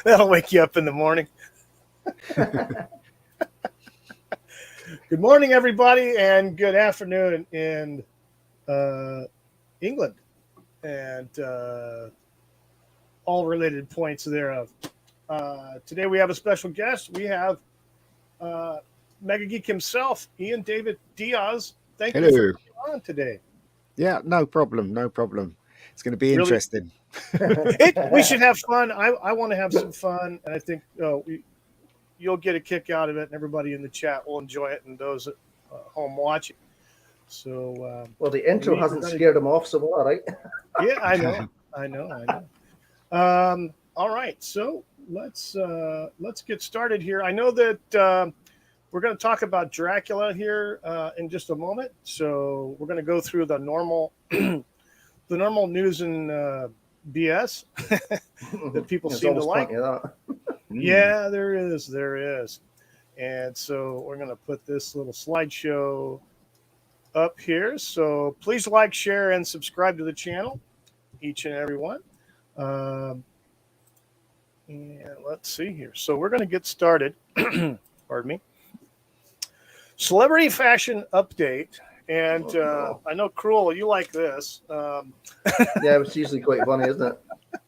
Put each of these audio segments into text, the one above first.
That'll wake you up in the morning. Good morning, everybody, and good afternoon in uh, England and all related points thereof. Today we have a special guest. We have uh, Mega Geek himself, Ian David Diaz. Thank you for Hello. being on today. Yeah, no problem. No problem. It's going to be Really, interesting. we should have fun. I want to have some fun, and I think you'll get a kick out of it, and everybody in the chat will enjoy it, and those at home watching. So Well, the intro we're hasn't gonna, scared him off, so we're all right. yeah, I know. All right, so let's get started here. I know that we're going to talk about Dracula here in just a moment. So we're going to go through the normal the normal news and BS that people There's seem to always like. plenty of Mm. Yeah, there is. And so we're going to put this little slideshow up here. So please like, share, and subscribe to the channel, each and every one. Um, and let's see here. So we're going to get started. Pardon me. Celebrity fashion update. And that. Oh, I know, Cruel, you like this. no. Yeah, it's usually quite funny, isn't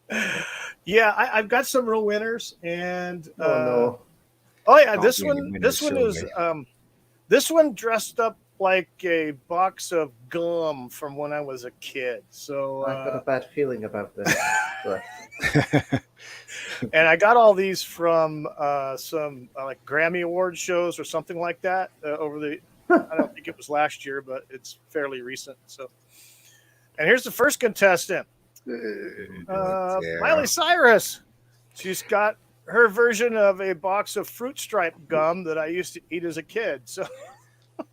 it? Yeah, I've got some real winners. And Oh, no. oh yeah, Can't be any winners, this one is surely. this one dressed up like a box of gum from when I was a kid. So I've got a bad feeling about this. But and I got all these from some like Grammy Award shows or something like that over the. I don't think it was last year, but it's fairly recent. So, and here's the first contestant, Yeah. Miley Cyrus. She's got her version of a box of fruit stripe gum that I used to eat as a kid. So,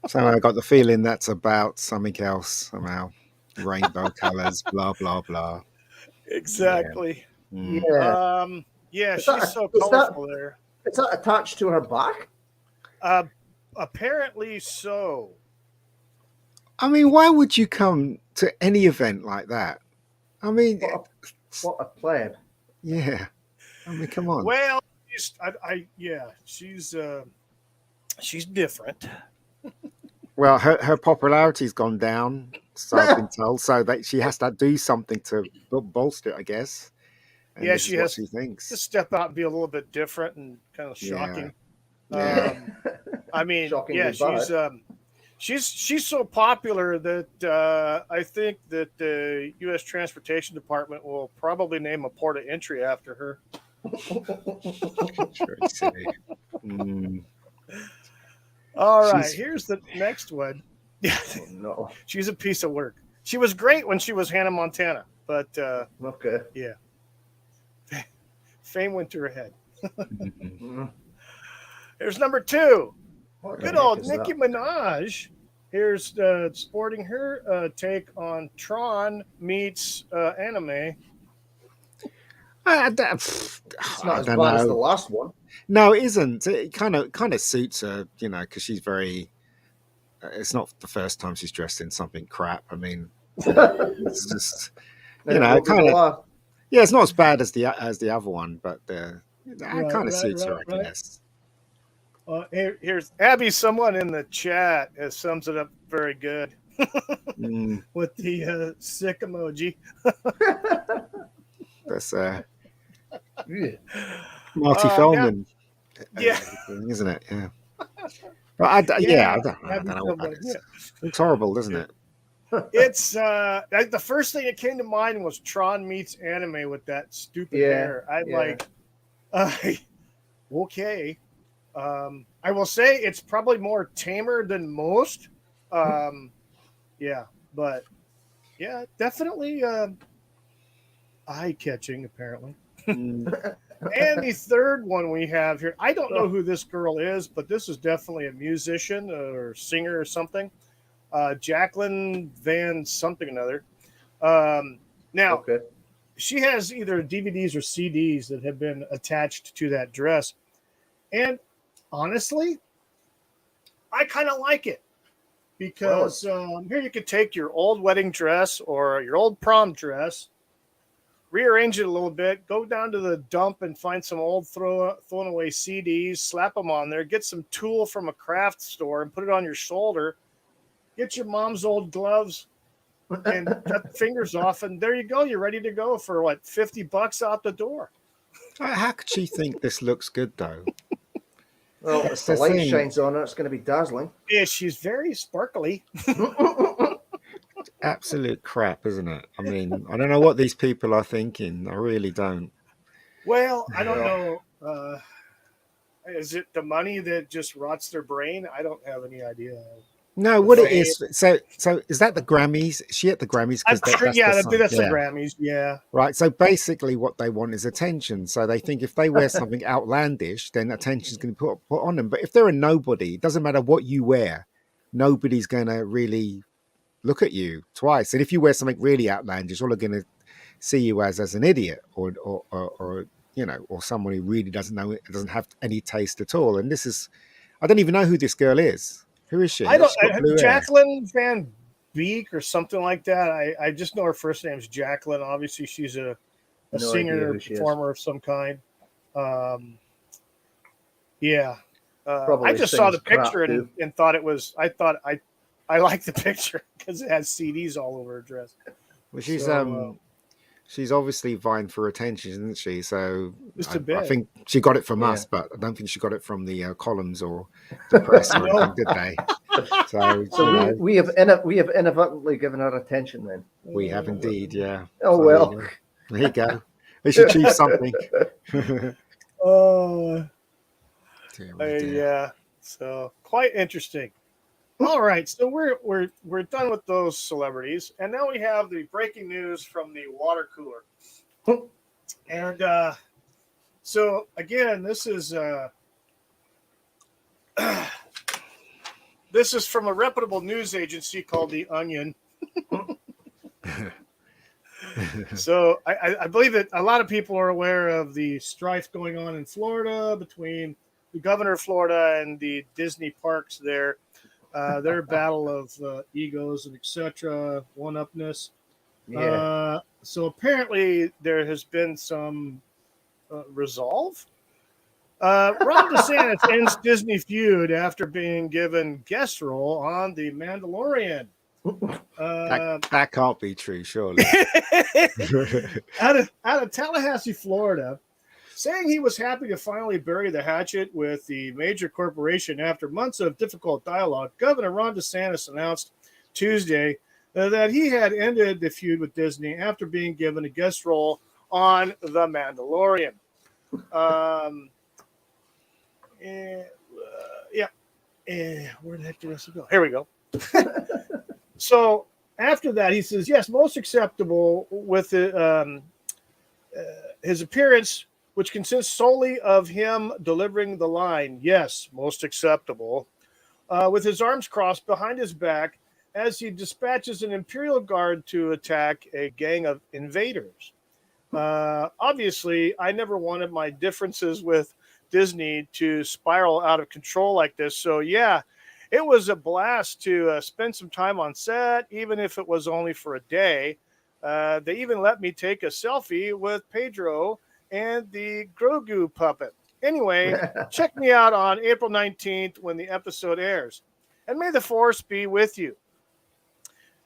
So I got the feeling that's about something else somehow. Rainbow colours, blah blah blah. Yeah. exactly. Mm. yeah, Yeah, is she's so that colorful there. is that attached to her back? Uh, apparently so. I mean, why would you come to any event like that? I mean, What a what a pleb. yeah. I mean, come on. Well, yeah, she's different. Well, her popularity's gone down, so I've been told. So that she has to do something to bolster it, I guess. And Yeah, this she is what has she to thinks. step out and be a little bit different and kind of Yeah. shocking. Yeah. I mean, yeah, Shockingly bad. she's so popular that I think that the U.S. Transportation Department will probably name a port of entry after her. It's very silly. Mm. All right, She's here's the next one. Yeah, Oh, no. she's a piece of work. She was great when she was Hannah Montana, but Okay. yeah, fame went to her head. mm, Mm, Here's number two. What the Good heck old is Nicki that? Minaj. Here's sporting her take on Tron meets anime. It's I not as don't bad as the know. last one. No, it isn't. It kind of suits her, because she's very. It's not the first time she's dressed in something crap. I mean, it's just Then it will be the kind of. last. Yeah, it's not as bad as the other one, but it Right, kind of right, suits her, right, I right. guess. Here's Abby. Someone in the chat sums it up very good Mm, with the sick emoji. that's Yeah. Marty Now, Feldman, yeah, isn't it? Yeah. But yeah, yeah, I Abby don't know what that Silver. is. Looks horrible, doesn't it? It's like the first thing that came to mind was Tron meets anime with that stupid Yeah. hair. I'm Yeah. like, okay. I will say it's probably more tamer than most. Um, yeah, but yeah, definitely eye catching apparently. Mm, And the third one we have here, I don't know Oh, who this girl is, but this is definitely a musician or singer or something. Jacqueline Van something another. Now, okay. she has either DVDs or CDs that have been attached to that dress. And honestly, I kind of like it Well, because here you could take your old wedding dress or your old prom dress rearrange it a little bit, go down to the dump and find some old thrown away CDs, slap them on there, get some tool from a craft store and put it on your shoulder, get your mom's old gloves and cut the fingers off, and there you go. You're ready to go for what, $50 out the door. How could she think this looks good though? Well, That's if the the light thing. shines on her, it's going to be dazzling. Yeah, she's very sparkly. Absolute crap, isn't it? I mean, I don't know what these people are thinking. I really don't. Well, I don't Well, know. Is it the money that just rots their brain? I don't have any idea. No, The what it fame. is. So is that the Grammys? Is she at the Grammys I'm because sure. that's Yeah, the song. that's the Yeah. Grammys. Yeah. Right. So basically, what they want is attention. So they think if they wear something outlandish, then attention's going to be put on them. But if they're a nobody, it doesn't matter what you wear. Nobody's going to really look at you twice. And if you wear something really outlandish, all they're going to see you as an idiot or or someone who really doesn't have any taste at all. And this is, I don't even know who this girl is. Who is she? I don't. She's got blue hair. Jacqueline Van Beek or something like that. I just know her first name's Jacqueline. Obviously, she's a no singer idea or who she is. performer of some kind. Yeah. Probably I just saw the sings crap, picture too. and thought it was. I liked the picture because it has CDs all over her dress. Well, she's So, she's obviously vying for attention, isn't she? So just a I bit. think she got it from Yeah. us, but I don't think she got it from the columns or the press or No. anything, did they? So, So you know, we have inadvertently given her attention then. we have indeed, yeah. Oh So well. there you go. They should achieve something. Oh, Dear, oh dear. yeah. So quite interesting. All right, so we're done with those celebrities, and now we have the breaking news from the water cooler. And so again, this is this is from a reputable news agency called The Onion. So I believe that a lot of people are aware of the strife going on in Florida between the governor of Florida and the Disney parks there. Their battle of egos and etc., one-upness. Yeah. So apparently there has been some resolve. Ron DeSantis ends Disney feud after being given guest role on The Mandalorian. That can't be true, surely. out of Tallahassee, Florida, saying he was happy to finally bury the hatchet with the major corporation after months of difficult dialogue, Governor Ron DeSantis announced Tuesday that he had ended the feud with Disney after being given a guest role on The Mandalorian. Where the heck did the rest of it go? Here we go. So after that, he says, yes, most acceptable with his appearance, which consists solely of him delivering the line, yes, most acceptable, with his arms crossed behind his back as he dispatches an Imperial Guard to attack a gang of invaders. Obviously, I never wanted my differences with Disney to spiral out of control like this. So, yeah, it was a blast to spend some time on set, even if it was only for a day. They even let me take a selfie with Pedro and the Grogu puppet. Anyway, check me out on April 19th when the episode airs. And may the force be with you.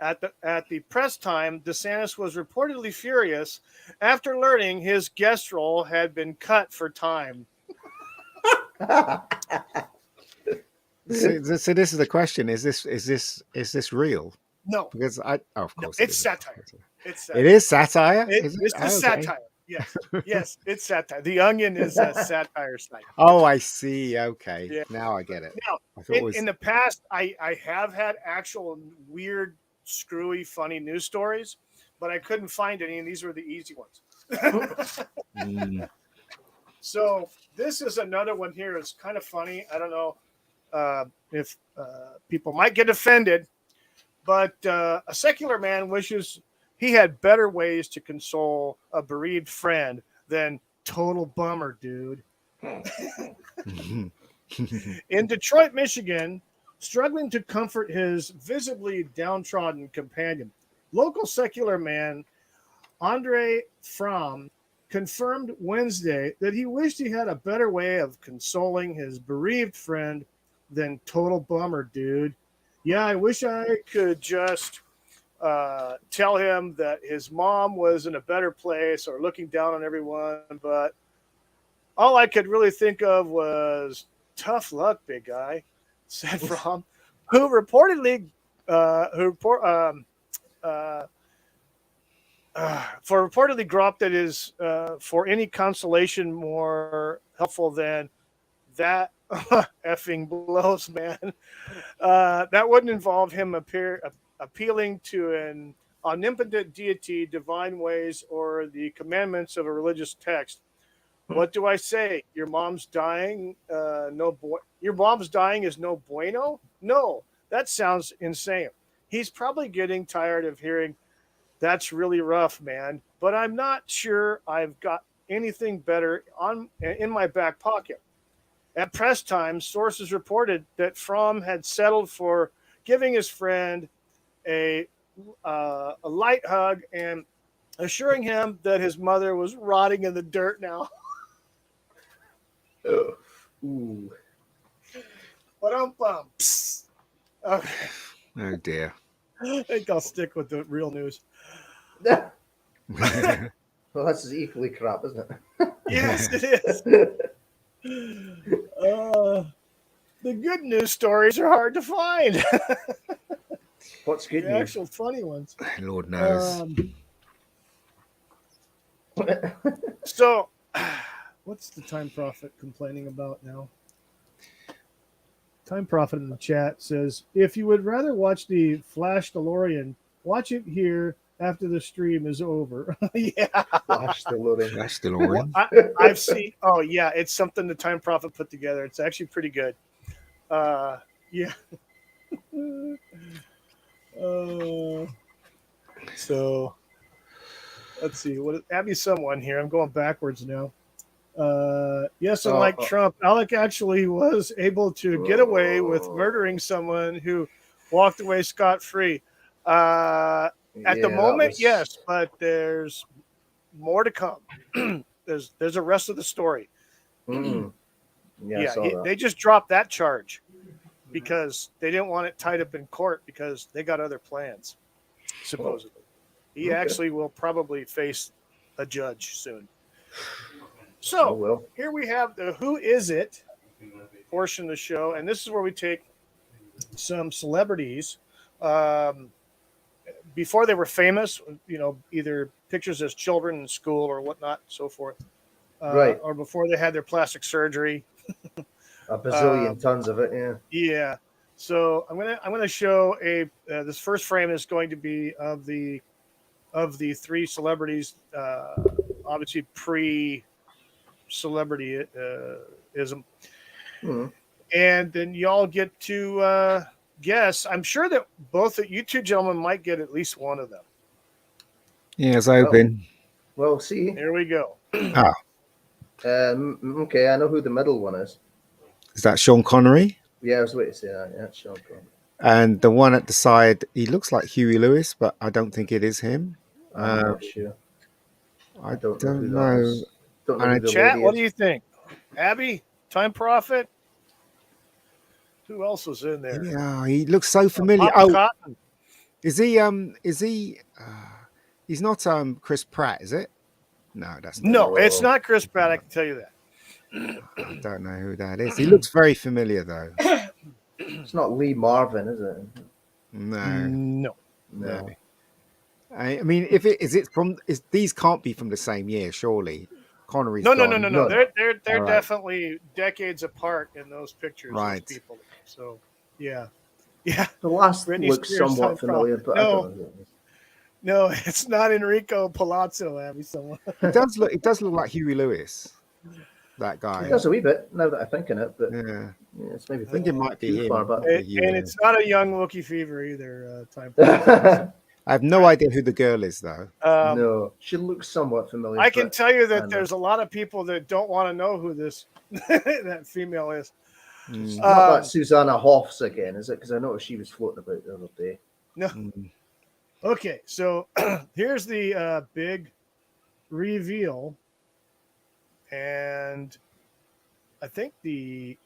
At the press time, DeSantis was reportedly furious after learning his guest role had been cut for time. So this is the question: Is this real? No, Because of course, it's it is. satire. It's It is satire. It's Oh, okay. satire. Yes, it's satire. The Onion is a satire site. Oh, I see. Okay, Yeah. now I get it. Now, I thought it was in the past, I have had actual weird, screwy, funny news stories, but I couldn't find any, and these were the easy ones. So this is another one here. It's kind of funny. I don't know if people might get offended, but a secular man wishes he had better ways to console a bereaved friend than total bummer, dude. In Detroit, Michigan, struggling to comfort his visibly downtrodden companion, local secular man Andre Fromm confirmed Wednesday that he wished he had a better way of consoling his bereaved friend than total bummer, dude. Yeah, I wish I could just tell him that his mom was in a better place or looking down on everyone, but all I could really think of was tough luck, big guy, said Fromm, who reportedly uh, for reportedly dropped that is for any consolation more helpful than that effing blows, man. That wouldn't involve him appealing to an omnipotent deity, divine ways, or the commandments of a religious text. What do I say? Your mom's dying. Your mom's dying is no bueno. No, that sounds insane. He's probably getting tired of hearing that's really rough, man. But I'm not sure I've got anything better in my back pocket. At press time, sources reported that Fromm had settled for giving his friend a light hug and assuring him that his mother was rotting in the dirt now. Ooh. Okay. Oh dear. I think I'll stick with the real news. Well, this is equally crap, isn't it? Yes, it is. The good news stories are hard to find. What's good The news? actual funny ones. Lord knows. So, what's the Time Prophet complaining about now? Time Prophet in the chat says, if you would rather watch the Flash DeLorean, watch it here after the stream is over. Yeah. Flash DeLorean. That's DeLorean. I've seen, oh, yeah, it's something the Time Prophet put together. It's actually pretty good. Yeah. So, let's see. Abby someone here. I'm going backwards now. Yes, unlike Trump, Alec actually was able to get away with murdering someone who walked away scot-free. At the moment, yes, but there's more to come. there's a rest of the story. Yeah, they just dropped that charge because they didn't want it tied up in court because they got other plans, supposedly. He actually will probably face a judge soon. So here we have the Who Is It portion of the show, and this is where we take some celebrities before they were famous, either pictures as children in school or whatnot, so forth, right, or before they had their plastic surgery. A bazillion tons of it, yeah. Yeah. So I'm gonna show this first frame is going to be of the three celebrities, obviously pre-celebrityism, and then y'all get to guess. I'm sure that both of you two gentlemen might get at least one of them. Yeah, it's open. Well, see. Here we go. Okay, I know who the middle one is. Is that Sean Connery? Yeah, I was waiting to say that. Yeah, it's Sean Connery. And the one at the side, he looks like Huey Lewis, but I don't think it is him. I'm not sure. I don't know. Chat, what do you think? Abby, Time Prophet? Who else was in there? Yeah, he looks so familiar. Cotton. Is he? He's not Chris Pratt, is it? No, that's not. No, it's not Chris Pratt. I can tell you that. I don't know who that is. He looks very familiar, though. It's not Lee Marvin, is it? No. No. I mean, these can't be from the same year, surely. Connery's No. They're definitely decades apart in those pictures. Right. Those people. So, yeah. The last Britney looks Spears, somewhat familiar, but I don't know. No, it's not Enrico Palazzo, Abby. Someone. It does look like Huey Lewis. That guy. It does a wee bit now that I think in it, but it's maybe. I think it might be him. And it's not a young Wookiee Fever either. Time. I have no idea who the girl is, though. No, she looks somewhat familiar. I can tell you that there's a lot of people that don't want to know who this that female is. Not that Susanna Hoffs again, is it? Because I noticed she was floating about the other day. No. Okay, so here's the big reveal, and I think the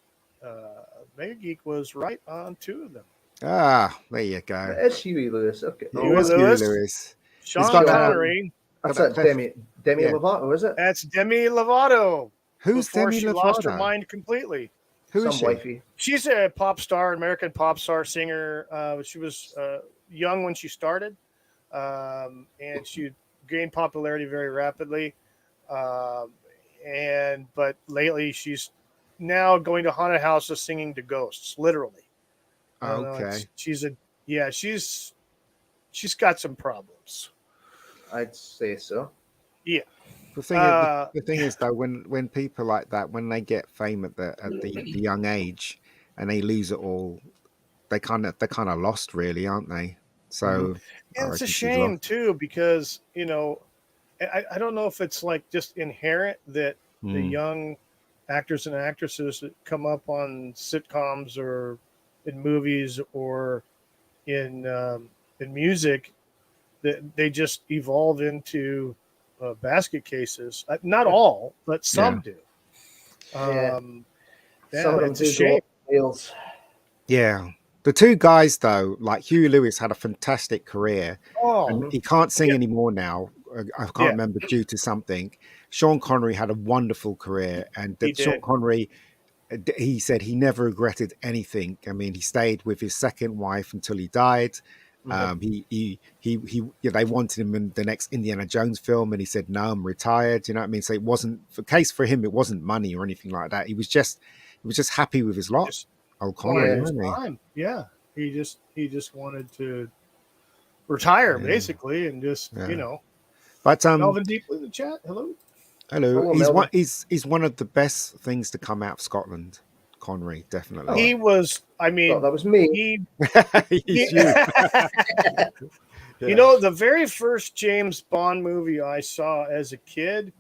Mega Geek was right on two of them. Ah, there you go. It's Huey Lewis. Okay. It Huey Oh, was Huey Lewis, Lewis. He's Sean got that. Connery. Got that's that that clef. Demi Yeah. Lovato, is it? That's Demi Lovato Who's before Demi she lost her Lovato? mind completely. Who is Some she? wifey. She's a pop star, American pop star singer. She was young when she started, and she gained popularity very rapidly. Um, and but lately, she's now going to haunted houses singing to ghosts, literally. I don't know. Okay. She's a yeah. She's got some problems. I'd say so. Yeah. The thing is, Uh, the thing is though, when people like that, when they get fame at the young age, and they lose it all, they're kind of lost, really, aren't they? Hmm. So I and it's a reckon she's shame lost. too because I don't know if it's like just inherent that the Mm. young actors and actresses that come up on sitcoms or in movies or in music that they just evolve into basket cases. Not all, but Yeah, some do. Yeah. Um, Some yeah, of them it's a do go shame. off the rails. yeah. The two guys though, like Huey Lewis, had a fantastic career, Oh, and Hmm. he can't sing yeah, anymore now. I can't yeah, remember due to something. Sean Connery had a wonderful career, and he that Sean did. Connery, he said he never regretted anything. I mean, he stayed with his second wife until he died. Yep. They wanted him in the next Indiana Jones film, and he said, "No, I'm retired." You know what I mean? So it wasn't for case for him. It wasn't money or anything like that. He was just happy with his lot. Just Old wanted Connery, Yeah. his wasn't he? time. Yeah, he just wanted to retire Yeah, basically and just yeah. But Melvin Deeply in the chat. Hello. hello. Hello, He's one. Melvin. He's one of the best things to come out of Scotland. Connery, definitely. Oh, He was. I thought mean, that was me. he. He's he you. you Yeah. know, the very first James Bond movie I saw as a kid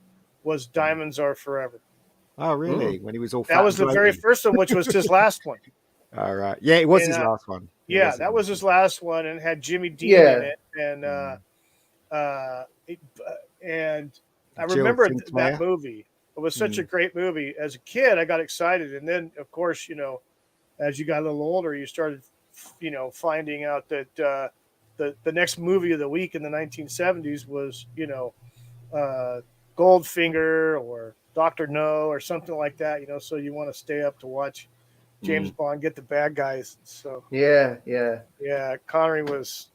was Diamonds Are Forever. Oh, Hmm. really? When he was all That fat was and the very bloated. first one, which was his last one. All right. Yeah, it was And his last one. It yeah, was his that was last his one. last one, and had Jimmy Dean in Yeah. it, and Mm. uh, it, and I Jill remember that Sinclair. movie. It was such a Mm. great movie. As a kid, I got excited, and then, of course, as you got a little older, you started, finding out that the next movie of the week in the 1970s was, uh, Goldfinger or Doctor No or something like that. So you want to stay up to watch James Mm. Bond get the bad guys. So Yeah. Yeah. yeah, Connery was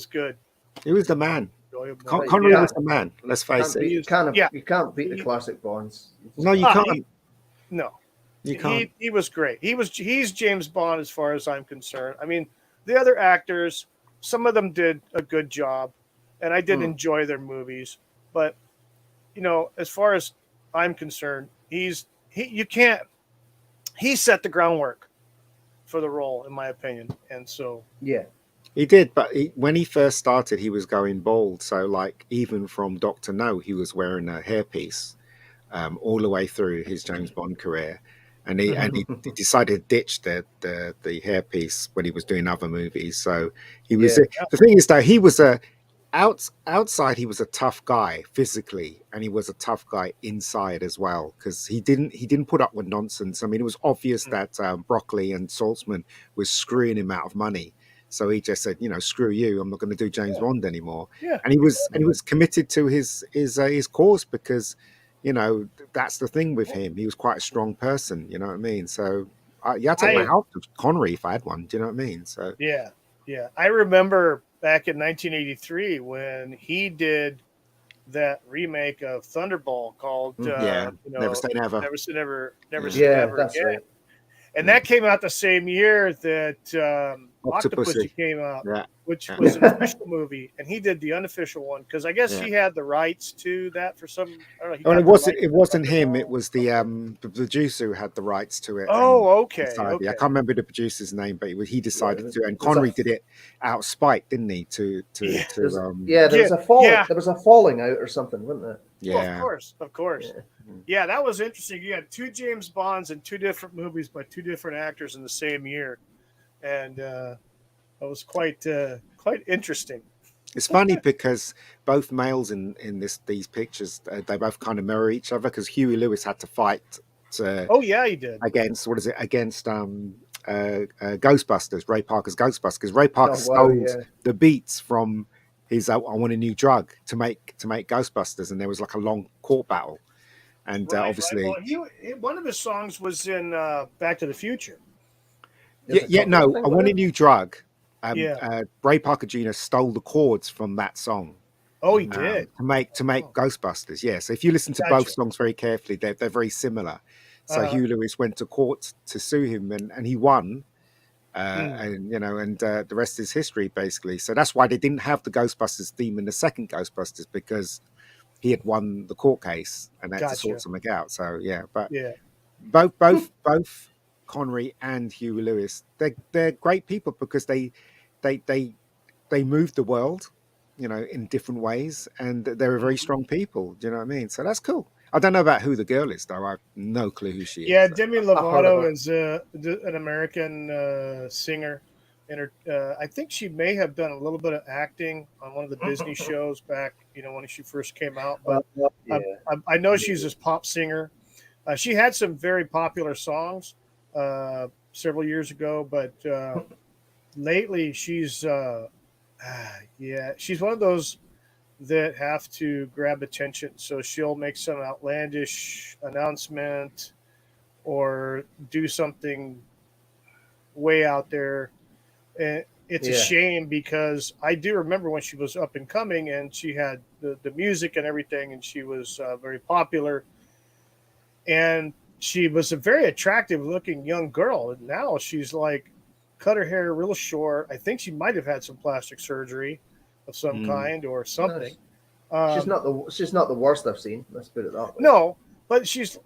good, He was the man. enjoyable. But Connery Yeah, was the man. Let's face can't it. beat he you is. can't Yeah, you can't beat the he, classic Bonds. You just No, you can't. he can't. no, You can't. he was great. He's James Bond as far as I'm concerned. I mean, the other actors, some of them did a good job, and I did Hmm. enjoy their movies. But as far as I'm concerned, you can't. He set the groundwork for the role, in my opinion, and so Yeah. He did, but when he first started, he was going bald. So, like, even from Doctor No, he was wearing a hairpiece all the way through his James Bond career, and he decided to ditch the hairpiece when he was doing other movies. So he was Yeah. the thing is though he was outside he was a tough guy physically, and he was a tough guy inside as well because he didn't put up with nonsense. I mean, it was obvious that Broccoli and Saltzman was screwing him out of money. So he just said, screw you. I'm not going to do James yeah, Bond anymore. yeah, And he was exactly. committed to his cause because that's the thing with him. He was quite a strong person. You know what I mean? So yeah, I take my I hat off to Connery if I had one. Do you know what I mean? So Yeah, yeah. I remember back in 1983 when he did that remake of Thunderball called Hmm. yeah, never say never. Never Yeah. Say Yeah. Never That's Again. right. And Hmm. that came out the same year that Octopussy Octopussy. came out, Yeah. which Yeah. was an official movie, and he did the unofficial one because I guess Yeah. he had the rights to that for some. I don't know. He Well, got it the wasn't. rights It to wasn't him. It Thunderball was or something. the producer who had the rights to it, and Oh, okay, decided. I okay. can't remember the producer's name, but he Yeah. decided to. And There's a Connery did it out of spite, didn't he? To Yeah, to there's yeah. There yeah, was a falling. yeah. There was a falling out or something, wasn't there? Well, of yeah. course, of course. Yeah. Yeah, that was interesting. You had two James Bonds and two different movies by two different actors in the same year, and that was quite interesting. It's funny because both males in these pictures, they both kind of mirror each other because Huey Lewis had to fight to, Oh yeah, he did. against, what is it, against Ghostbusters, Ray Parker's Ghostbusters, because Ray Parker Oh wow, stole yeah. the beats from his I Want a New Drug to make Ghostbusters, and there was like a long court battle, and Right, right. Well, obviously, one of his songs was in Back to the Future. Is it Top Gun no, thing? I What Want a is New Drug. Yeah. Ray Parker Jr. stole the chords from that song Oh, he it? did. to make Oh, Ghostbusters. Yeah, so if you listen to both gotcha. songs very carefully, they're very similar. So Uh-huh. Hugh Lewis went to court to sue him, and he won. Hmm. And the rest is history, basically. So that's why they didn't have the Ghostbusters theme in the second Ghostbusters, because he had won the court case and had to sort Gotcha. something out. So yeah, but Yeah. both Connery and Huey Lewis, they're great people because they they they move the world, in different ways, and they're very Mhm. strong people. Do you know what I mean? So that's cool. I don't know about who the girl is though. I've no clue who she is. Yeah, So. Demi I heard of Lovato it. is an American singer, and I think she may have done a little bit of acting on one of the Disney shows back, when she first came out. But I, Yeah, I know she's maybe. this pop singer. She had some very popular songs several years ago, but lately she's yeah, she's one of those that have to grab attention. So she'll make some outlandish announcement or do something way out there. And it's a Yeah, shame because I do remember when she was up and coming and she had the music and everything, and she was very popular. And she was a very attractive looking young girl. And now she's like cut her hair real short. I think she might have had some plastic surgery of some Mm. kind or no, something. she's Um, not the worst I've seen. Let's put it that way. no, but she's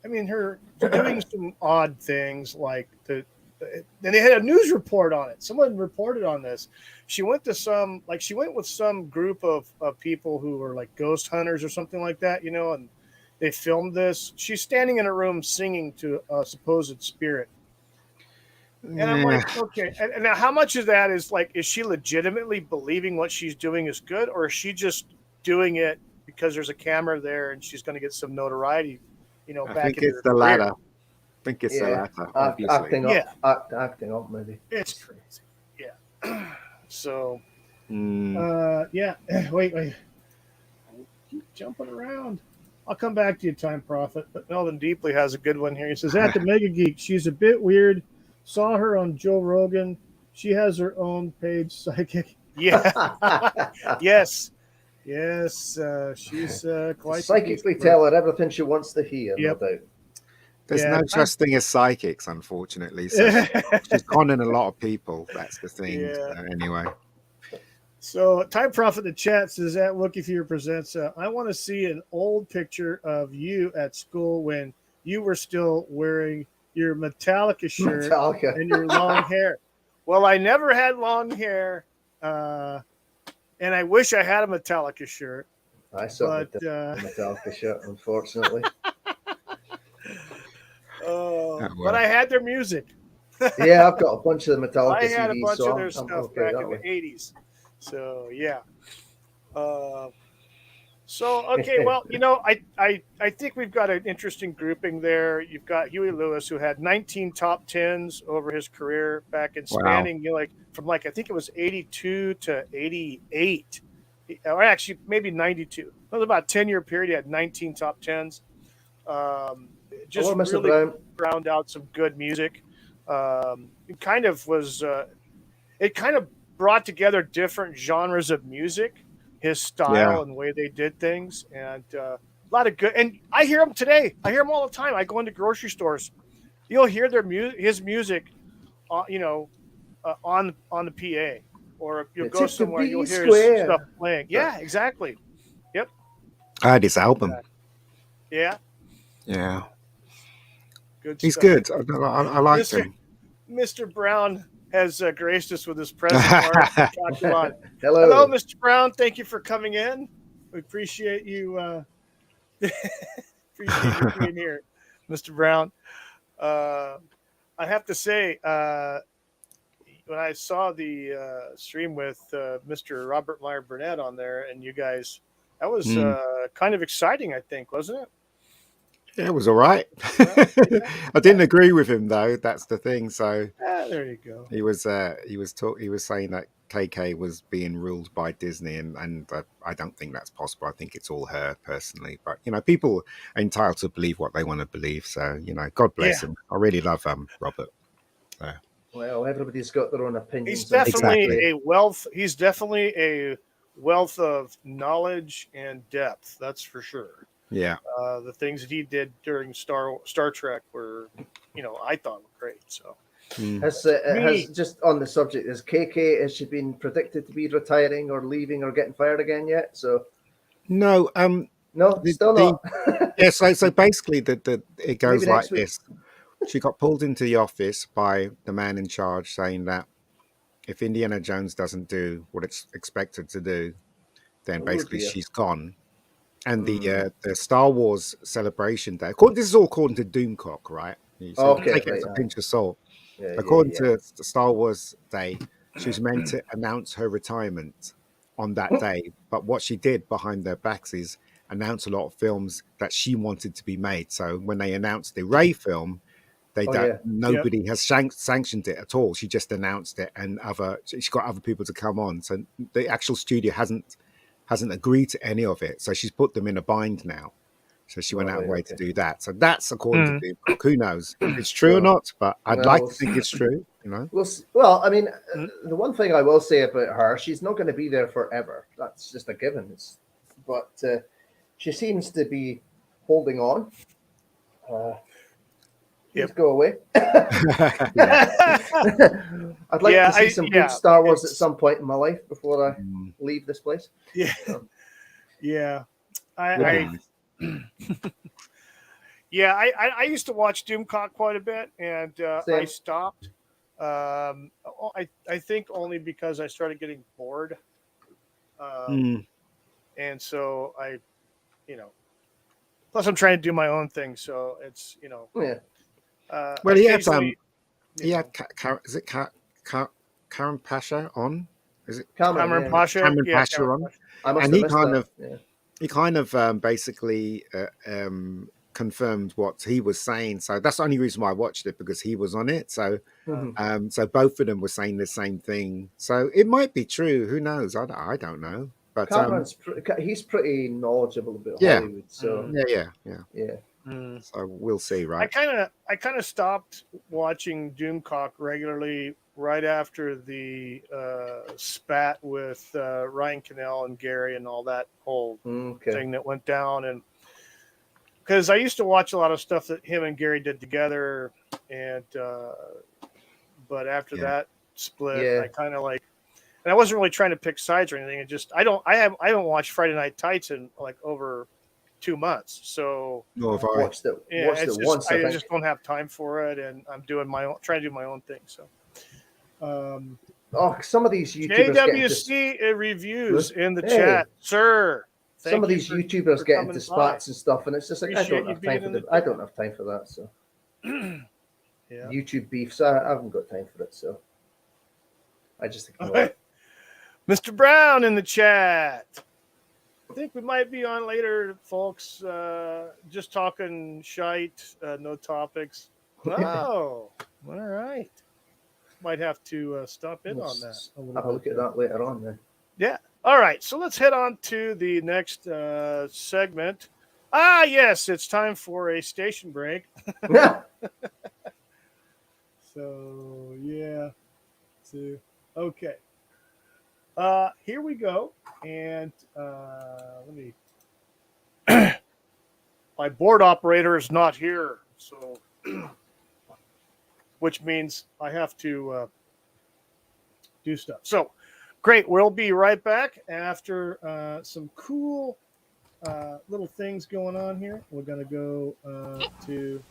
I mean, her doing some odd things like and they had a news report on it. Someone reported on this. She went with some group of people who were like ghost hunters or something like that, and they filmed this. She's standing in a room singing to a supposed spirit. And I'm Yeah, like, okay. And now how much of that is like, is she legitimately believing what she's doing is good, or is she just doing it because there's a camera there and she's going to get some notoriety, I back think into it's her the career? latter. I think it's the Yeah, latter, obviously. acting Yeah, up, acting up, maybe. it's crazy. Yeah. So, Mm. yeah. Wait. Keep jumping around. I'll come back to you, Time Prophet. But Melvin Deeply has a good one here. He says, at the Mega Geek, she's a bit weird. Saw her on Joe Rogan. She has her own page, psychic. Yeah. Yes. Yes. She's quite the beast Psychically of tell her. her everything she wants to hear, no Yep. doubt. There's Yeah. no such thing as psychics, unfortunately. So she's conning a lot of people. That's the thing. Yeah. So anyway, So, Time Prophet in the chat says at Wookie Fever presents. I want to see an old picture of you at school when you were still wearing your Metallica shirt Metallica. and your long hair. Well, I never had long hair, uh, and I wish I had a Metallica shirt. I certainly But did a Metallica shirt, unfortunately. oh, but well. I had their music. Yeah, I've got a bunch of the I Metallica had a CDs, bunch of so their I'm stuff okay back in that the way. '80s. So yeah. Uh, So okay, well, I think we've got an interesting grouping there. You've got Huey Lewis, who had 19 top tens over his career back in Wow. spanning, like from like I think it was 82 to 88, or actually maybe 92. It was about a 10-year period. He had 19 top tens. Hello, Just Mr. really Brown. ground out some good music. It kind of was. It kind of brought together different genres of music, his Yeah. style and the way they did things, and a lot of good. And I hear them today. I hear them all the time. I go into grocery stores. You'll hear his music, on the PA, or you'll It go took the somewhere, you'll B hear his stuff square. playing. Yeah, exactly. Yep. I had his album. Exactly. Yeah, Yeah. good He's stuff. good. I liked Mister him. Mister Brown has graced us with his present art from Dracula. Hello, Hello. Mr. Brown. Thank you for coming in. We appreciate you. Appreciate you being here, Mr. Brown. Uh, I have to say, when I saw the stream with Mr. Robert Meyer Burnett on there, and you guys, that was Mm. kind of exciting. I think, wasn't it? Yeah, it was all right. Yeah, I didn't agree with him though. That's the thing. So there you go. he was saying that KK was being ruled by Disney, and I don't think that's possible. I think it's all her personally. But people are entitled to believe what they want to believe. So God bless Yeah, him. I really love Robert. So, Well, everybody's got their own he's opinions on definitely Exactly. a wealth. He's definitely a wealth of knowledge and depth. That's for sure. yeah. The things that he did during Star Trek were, I thought were great. So Mm. Has me, just on the subject, is KK, has she been predicted to be retiring or leaving or getting fired again yet? So No. no, still The not. Yeah. So basically, it Maybe goes like next week. this. She got pulled into the office by the man in charge, saying that if Indiana Jones doesn't do what it's expected to do, then Oh basically dear. she's gone. And Mm. the Star Wars celebration day, this is all according to Doomcock, right? So you can Okay, take it right. as a pinch of salt. Yeah, yeah, According yeah. to the Star Wars Day, she was meant to announce her retirement on that day. But what she did behind their backs is announce a lot of films that she wanted to be made. So when they announced the Ray film, Oh yeah. yep. nobody has sanctioned it at all. She just announced it, and she's got other people to come on. So the actual studio hasn't agreed to any of it. So she's put them in a bind now. So she went Oh out of right. her way to Okay. do that. So that's according to Mm. Doomcock. Who knows if it's true or Well, not? But I'd well, like we'll to think it's true. You know. Well, I mean, Mm. the one thing I will say about her, she's not going to be there forever. That's just a given. But she seems to be holding on. Please Yep. go away. Yeah. I'd like Yeah, to see some good Star Wars at some point in my life before I Mm, leave this place. yeah, So, yeah. would be I, nice. yeah, I used to watch Doomcock quite a bit, and I same. stopped. I think only because I started getting bored, Mm, and so you know, plus I'm trying to do my own thing, so it's Yeah. well, occasionally, he had is it Karen Pasha on? Is it Cameron, Cameron yeah. Pasha, Cameron yeah, Pasha Cameron on? Pasha. I must And have missed that. Yeah. he kind of basically confirmed what he was saying. So that's the only reason why I watched it, because he was on it. So Mhm. so both of them were saying the same thing. So it might be true. Who knows? I don't know. But He's pretty knowledgeable about yeah, Hollywood, so yeah. yeah. Mm. So we'll see, I right? kind of stopped watching Doomcock regularly right after the spat with Ryan Cannell and Gary and all that whole Okay. thing that went down, and because I used to watch a lot of stuff that him and Gary did together, and but after Yeah. that split, Yeah. I kind of like, and I wasn't really trying to pick sides or anything. It just I haven't watched Friday Night Tights in like over 2 months, so Nor have I. Watched it. yeah, Watched it's it just once. I I think. just don't have time for it, and I'm doing my own, trying to do my own thing. So, Oh, some of these YouTubers get into JWC reviews in the Hey. chat, sir. some Thank of you these for YouTubers get into coming spats and stuff, and it's just like I Appreciate don't you have time being for in the. the I chat. don't have time for that. So by. Yeah. YouTube beefs, I haven't got time for it. So I just ignore it. Mr. Brown in the chat. I think we might be on later, folks. Just talking shite, no topics. Oh, all right. Might have to stop in on that. Have a look at that later on then. Yeah. All right. So let's head on to the next segment. Ah, yes, it's time for a station break. So yeah. So okay. Here we go, and let me. My board operator is not here, so which means I have to do stuff. So great. We'll be right back after some cool little things going on here. We're gonna go to.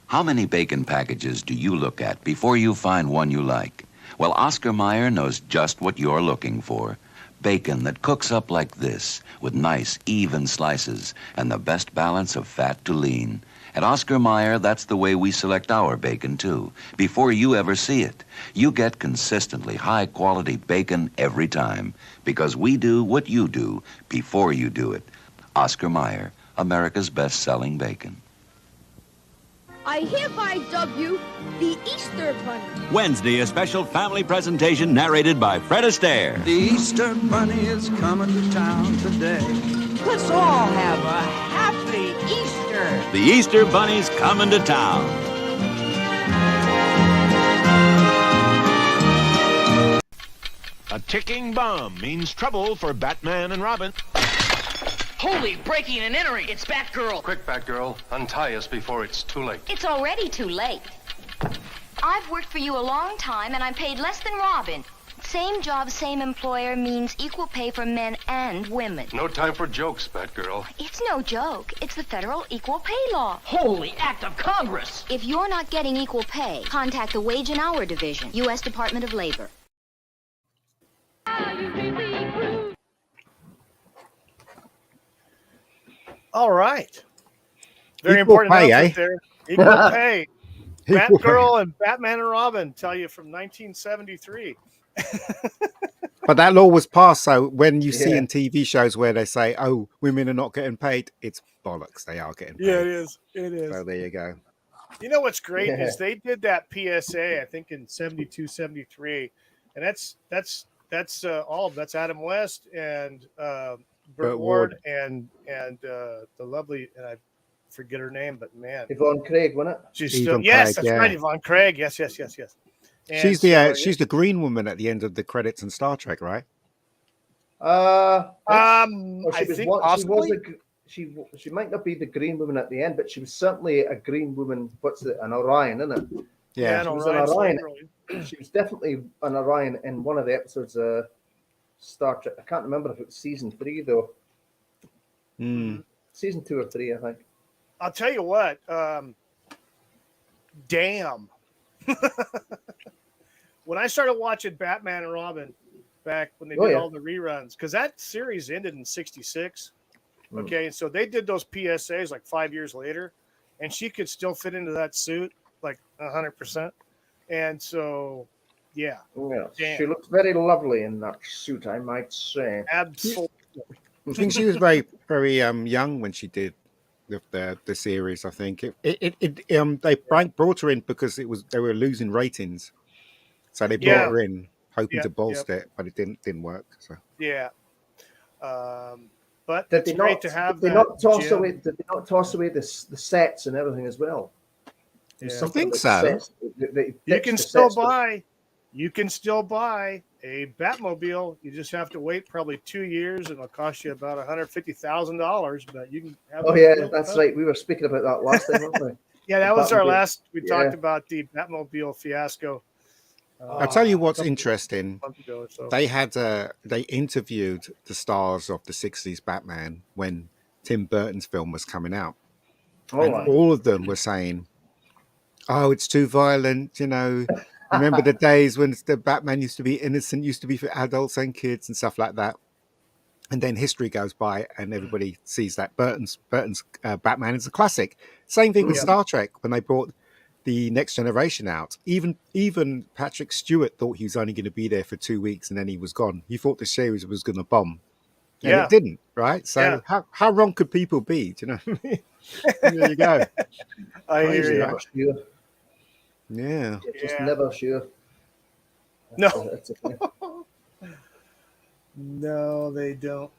How many bacon packages do you look at before you find one you like? Well, Oscar Mayer knows just what you're looking for. Bacon that cooks up like this, with nice, even slices and the best balance of fat to lean. At Oscar Mayer, that's the way we select our bacon, too. Before you ever see it, you get consistently high-quality bacon every time, because we do what you do before you do it. Oscar Mayer, America's best-selling bacon. I hereby dub you the Easter Bunny. Wednesday, a special family presentation narrated by Fred Astaire. The Easter Bunny is coming to town today. Let's all have a happy Easter. The Easter Bunny's coming to town. A ticking bomb means trouble for Batman and Robin. Holy, breaking and entering. It's Batgirl. Quick, Batgirl. Untie us before it's too late. It's already too late. I've worked for you a long time, and I'm paid less than Robin. Same job, same employer means equal pay for men and women. No time for jokes, Batgirl. It's no joke. It's the federal equal pay law. Holy act of Congress. If you're not getting equal pay, contact the Wage and Hour Division, U.S. Department of Labor. All right. Very Equal important pay, announcement there. Equal pay. Equal pay. Batgirl and Batman and Robin tell you from 1973. But that law was passed, so when you see Yeah. in TV shows where they say, "Oh, women are not getting paid," it's bollocks. They are getting paid. Yeah, it is. It is. So there you go. You know what's great Yeah. is they did that PSA, I think in 72, 73, and that's all of that's Adam West and Burt Ward and the lovely, and I forget her name, but man, Yvonne Craig, wasn't it? she's Yvonne still yes, Craig, that's yeah. right, Yvonne Craig. Yes. And She's so, she's the green woman at the end of the credits in Star Trek, right? Or I she was think what, possibly. she might not be the green woman at the end, but she was certainly a green woman. What's it? An Orion, isn't it? Yeah. I know, she was an Ryan Orion. Slade, She was definitely an Orion in one of the episodes of Star Trek. I can't remember if it was season 3 though. Mm. Season 2 or 3, I think. I'll tell you what. Damn. When I started watching Batman and Robin back when they did all the reruns, because that series ended in 66. Okay, and so they did those PSAs like 5 years later, and she could still fit into that suit like 100%. And so, yeah. Yeah, she looks very lovely in that suit, I might say. Absolutely. I think she was very, very young when she did the series. I think they brought her in because they were losing ratings, so they brought her in hoping to bolster it, but it didn't work. So yeah, but Did it's they great not, to have. did they not toss away? Did they not toss away the sets and everything as well? Yeah. I think so. You can still buy. You can still buy a Batmobile. You just have to wait probably 2 years, and it'll cost you about $150,000. But you can have. Oh yeah, that's right. We were speaking about that last time, weren't we? Yeah, that was our last. We Yeah. talked about the Batmobile fiasco. I'll tell you what's interesting. Month ago or so. They interviewed the stars of the '60s Batman when Tim Burton's film was coming out, and all of them were saying, "Oh, it's too violent," you know. Remember the days when the Batman used to be innocent, used to be for adults and kids and stuff like that. And then history goes by and everybody sees that Burton's Batman is a classic. Same thing with Star Trek when they brought the Next Generation out. Even Patrick Stewart thought he was only going to be there for 2 weeks and then he was gone. He thought the series was going to bomb. And it didn't, right? So how wrong could people be? Do you know what I mean? There you go. I hear you. Sure. Yeah. Just never sure. No. No, they don't.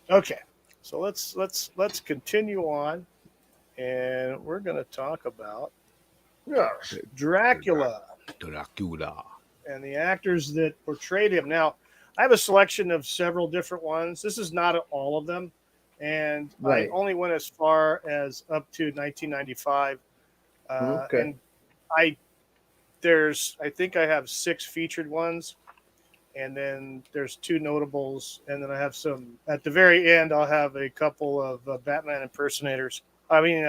Okay, so let's continue on, and we're going to talk about Dracula and the actors that portrayed him. Now, I have a selection of several different ones. This is not all of them, and I only went as far as up to 1995. And I think I have 6 featured ones, and then there's 2 notables, and then I have some at the very end. I'll have a couple of Batman impersonators. I mean,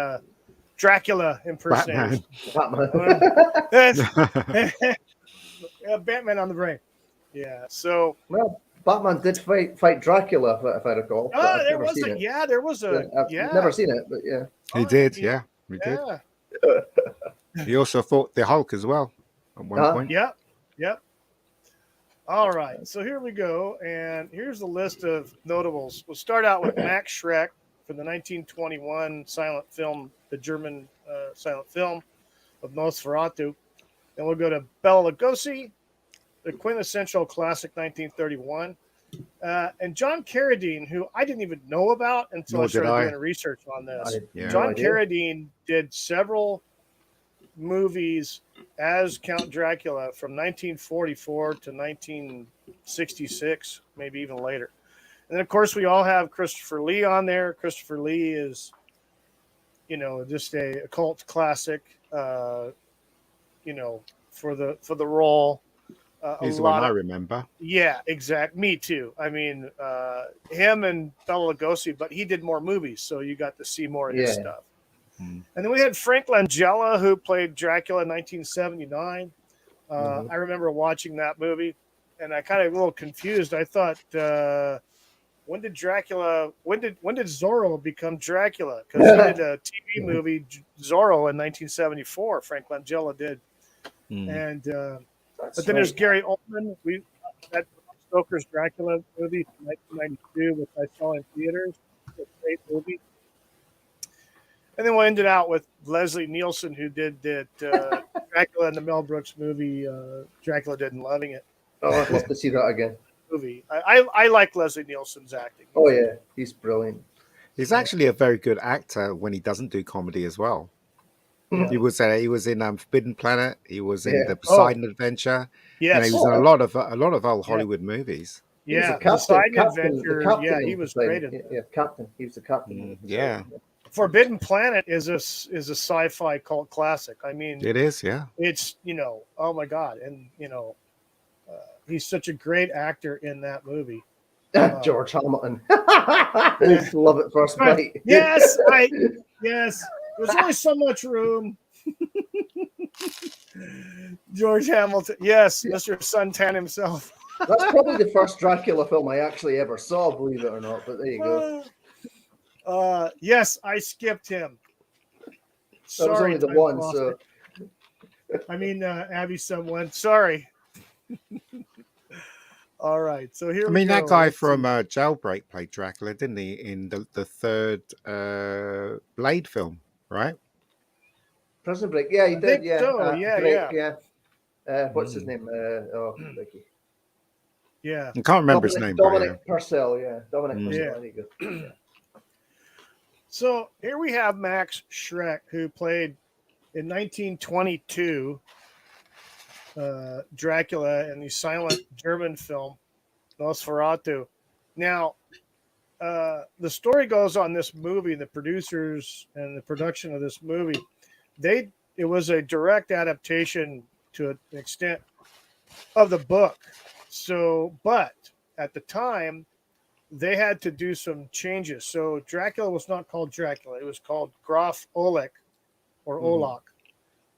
Dracula impersonators. Batman. Batman on the brain. Yeah. So, Batman did fight Dracula, if I recall. But I've there never was seen a it. yeah, there was a I've never seen it, but yeah. He did, yeah. He did. Yeah. He also fought the Hulk as well at one point. Yep. Yep. All right. So here we go. And here's the list of notables. We'll start out with Max Schreck from the 1921 silent film, the German silent film of Nosferatu. Then we'll go to Bela Lugosi, the quintessential classic 1931. And John Carradine, who I didn't even know about until I started doing research on this. John Carradine did several movies as Count Dracula from 1944 to 1966, maybe even later. And then, of course, we all have Christopher Lee on there. Christopher Lee is, just a cult classic, for the role. He's the one I remember. Yeah, exactly. Me too. I mean, him and Bela Lugosi, but he did more movies, so you got to see more of his stuff. And then we had Frank Langella, who played Dracula in 1979. I remember watching that movie, and I kind of a little confused. I thought, when did Zorro become Dracula? Because he did a TV movie, Zorro, in 1974. Frank Langella did, and but then there's Gary Oldman. We had Stoker's Dracula movie from 1992, which I saw in theaters. It's a great movie. And then we ended out with Leslie Nielsen, who did Dracula in the Mel Brooks movie, Dracula Dead and Loving It. Oh, I'd love to see that again. Movie. I like Leslie Nielsen's acting. Oh, yeah. He's brilliant. He's actually a very good actor when he doesn't do comedy as well. Yeah. He was in Forbidden Planet. He was in the Poseidon Adventure. Yes. He was in a lot of old Hollywood movies. Yeah, Poseidon Adventure. Yeah, he was great in that. Yeah, Captain. He was the captain. Yeah. Forbidden Planet is a sci-fi cult classic. I mean, it is. Yeah, it's oh my god, and he's such a great actor in that movie. George Hamilton, love it first bite. Yes, yes. There's only so much room. George Hamilton, yes, Mr. Suntan himself. That's probably the first Dracula film I actually ever saw, believe it or not. But there you go. Yes, I skipped him. That was only the one, so. I mean, Abby, someone. Sorry. All right, so here. I mean, that guy from Jailbreak played Dracula, didn't he? In the third Blade film, right? Prison Break. Yeah, he did. Yeah. So. Blake, yeah. What's his name? Ricky. Yeah. I can't remember his name. Dominic Purcell. Yeah. Dominic Purcell. There you go. So here we have Max Schreck, who played in 1922 Dracula in the silent German film Nosferatu. Now, the story goes on this movie, the producers and the production of this movie, it was a direct adaptation to an extent of the book. So, but at the time, they had to do some changes. So Dracula was not called Dracula. It was called Graf Olek or Olok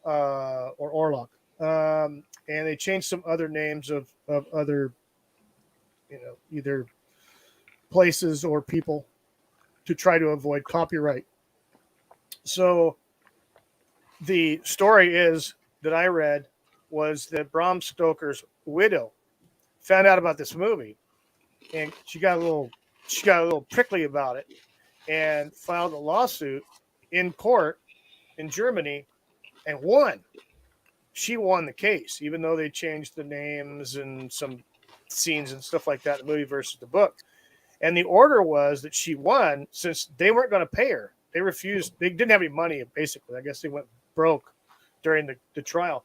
or Orlok. And they changed some other names of other, either places or people to try to avoid copyright. So the story that I read was that Bram Stoker's widow found out about this movie, and she got a little prickly about it and filed a lawsuit in court in Germany and won. She won the case, even though they changed the names and some scenes and stuff like that in the movie versus the book. And the order was that she won since they weren't going to pay her. They refused. They didn't have any money, basically. I guess they went broke during the trial.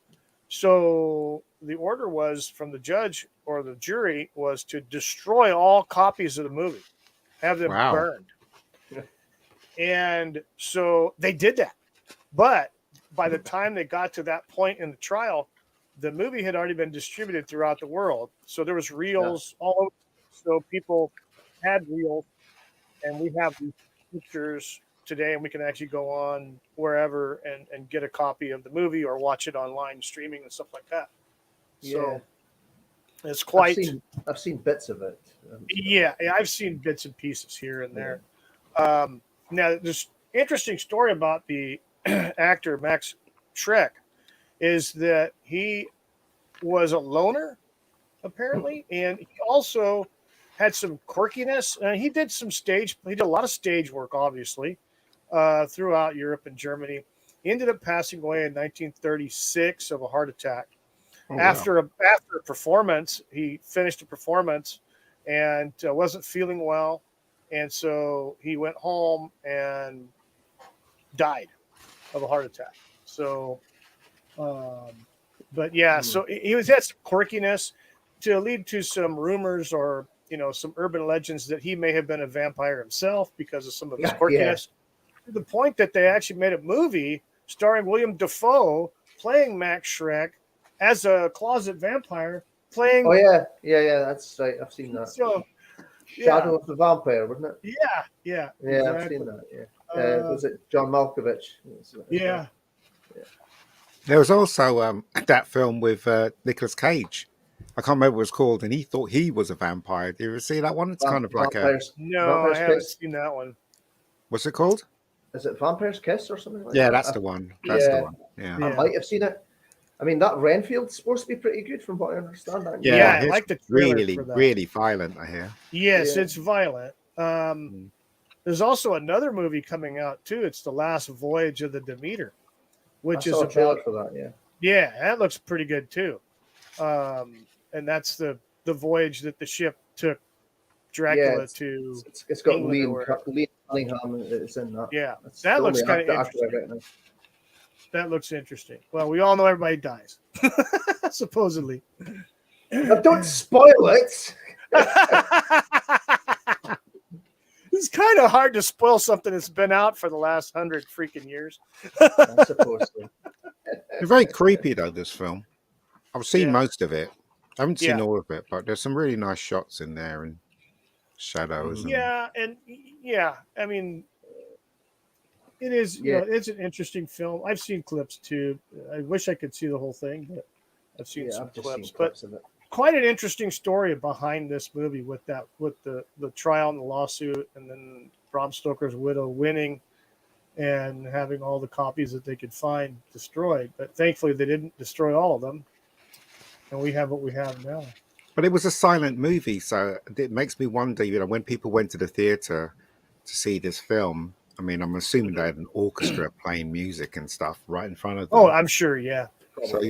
So the order was from the judge or the jury was to destroy all copies of the movie, have them burned. And so they did that. But by the time they got to that point in the trial, the movie had already been distributed throughout the world. So there was reels all over. So people had reels, and we have these pictures today, and we can actually go on wherever and get a copy of the movie or watch it online streaming and stuff like that. So It's quite. I've seen bits of it. Yeah, I've seen bits and pieces here and there. Now, this interesting story about the actor Max Schreck is that he was a loner, apparently, and he also had some quirkiness. He did a lot of stage work, obviously, throughout Europe and Germany. He ended up passing away in 1936 of a heart attack. After a performance, he finished a performance and wasn't feeling well, and so he went home and died of a heart attack. So, but yeah, so he had some quirkiness to lead to some rumors or some urban legends that he may have been a vampire himself because of some of his quirkiness. To the point that they actually made a movie starring William Dafoe playing Max Schreck as a closet vampire playing. Oh yeah, that's right. I've seen that. So, Shadow of the Vampire, wasn't it? Yeah. Exactly. I've seen that. Yeah. Was it John Malkovich? Yeah. There was also that film with Nicolas Cage. I can't remember what it was called, and he thought he was a vampire. Do you ever see that one? It's kind of like No, I haven't seen that one. What's it called? Is it Vampire's Kiss or something like that? Yeah, that's the one. That's the one. Yeah. I might have seen it. I mean, that Renfield's supposed to be pretty good from what I understand. Yeah, I like the trailer really, for that. really violent, I hear. Yes, it's violent. There's also another movie coming out, too. It's The Last Voyage of the Demeter, which is a trailer for that, Yeah, that looks pretty good, too. And that's the voyage that the ship took Dracula to. It's got Liam Cunningham is in that. Yeah, that looks kind of interesting. That looks interesting. Well, we all know everybody dies, supposedly. Don't spoil it. It's kind of hard to spoil something that's been out for the last 100 freaking years. I suppose so. It's very creepy, though, this film. I've seen most of it. I haven't seen all of it, but there's some really nice shots in there and shadows. I mean, it is. It's an interesting film. I've seen clips too. I wish I could see the whole thing, but I've seen some clips. But quite an interesting story behind this movie with the trial and the lawsuit, and then Bram Stoker's widow winning and having all the copies that they could find destroyed. But thankfully, they didn't destroy all of them, and we have what we have now. But it was a silent movie, so it makes me wonder, when people went to the theater to see this film, I mean, I'm assuming they had an orchestra playing music and stuff right in front of them. Oh, I'm sure, yeah. So,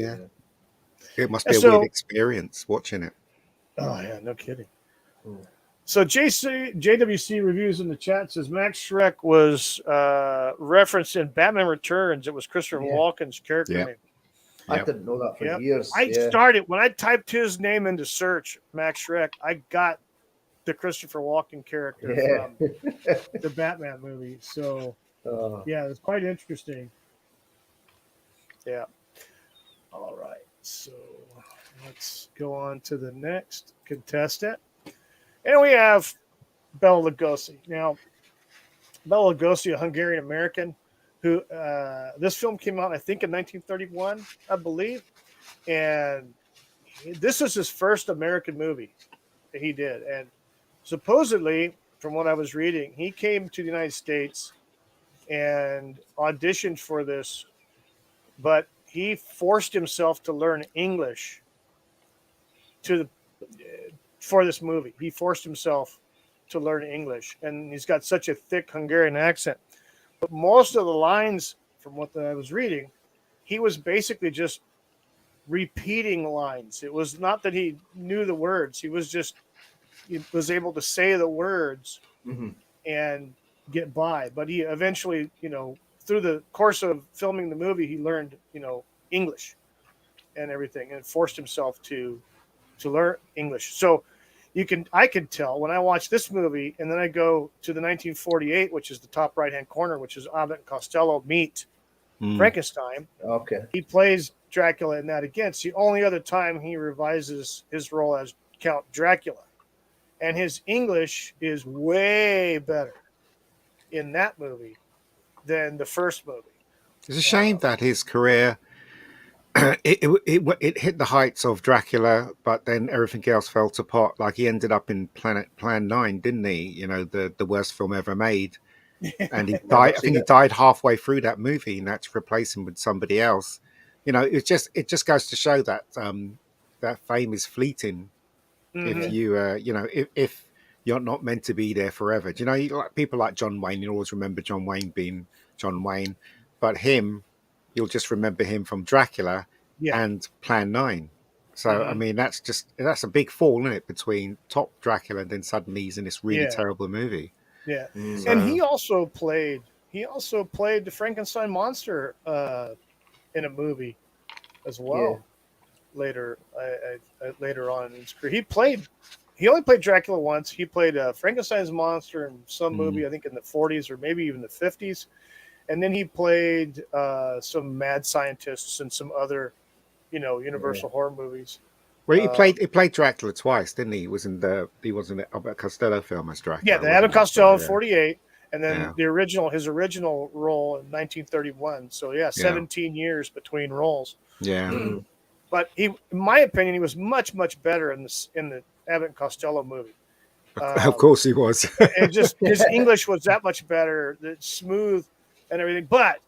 it must be a weird experience watching it. Oh, yeah, no kidding. So JWC Reviews in the chat says Max Schreck was referenced in Batman Returns. It was Christopher Walken's character name. I didn't know that for years. I started, when I typed his name into search, Max Schreck, I got the Christopher Walken character from the Batman movie. So, it's quite interesting. Yeah. All right. So, let's go on to the next contestant. And we have Bela Lugosi. Now, Bela Lugosi, a Hungarian American, who this film came out, I think, in 1931, I believe. And this is his first American movie that he did. And supposedly, from what I was reading, he came to the United States and auditioned for this, but he forced himself to learn English for this movie. He forced himself to learn English, and he's got such a thick Hungarian accent. But most of the lines, from what I was reading, he was basically just repeating lines. It was not that he knew the words. He was able to say the words and get by. But he eventually, through the course of filming the movie, he learned, English and everything, and forced himself to learn English. So I can tell when I watch this movie, and then I go to the 1948, which is the top right-hand corner, which is Abbott and Costello meet Frankenstein. Okay. He plays Dracula in that again. It's the only other time he revises his role as Count Dracula. And his English is way better in that movie than the first movie. It's a shame that his career it hit the heights of Dracula, but then everything else fell apart. Like he ended up in Plan 9, didn't he? You know, the worst film ever made. And he Never died. I seen think he it. died halfway through that movie, and had to replace him with somebody else. You know, it just goes to show that that fame is fleeting. If Mhm. you if you're not meant to be there forever. Do you know, like people like John Wayne, you always remember John Wayne being John Wayne, but him, you'll just remember him from Dracula Yeah. and Plan 9. So I Mhm. mean, that's a big fall, isn't it, between top Dracula and then suddenly he's in this really Yeah. terrible movie. Yeah. And So he also played the Frankenstein monster in a movie as Yeah. well. Later, later on in his career, he only played Dracula once. He played Frankenstein's monster in some movie, I think in the 40s or maybe even the 50s. And then he played some mad scientists in some other, Universal horror movies. well, Um, he played Dracula twice, didn't he? He was in the Albert Costello film as yeah, Dracula, the Abbott wasn't he? Costello So in '48, and then yeah, his original role in 1931. So yeah, yeah, 17 years between roles. yeah, Mhm. But in my opinion, he was much better in the Abbott and Costello movie. of course he was. And just his English was that much better, smooth and everything. But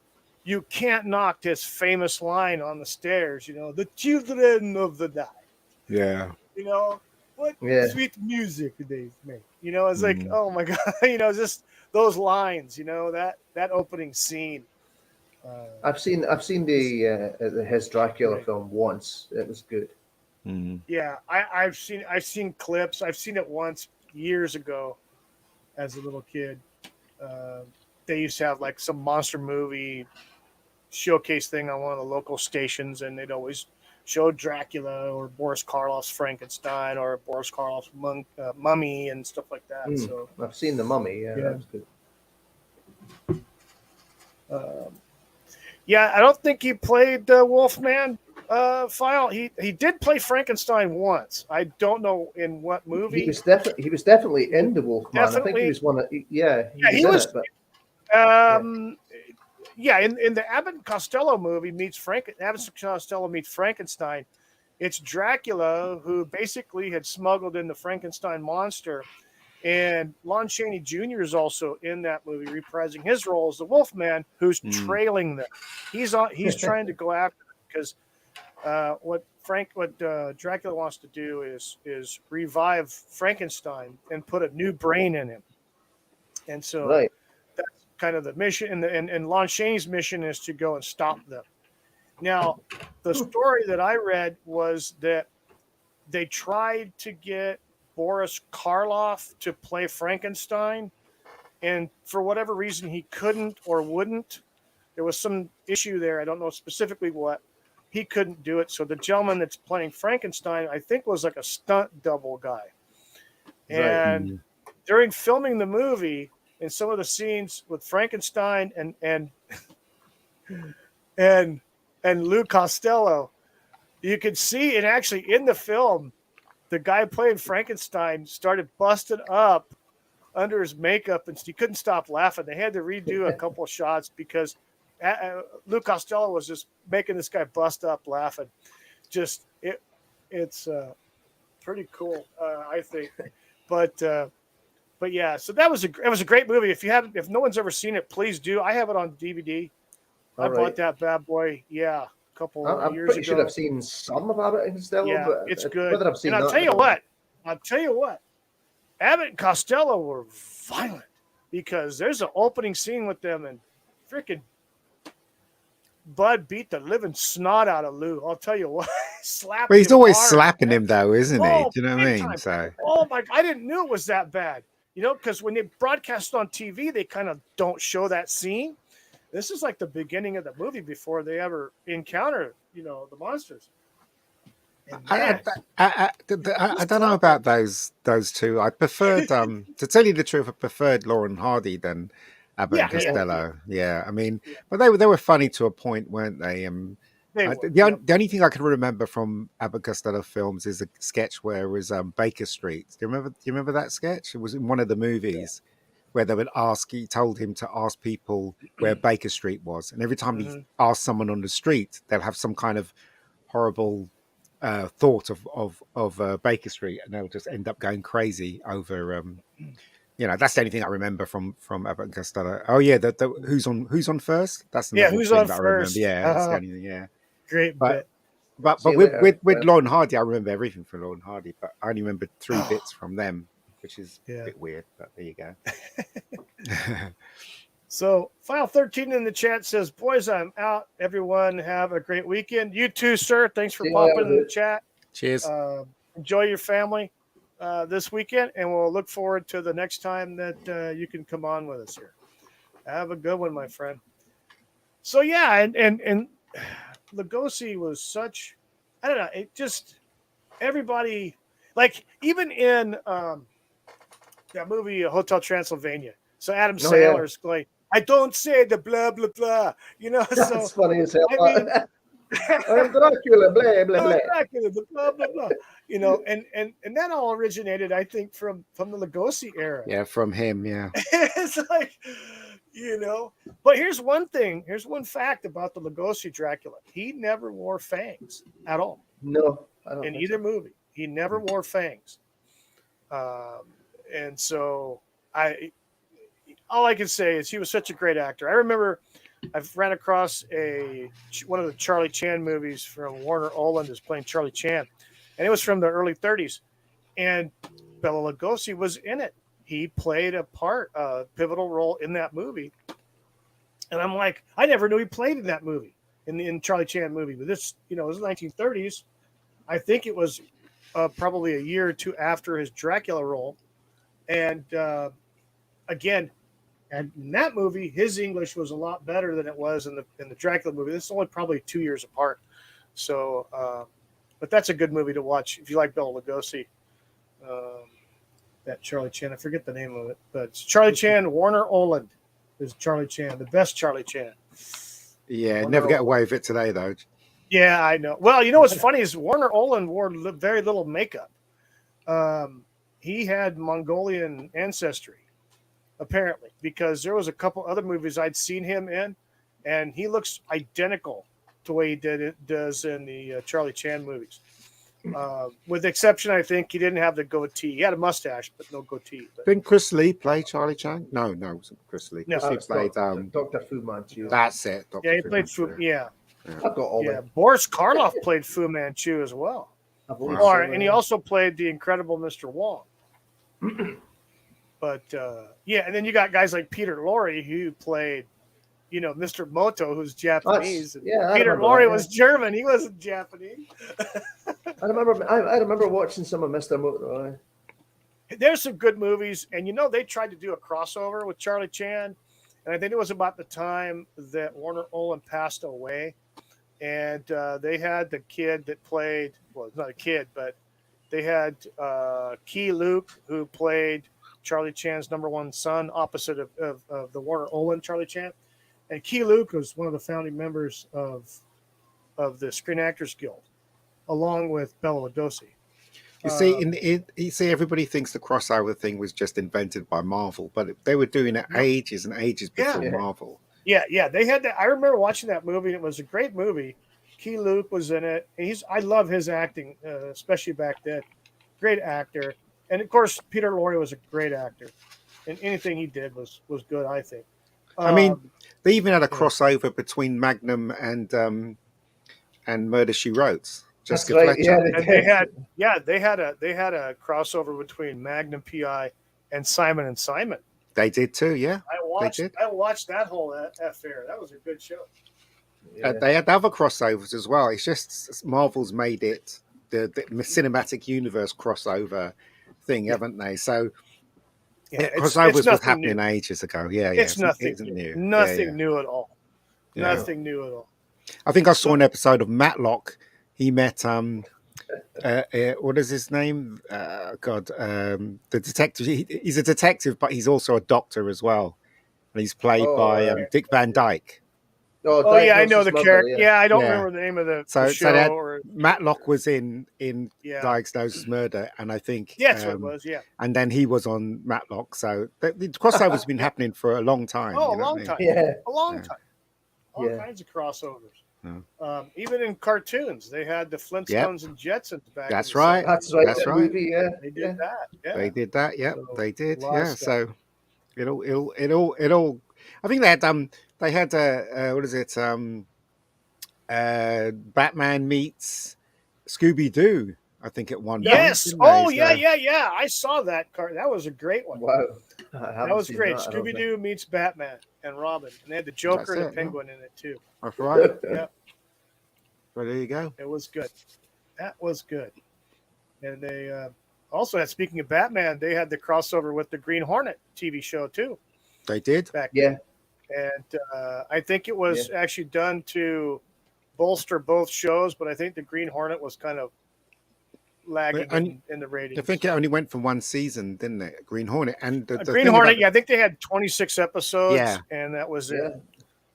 you can't knock this famous line on the stairs. The children of the night. Yeah. You know what Yeah. sweet music they make. It's like, Mm. oh my god. Just those lines. That opening scene. I've seen his Dracula film once. It was good. Mm. Yeah, I've seen clips. I've seen it once years ago as a little kid. Uh, they used to have like some monster movie showcase thing on one of the local stations, and they'd always show Dracula or Boris Karloff's Frankenstein or Boris Karloff's Mummy and stuff like that. Mm. So I've seen The Mummy. Yeah, yeah, that was good. um, yeah. I don't think he played Wolfman. File. He did play Frankenstein once. I don't know in what movie. He was definitely in The Wolfman. I think he Definitely. was one of Yeah, was he in was. it, but Yeah, in the Abbott and Costello movie Abbott and Costello meets Frankenstein. It's Dracula who basically had smuggled in the Frankenstein monster, and Lon Chaney Jr. is also in that movie, reprising his role as the Wolfman, who's Mm. trailing them. He's trying to go after them because what Dracula wants to do is revive Frankenstein and put a new brain in him, and so right. that's kind of the mission. And Lon Chaney's mission is to go and stop them. Now, the story that I read was that they tried to get Boris Karloff to play Frankenstein, and for whatever reason, he couldn't or wouldn't. There was some issue there. I don't know specifically what. He couldn't do it. So the gentleman that's playing Frankenstein, I think, was like a stunt double guy. Right. And during filming the movie, in some of the scenes with Frankenstein and Lou Costello, you could see, and actually in the film, the guy playing Frankenstein started busting up under his makeup, and he couldn't stop laughing. They had to redo a couple of shots because Lou Costello was just making this guy bust up laughing. It's pretty cool, I think. But yeah, so it was a great movie. If no one's ever seen it, please do. I have it on DVD. All I right. bought that bad boy, a couple I'm years pretty ago. sure I've seen some of Abbott and Costello, Yeah, but it's good. whether I've seen and that, I'll tell you what, Abbott and Costello were violent because there's an opening scene with them, and freaking Bud beat the living snot out of Lou. I'll tell you what, slapped But he's him always hard. slapping him, though, isn't he? Oh, Do you know what I big mean? time. So Oh my! I didn't know it was that bad. Because when they broadcast on TV, they kind of don't show that scene. This is like the beginning of the movie before they ever encounter, the monsters. And man, I don't know about those two. I preferred, to tell you the truth, I preferred Lauren Hardy than Abbott and Costello. Yeah, I mean, but they were funny to a point, weren't they? They were, the only thing I can remember from Abbott and Costello films is a sketch where it was Baker Street. Do you remember that sketch? It was in one of the movies where they would he told him to ask people where Baker Street was, and every time he asked someone on the street, they'll have some kind of horrible thought of Baker Street, and they'll just end up going crazy over. That's the only thing I remember from Abbott and Costello. Oh yeah, the who's on first? That's another Who's thing on that I remember. first? Yeah, that's the only thing. Yeah, great but bit. but See you with later. with Law and Hardy, I remember everything from Law and Hardy, but I only remember 3 bits from them, which is a bit weird. But there you go. So, File 13 in the chat says, "Boys, I'm out. Everyone have a great weekend. You too, sir. Thanks for popping in the chat. Cheers. Enjoy your family this weekend, and we'll look forward to the next time that you can come on with us here. Have a good one, my friend." So, yeah, and Lugosi was such, I don't know, it just, everybody, like, even in that movie, Hotel Transylvania, so Adam Sandler's going, "I don't say the blah, blah, blah," That's funny as hell. I mean, I'm Dracula, blah, blah, blah. Dracula, the blah, blah, blah. And that all originated, I think, from the Lugosi era. Yeah, from him, yeah. It's like, but here's one thing. Here's one fact about the Lugosi Dracula. He never wore fangs at all. No, I don't in think either so. movie. He never wore fangs. And so all I can say is he was such a great actor. I remember I've ran across one of the Charlie Chan movies from Warner Oland is playing Charlie Chan, and it was from the early 30s, and Bela Lugosi was in it. He played a pivotal role in that movie, and I'm like, I never knew he played in that movie, in Charlie Chan movie. But this, it was the 1930s. I think it was probably a year or two after his Dracula role, and again. And in that movie, his English was a lot better than it was in the Dracula movie. This is only probably 2 years apart. So, but that's a good movie to watch if you like Bela Lugosi. That Charlie Chan, I forget the name of it, but it's Charlie Chan. Warner Oland is Charlie Chan, the best Charlie Chan. Yeah, Warner never get Oland. away with it today though. Yeah, I know. Well, what's funny is Warner Oland wore very little makeup. He had Mongolian ancestry. Apparently, because there was a couple other movies I'd seen him in, and he looks identical to the way he does in the Charlie Chan movies. With the exception, I think he didn't have the goatee. He had a mustache, but no goatee. But... Didn't Chris Lee play Charlie Chan? No, it wasn't Chris Lee. No, Chris Lee played Dr. Fu Manchu. That's it. Dr. Yeah, he played Fu. Yeah. I've got all that. Boris Karloff played Fu Manchu as well. And he also played the Incredible Mr. Wong. But and then you got guys like Peter Lorre who played, Mr. Moto, who's Japanese. Peter Lorre was German; he wasn't Japanese. I remember watching some of Mr. Moto. There's some good movies, and they tried to do a crossover with Charlie Chan, and I think it was about the time that Warner Oland passed away, and they had the kid that played. Well, it's not a kid, but they had Key Luke, who played Charlie Chan's number one son, opposite of the Warner Oland Charlie Chan. And Key Luke was one of the founding members of the Screen Actors Guild, along with Bela Lugosi. You see, everybody thinks the crossover thing was just invented by Marvel, but they were doing it ages and ages before Marvel. Yeah, they had that. I remember watching that movie, and it was a great movie. Key Luke was in it. And I love his acting, especially back then. Great actor. And of course, Peter Lorre was a great actor, and anything he did was good, I think. I mean, they even had a crossover between Magnum and Murder She Wrote. Jessica Fletcher. Yeah, and they had a crossover between Magnum PI and Simon & Simon. They did too, yeah. I watched that whole affair. That was a good show. They had other crossovers as well. It's just Marvel's made it the cinematic universe crossover thing, haven't they? So crossovers was happening ages ago. It's nothing new. Nothing new at all. Yeah. Nothing new at all. I think I saw an episode of Matlock. He met what is his name? The detective. He's a detective, but he's also a doctor as well, and he's played by Dick Van Dyke. Oh yeah, I know the character. Yeah, I don't remember the name of the show. So Matlock was in Diagnosis Murder, and I think that's what it was. Yeah, and then he was on Matlock. So the crossover's been happening for a long time. Oh, a long time. Yeah, a long time. All kinds of crossovers. Even in cartoons, they had the Flintstones and Jetsons back. That's in the right. 70s. That's right. That's The right. movie, yeah. They did that. Yeah. They did that. Yep, So, they a did. lot of Yeah. stuff. So it all. I think they had what is it? Batman meets Scooby Doo. I think at one point, Yes. didn't they? Oh, yeah, So, yeah, yeah. I saw that card. That was a great one. Wow. I That haven't was seen great. that, I don't Scooby Doo meets Batman and Robin, and they had the Joker That's and the it, yeah. Penguin in it too. that's right. Yeah, Well, there you go. it was good. That was good. And they also had. Speaking of Batman, they had the crossover with the Green Hornet TV show too They did. back Yeah. then. And I think it was actually done to bolster both shows, but I think the Green Hornet was kind of lagging And in the ratings. I think it only went for one season, didn't it? Green Hornet. And the Green thing Hornet, about yeah, I think they had 26 episodes, Yeah. and that was Yeah. it.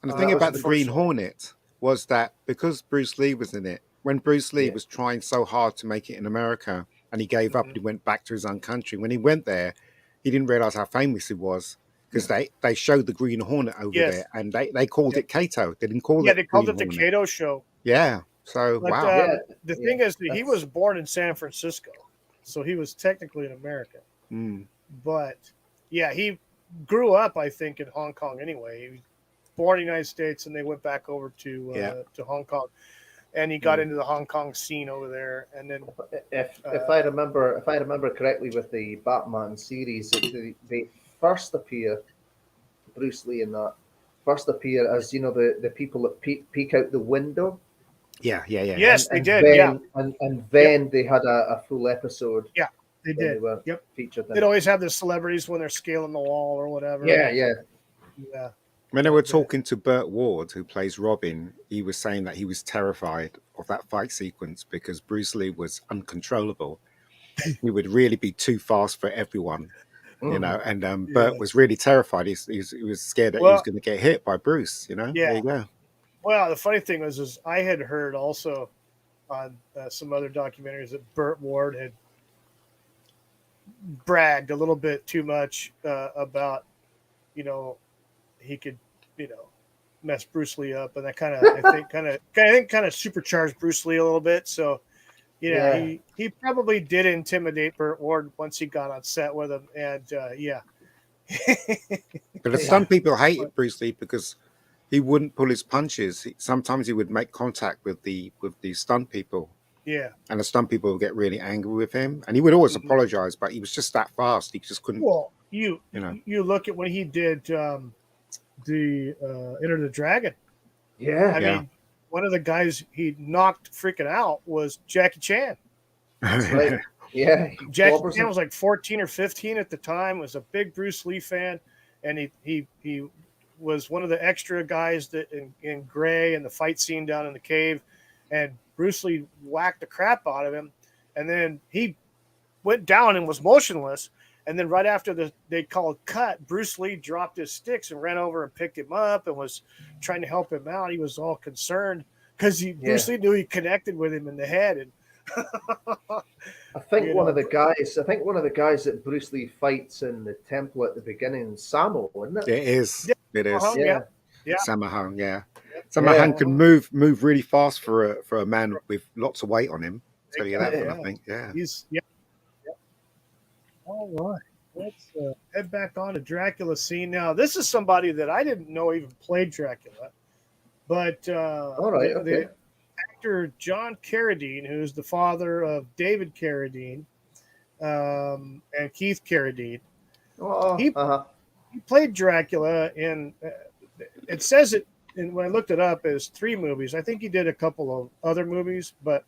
And the that thing was about the the Green first one. Hornet was that because Bruce Lee was in it, when Bruce Lee Yeah. was trying so hard to make it in America and he gave up and he went back to his own country, when he went there, he didn't realize how famous he was because they showed the Green Hornet over Yes. there and they called it Kato. They didn't call Yeah, it they called Green it the Hornet. Kato Show. Yeah. So, But wow. Yeah, the yeah, thing is that he that's- was born in San Francisco, so he was technically in America. Mm. But yeah, he grew up, I think, in Hong Kong anyway. He was born in the United States, and they went back over to Hong Kong, and he got into the Hong Kong scene over there. And then, If I remember correctly, with the Batman series, they first appear, Bruce Lee in that first appear as the people that peek out the window. Yeah. yes, they did. Then, and then they had a full episode. Yeah, they when did. They were Yep. featured. They'd always have the celebrities when they're scaling the wall or whatever. Yeah. When they were talking to Burt Ward, who plays Robin, he was saying that he was terrified of that fight sequence because Bruce Lee was uncontrollable. He would really be too fast for everyone, and Burt was really terrified. He was scared that he was going to get hit by Bruce, Yeah. There you go. Well, the funny thing is I had heard also on some other documentaries that Burt Ward had bragged a little bit too much about, he could, mess Bruce Lee up, and that kind of supercharged Bruce Lee a little bit. So, he probably did intimidate Burt Ward once he got on set with him, and But some people hated Bruce Lee because he wouldn't pull his punches. Sometimes he would make contact with the stunt people. Yeah. And the stunt people would get really angry with him. And he would always apologize, but he was just that fast. He just couldn't. Well, you look at when he did the Enter the Dragon. Yeah. I mean, one of the guys he knocked freaking out was Jackie Chan. That's right. Yeah. Jackie Chan was like 14 or 15 at the time, was a big Bruce Lee fan. And he was one of the extra guys that in gray in the fight scene down in the cave, and Bruce Lee whacked the crap out of him, and then he went down and was motionless. And then right after they called cut, Bruce Lee dropped his sticks and ran over and picked him up and was trying to help him out. He was all concerned because Bruce Lee knew he connected with him in the head. And I think one of the guys that Bruce Lee fights in the temple at the beginning is Sammo, isn't it? It is. It is. Yeah. Sammo Hung, yeah. Sammo Hung can move really fast for a man with lots of weight on him. Tell you that one, I think. Yeah. All right. Let's head back on to Dracula scene now. This is somebody that I didn't know even played Dracula, but all right, the actor John Carradine, who's the father of David Carradine and Keith Carradine, he played Dracula in. It says it, and when I looked it up, as 3 movies. I think he did a couple of other movies, but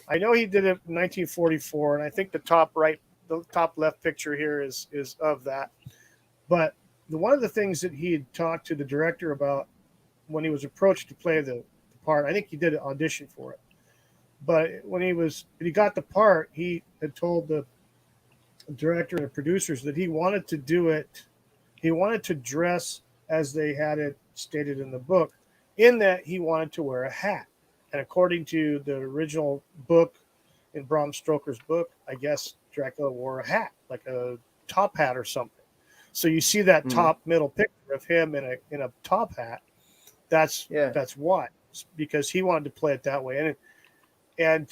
I know he did it in 1944, and I think the top left picture here is of that. But one of the things that he had talked to the director about when he was approached to play the part, I think he did an audition for it. But when he got the part, he had told the director and the producers that he wanted to do it. He wanted to dress as they had it stated in the book, in that he wanted to wear a hat. And according to the original book, in Bram Stoker's book, I guess Dracula wore a hat, like a top hat or something. So you see that top middle picture of him in a top hat. That's why. because he wanted to play it that way. And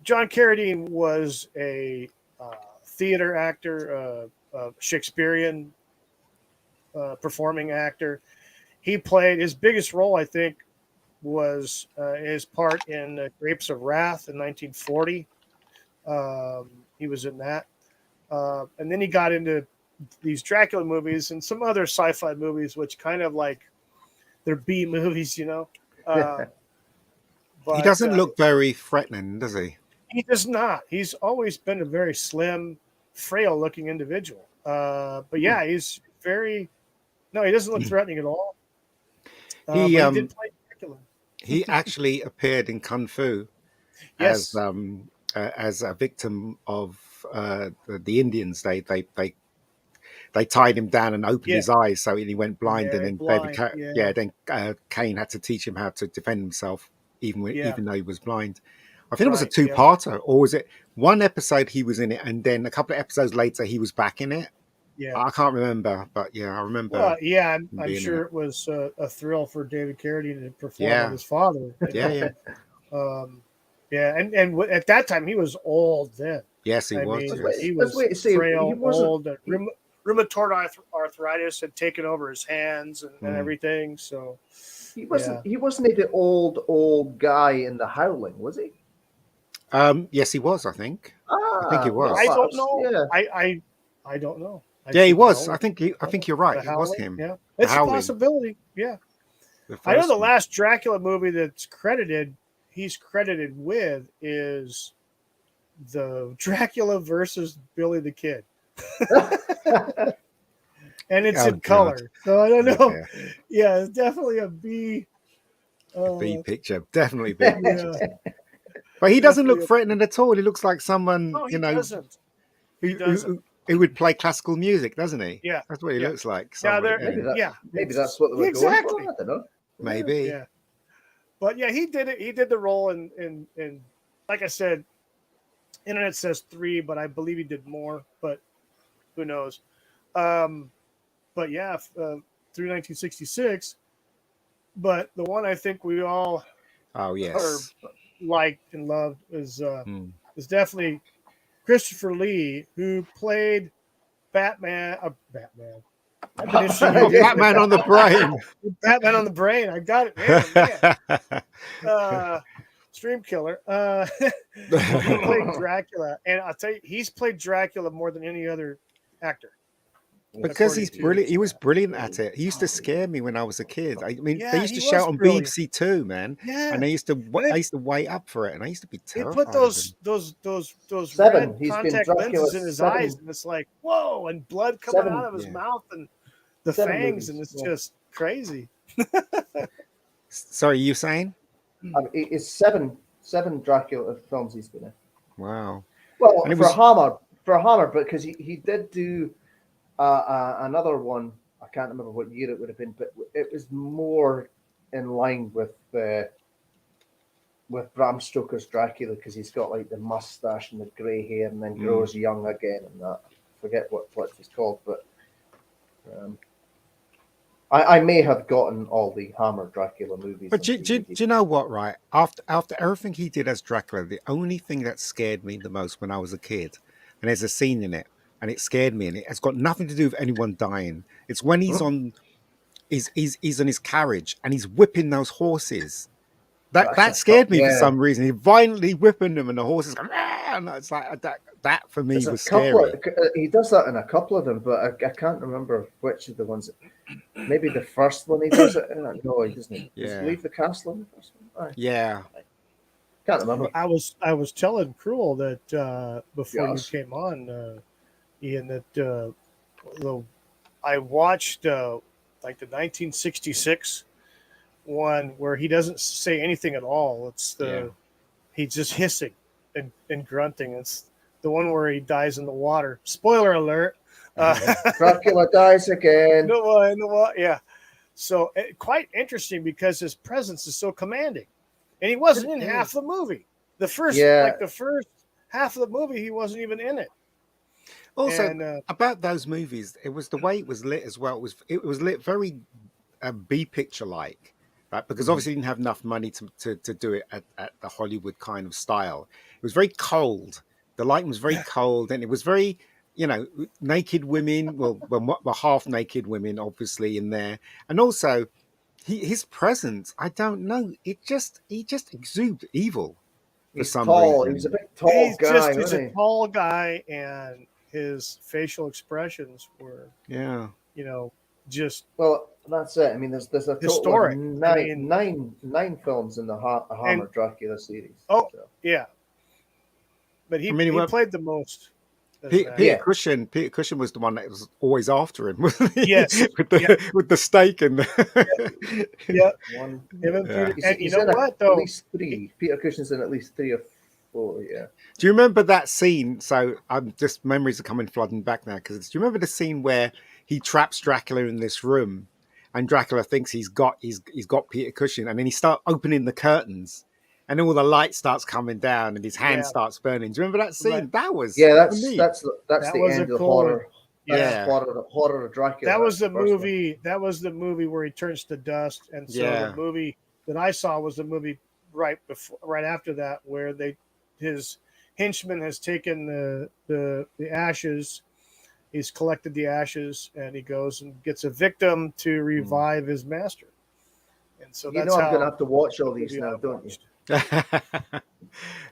John Carradine was a theater actor, Shakespearean performing actor. He played his biggest role, I think, was his part in Grapes of Wrath in 1940. He was in that. And then he got into these Dracula movies and some other sci-fi movies, which kind of like they're B movies, you know. He doesn't look very threatening, does he? He does not. He's always been a very slim, frail-looking individual. But yeah, he's very. No, he doesn't look threatening at all. But he did play Dracula. He actually appeared in Kung Fu Yes. as a victim of the Indians. They tied him down and opened his eyes, so he went blind, and then Kane had to teach him how to defend himself, even though he was blind. I think it was a two-parter, or was it one episode he was in it, and then a couple of episodes later he was back in it? Yeah, I can't remember, but yeah, I remember. Well, yeah, I'm sure it was a thrill for David Carradine to perform with his father. Yeah. And at that time he was old then. Yes, he was. He was frail, old. Rheumatoid arthritis had taken over his hands and everything. So he wasn't. He wasn't the old guy in The Howling, was he? Yes, he was. I think he was. I don't know. Yeah. I don't know. He was. I think you're right. It was him. Yeah, it's a possibility. Yeah. I know the last Dracula movie that's he's credited with is the Dracula versus Billy the Kid. And it's in color. So I don't know. Yeah, it's definitely a B. B picture. Definitely B picture. But he doesn't look threatening at all. He looks like someone, doesn't. Who would play classical music, doesn't he? Yeah. That's what he looks like. Maybe that's what they were going for. I don't know. Maybe. Yeah. But yeah, he did it. He did the role and like I said, internet says 3, but I believe he did more, but who knows? But yeah, through 1966. But the one I think we all liked and loved is definitely Christopher Lee, who played Batman. Batman on the Brain. Batman on the Brain. I got it, man. Stream Killer. He played Dracula, and I'll tell you, he's played Dracula more than any other actor. Because he's brilliant. He was brilliant at it. He used to scare me when I was a kid. I mean, they used to shout on BBC Two, man. Yeah. And I used to wait up for it, and I used to be terrified. He put those red contact lenses in his eyes, and it's like, whoa, and blood coming out of his mouth and the fangs, and it's just crazy. Sorry, you saying? It's seven Dracula films he's been in. Wow. Well, for Hammer, because he did do another one. I can't remember what year it would have been, but it was more in line with Bram Stoker's Dracula, because he's got like the mustache and the grey hair, and then grows young again, and that. I forget what it's called, but I may have gotten all the Hammer Dracula movies. But do you know what? Right after everything he did as Dracula, the only thing that scared me the most when I was a kid, and there's a scene in it, and it scared me, and it has got nothing to do with anyone dying. It's when he's on his carriage and he's whipping those horses. That scared me for some reason. He's violently whipping them, and the horses go, and it's like that for me was scary. He does that in a couple of them, but I can't remember which of the ones. Maybe the first one he does it in. No, he doesn't. Does he leave the castle in the first one? Yeah. Can't remember. I was telling Cruel that before you came on, Ian, that I watched like the 1966 one where he doesn't say anything at all. It's he's just hissing and grunting. It's the one where he dies in the water. Spoiler alert. Dracula dies again. Yeah. So quite interesting because his presence is so commanding, and he wasn't in half the movie. The first half of the movie, he wasn't even in it. Also, about those movies, it was the way it was lit as well. It was lit very B picture like. right? Because obviously he didn't have enough money to do it at the Hollywood kind of style. It was very cold. The lighting was very cold, and it was very, naked women, well, half naked women, obviously in there, and also his presence. I don't know. He just exudes evil for He's some tall. He was a reason. big tall guy, He's wasn't a he? tall guy, and his facial expressions were, Yeah. Just Well, that's it. I mean, there's a total of historic. nine films in the Hammer Dracula series. Oh, so. yeah. But he he played the most. Peter Cushing was the one that was always after him, wasn't he? Yes, with the stake and the yeah. One. Him and Peter, and He's you know in what at though? least three. Peter Cushing's in at least 3 or 4. Yeah. Do you remember that scene? So I'm just memories are coming flooding back now. Because do you remember the scene where he traps Dracula in this room, and Dracula thinks he's got Peter Cushing, and then he starts opening the curtains, and all the light starts coming down, and his hand starts burning. Do you remember that scene? Right. That was that's that the was end a of cool horror. Yeah, horror of Dracula. that was the first movie. one. That was the movie where he turns to dust, and so Yeah. the movie that I saw was the movie right after that, where his henchman has taken the ashes. He's collected the ashes, and he goes and gets a victim to revive his master. And so that's I'm going to have to watch all these now, don't you?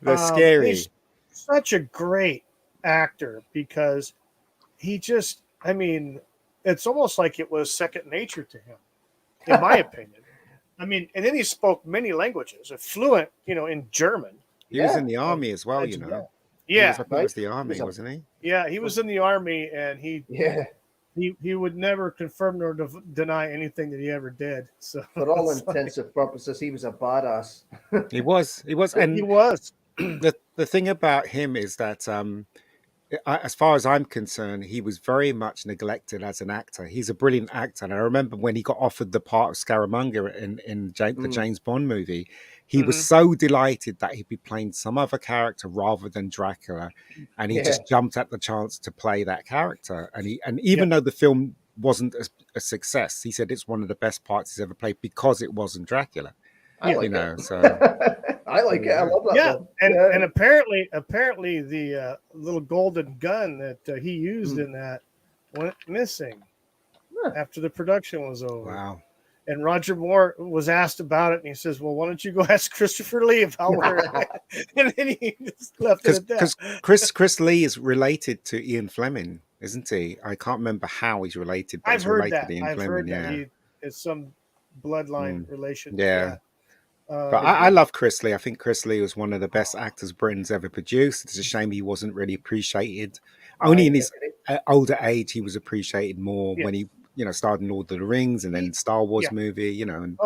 They're scary. He's such a great actor because he just, I mean, it's almost like it was second nature to him, in my opinion. I mean, and then he spoke many languages, fluent, in German. He was in the army as well, Yeah, I think it was the army, wasn't he? Yeah, he was in the army, and he would never confirm nor deny anything that he ever did. So for all intensive purposes, he was a badass. He was, and he was. The thing about him is that, as far as I'm concerned, he was very much neglected as an actor. He's a brilliant actor, and I remember when he got offered the part of Scaramanga in the James Bond movie, he was so delighted that he'd be playing some other character rather than Dracula, and he just jumped at the chance to play that character. And even though the film wasn't a success, he said it's one of the best parts he's ever played because it wasn't Dracula. I like it. So I like it. I love that. Yeah, and apparently the little golden gun that he used in that went missing after the production was over. Wow. And Roger Moore was asked about it, and he says, "Well, why don't you go ask Christopher Lee about where?" And then he just left it at that. Because Chris Lee is related to Ian Fleming, isn't he? I can't remember how he's related. But I've heard that. Ian I've Fleming, heard that he is some bloodline relation. Yeah. But I love Chris Lee. I think Chris Lee was one of the best actors Britain's ever produced. It's a shame he wasn't really appreciated. Only in his older age, he was appreciated more when he, starred in Lord of the Rings and then Star Wars movie, and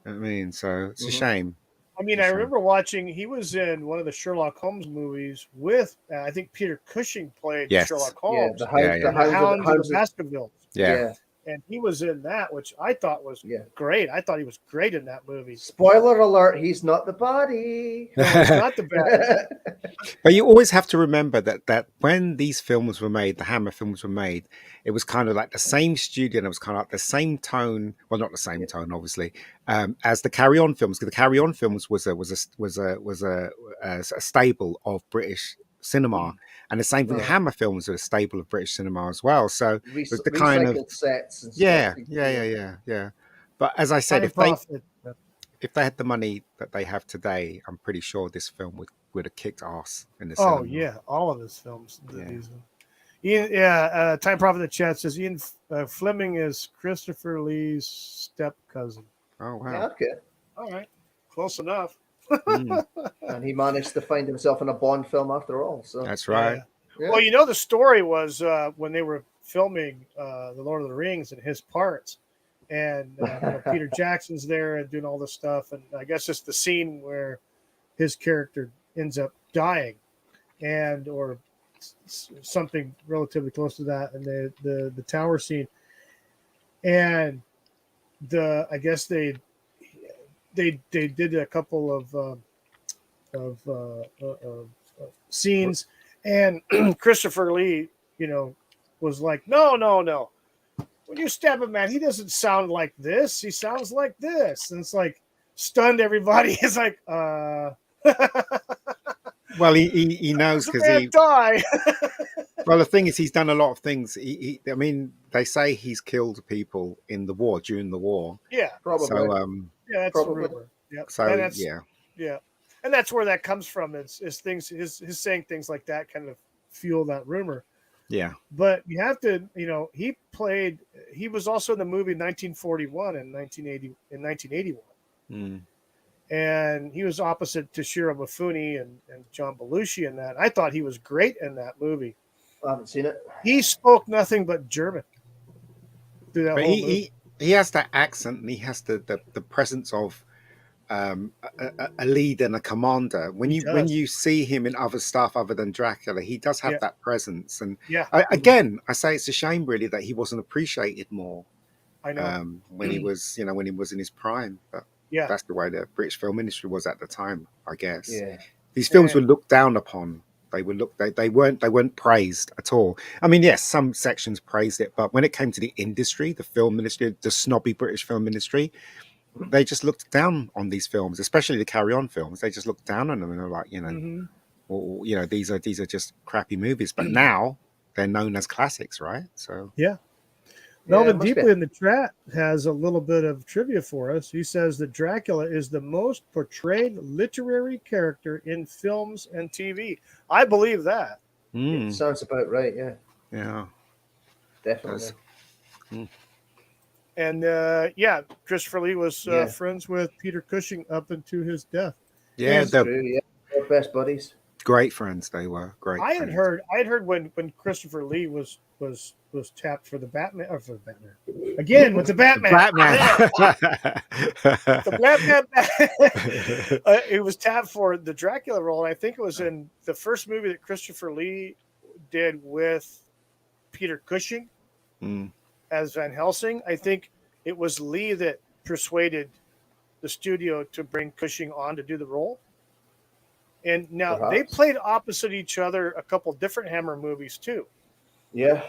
I mean, so it's a shame. I mean, I remember watching, he was in one of the Sherlock Holmes movies with, I think Peter Cushing played Sherlock Holmes. The Hounds of the Baskervilles. Yeah. And he was in that, which I thought was great. I thought he was great in that movie. Spoiler alert, he's not the body. No, he's not the bad. But you always have to remember that when these films were made, the Hammer films were made, it was kind of like the same studio, and it was kind of like the same tone. Well, not the same tone, obviously, as the Carry On films, because the Carry On films was a stable of British cinema. And the same thing, Hammer films are a staple of British cinema as well. So it was the kind of sets and yeah. But as I said, if they had the money that they have today, I'm pretty sure this film would have kicked ass in the cinema. Oh yeah, all of his films. Ian, Time Prophet in the chat says Ian Fleming is Christopher Lee's step cousin. Oh wow. Yeah, okay. All right, close enough. And he managed to find himself in a Bond film after all. So that's right. Yeah. Well, the story was when they were filming The Lord of the Rings and his parts, and Peter Jackson's there and doing all this stuff, and I guess it's the scene where his character ends up dying, or something relatively close to that, and the tower scene, and I guess they did a couple of scenes, and Christopher Lee, was like, no, when you stab a man, he doesn't sound like this. He sounds like this. And it's like stunned everybody. It's like, Well, he knows because he die. Well, the thing is, he's done a lot of things. I mean, they say he's killed people in the war during the war. Yeah, probably. So, yeah, that's probably. a rumor. Yep. So and that's, yeah, and that's where that comes from. Is things his saying things like that kind of fuel that rumor. yeah. But you have to, he was also in the movie 1941 and 1981. Mm. And he was opposite Toshiro Mifune and John Belushi in that. I thought he was great in that movie. I haven't seen it. He spoke nothing but German through that But whole movie. he has that accent, and he has the presence of a leader and a commander. When you see him in other stuff other than Dracula, he does have that presence. And again, I say it's a shame really that he wasn't appreciated more. I know when he was when he was in his prime. But that's the way the British film industry was at the time, I guess. Yeah. These films were looked down upon. They were they weren't praised at all. I mean, yes, some sections praised it, but when it came to the industry, the film industry, the snobby British film industry, they just looked down on these films, especially the Carry On films. They just looked down on them and they're like, well, these are just crappy movies. But now they're known as classics, right? So Melvin Deeply in the chat has a little bit of trivia for us. He says that Dracula is the most portrayed literary character in films and TV. I believe that. It sounds about right, yeah. Yeah. Definitely. And Christopher Lee was friends with Peter Cushing up into his death. Yeah, that's true. Yeah, they're best buddies. Great friends they were. Great. I had heard when Christopher Lee was tapped for the Batman again with the Batman. The Batman. It was tapped for the Dracula role, and I think it was in the first movie that Christopher Lee did with Peter Cushing as Van Helsing. I think it was Lee that persuaded the studio to bring Cushing on to do the role. And now they played opposite each other a couple different Hammer movies too. Yeah.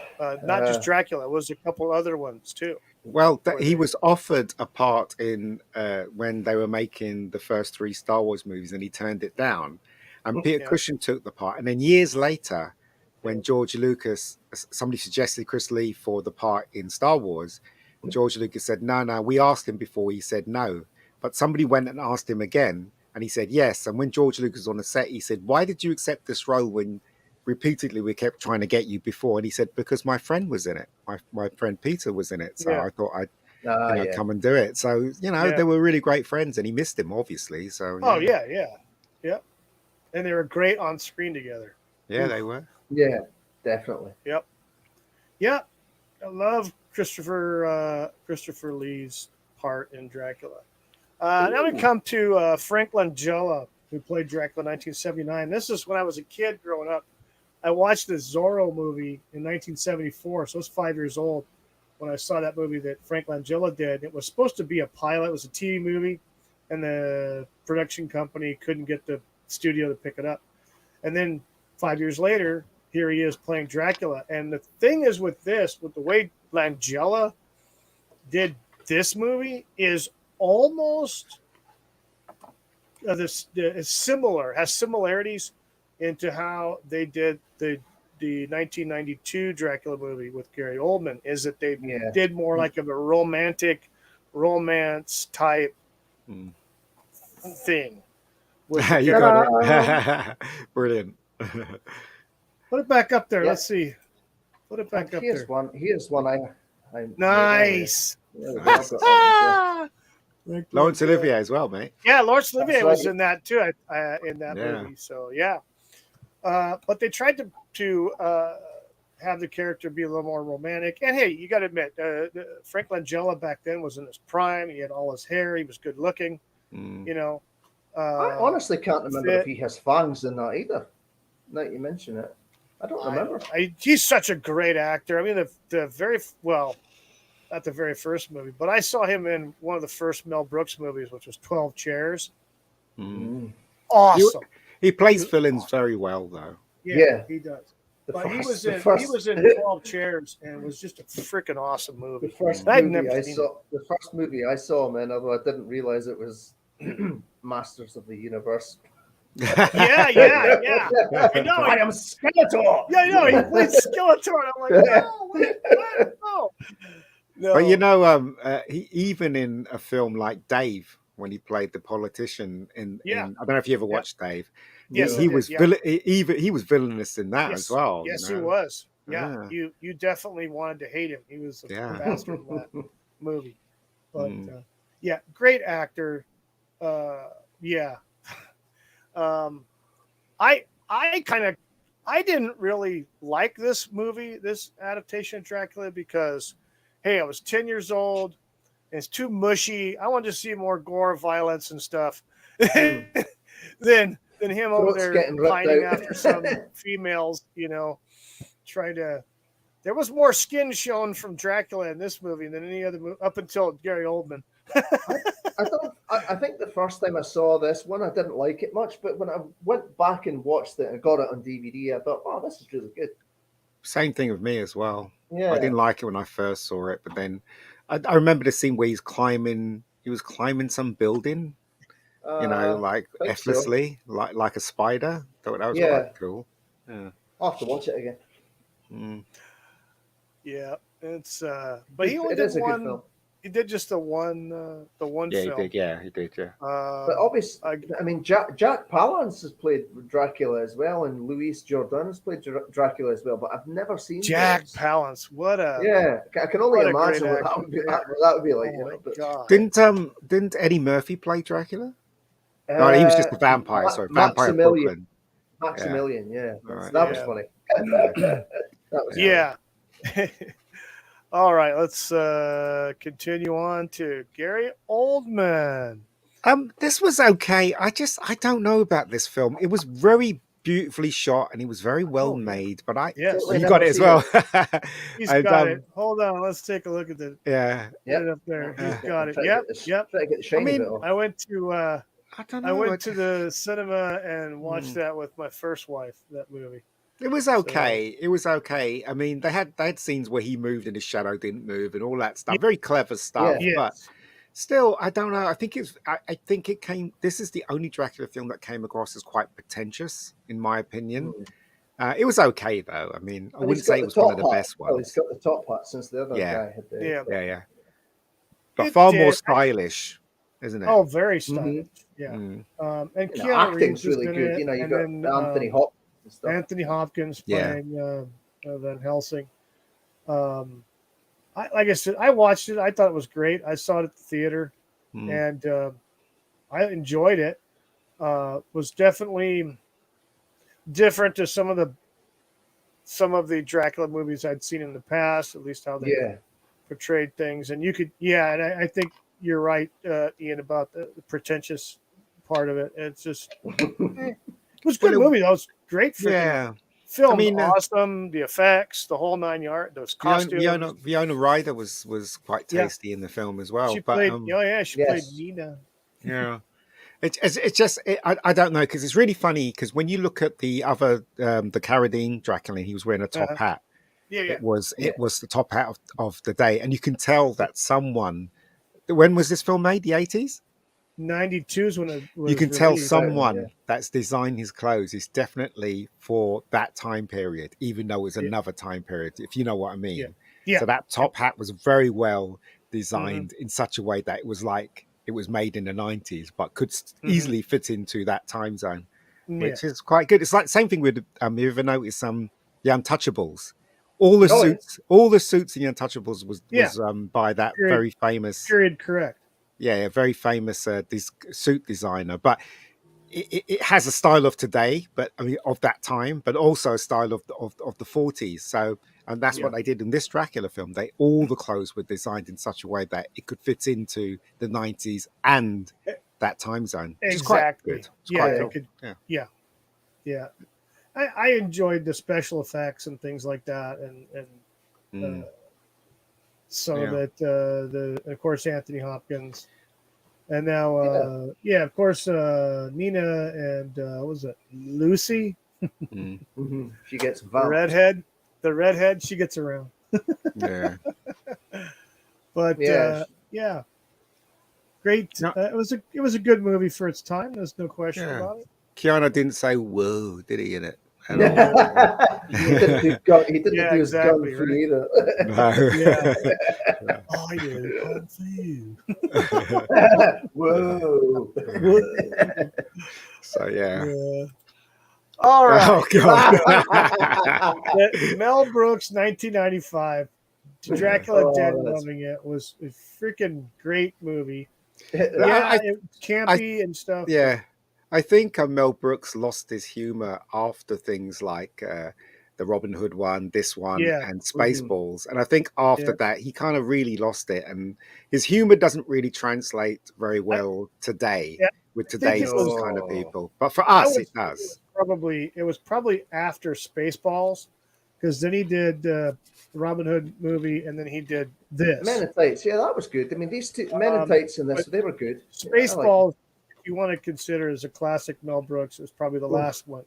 Not just Dracula. It was a couple other ones too. Well, he was offered a part in when they were making the first 3 Star Wars movies, and he turned it down. And Peter Cushing took the part. And then years later, when George Lucas, somebody suggested Chris Lee for the part in Star Wars, George Lucas said, no, we asked him before, he said no. But somebody went and asked him again, and he said yes. And when George Lucas was on the set, he said, why did you accept this role when repeatedly we kept trying to get you before? And he said, because my friend was in it. My friend Peter was in it. So I thought I'd come and do it. So, they were really great friends, and he missed him, obviously. So yeah. And they were great on screen together. Yeah, they were. Yeah, definitely. Yep. Yeah. I love Christopher Lee's part in Dracula. Now we come to Frank Langella, who played Dracula in 1979. This is when I was a kid growing up. I watched the Zorro movie in 1974, so I was 5 years old when I saw that movie that Frank Langella did. It was supposed to be a pilot. It was a TV movie, and the production company couldn't get the studio to pick it up. And then 5 years later, here he is playing Dracula. And the thing is with the way Langella did this movie is almost has similarities into how they did the 1992 Dracula movie with Gary Oldman, is that they did more like of a romance type thing. You got it. Brilliant. Put it back up there. Let's see. Put it back up there. Here's one I nice. Laurence Olivier as well, mate. Yeah, Laurence Olivier was in that too. In that movie. So but they tried to have the character be a little more romantic. And hey, you got to admit, Frank Langella back then was in his prime. He had all his hair. He was good looking. I honestly can't remember if he has fangs in that either. Now you mention it, I don't remember. He's such a great actor. I mean, not the very first movie, but I saw him in one of the first Mel Brooks movies, which was 12 Chairs. Awesome. He plays villains very well, though. Yeah, he does. But he was in 12 Chairs, and it was just a freaking awesome movie. The first movie I saw, man, although I didn't realize it was Masters of the Universe. Yeah. I know. I am Skeletor. Yeah, I know. He played Skeletor. And I'm like, no, what? No. But you know, he even in a film like Dave, when he played the politician in I don't know if you ever watched Dave. Yes, he was he was villainous in that as well. Yes, you know? he was. Yeah, you definitely wanted to hate him. He was a bastard in that movie. But great actor. I didn't really like this movie, this adaptation of Dracula, because hey, I was 10 years old. And it's too mushy. I wanted to see more gore, violence, and stuff. than him over there pining after some females, you know, trying to. There was more skin shown from Dracula in this movie than any other movie up until Gary Oldman. I think the first time I saw this one, I didn't like it much, but when I went back and watched it and got it on DVD, I thought, oh, this is really good. Same thing with me as well. Yeah. I didn't like it when I first saw it, but then I remember the scene where he was climbing some building, you know, like effortlessly, like a spider. Thought that was quite cool. Yeah. I'll have to watch it again. Yeah, it's but he only did one. He did just the one film. He did. Yeah. But obviously, I mean, Jack Palance has played Dracula as well, and Luis Jordan has played Dracula as well. But I've never seen Jack Palance. What a I can only imagine what that would be like. Oh my God. Didn't Eddie Murphy play Dracula? No, he was just a vampire. Sorry, Vampire of Brooklyn. Maximilian. Yeah. Right. That was funny. That was All right, let's continue on to Gary Oldman. This was okay. I don't know about this film. It was very beautifully shot and it was very well made. But you got it as well. He's got it. Hold on, let's take a look at it. Yeah, it up there. He's got it. Yep. I mean, I went to the cinema and watched that with my first wife. That movie. It was okay. It was okay. I mean, they had scenes where he moved and his shadow didn't move and all that stuff. Very clever stuff. Yeah. But still, I don't know. I think it came. This is the only Dracula film that came across as quite pretentious, in my opinion. It was okay though. I mean, I wouldn't say it was one of the best ones. Well, he's got the top hat since the other guy had the. Yeah. But far more stylish, isn't it? Oh, very stylish. Yeah. And Keanu acting's Reeves really good. You know, you got Anthony Hopkins. Anthony Hopkins playing Van Helsing. Like I said, I watched it. I thought it was great. I saw it at the theater, and I enjoyed it. Was definitely different to some of the Dracula movies I'd seen in the past. At least how they portrayed things. And you could, and I think you're right, Ian, about the pretentious part of it. It's just. It was a good movie. That was great. Film. I mean, awesome. The effects, the whole 9 yards. Those costumes. Fiona Ryder was quite tasty in the film as well. She played. She played Nina. Yeah. It's just I don't know, because it's really funny because when you look at the other the Carradine Dracula, he was wearing a top hat. It was the top hat of the day, and you can tell that someone. When was this film made? The 80s. 92 is when it was you can tell someone that's designed his clothes is definitely for that time period, even though it's another time period, if you know what I mean. So that top hat was very well designed in such a way that it was like it was made in the 90s, but could easily fit into that time zone, which is quite good. It's like the same thing with you ever notice the Untouchables. All the suits in the Untouchables was by that very famous period correct. Yeah, a very famous suit designer, but it has a style of today, but I mean of that time, but also a style of the 40s. So, and that's what they did in this Dracula film. All the clothes were designed in such a way that it could fit into the 90s and that time zone. Which is quite good. Yeah. I enjoyed the special effects and things like that, and some of it. Of course, Anthony Hopkins, and now, of course, Nina and what was it, Lucy She gets the vamped. redhead, she gets around. Yeah. But Yeah. yeah, great. No. It was a good movie for its time. There's no question Yeah. about it. Keanu didn't say "whoa," did he, in it at No. all? He didn't do gun. He didn't Yeah, do his gun exactly, for right? either. No. Yeah. Yeah. I did kung fu. Whoa. So yeah. Yeah. All right. Oh god. Mel Brooks, 1995. Dracula Dead and that's... Loving It was a freaking great movie. Yeah, Yeah, it's campy and stuff. yeah. I think Mel Brooks lost his humor after things like the Robin Hood one, this one, Yeah. and Spaceballs. And I think after Yeah. that, he kind of really lost it. And his humor doesn't really translate very well today Yeah, with I think it today's was- kind of people. But for us, it does. It was probably after Spaceballs, because then he did the Robin Hood movie, and then he did this. Men in Tights. Yeah, that was good. I mean, these two Men in Tights and this, they were good. Spaceballs, if you want to consider as a classic Mel Brooks, is probably the last one.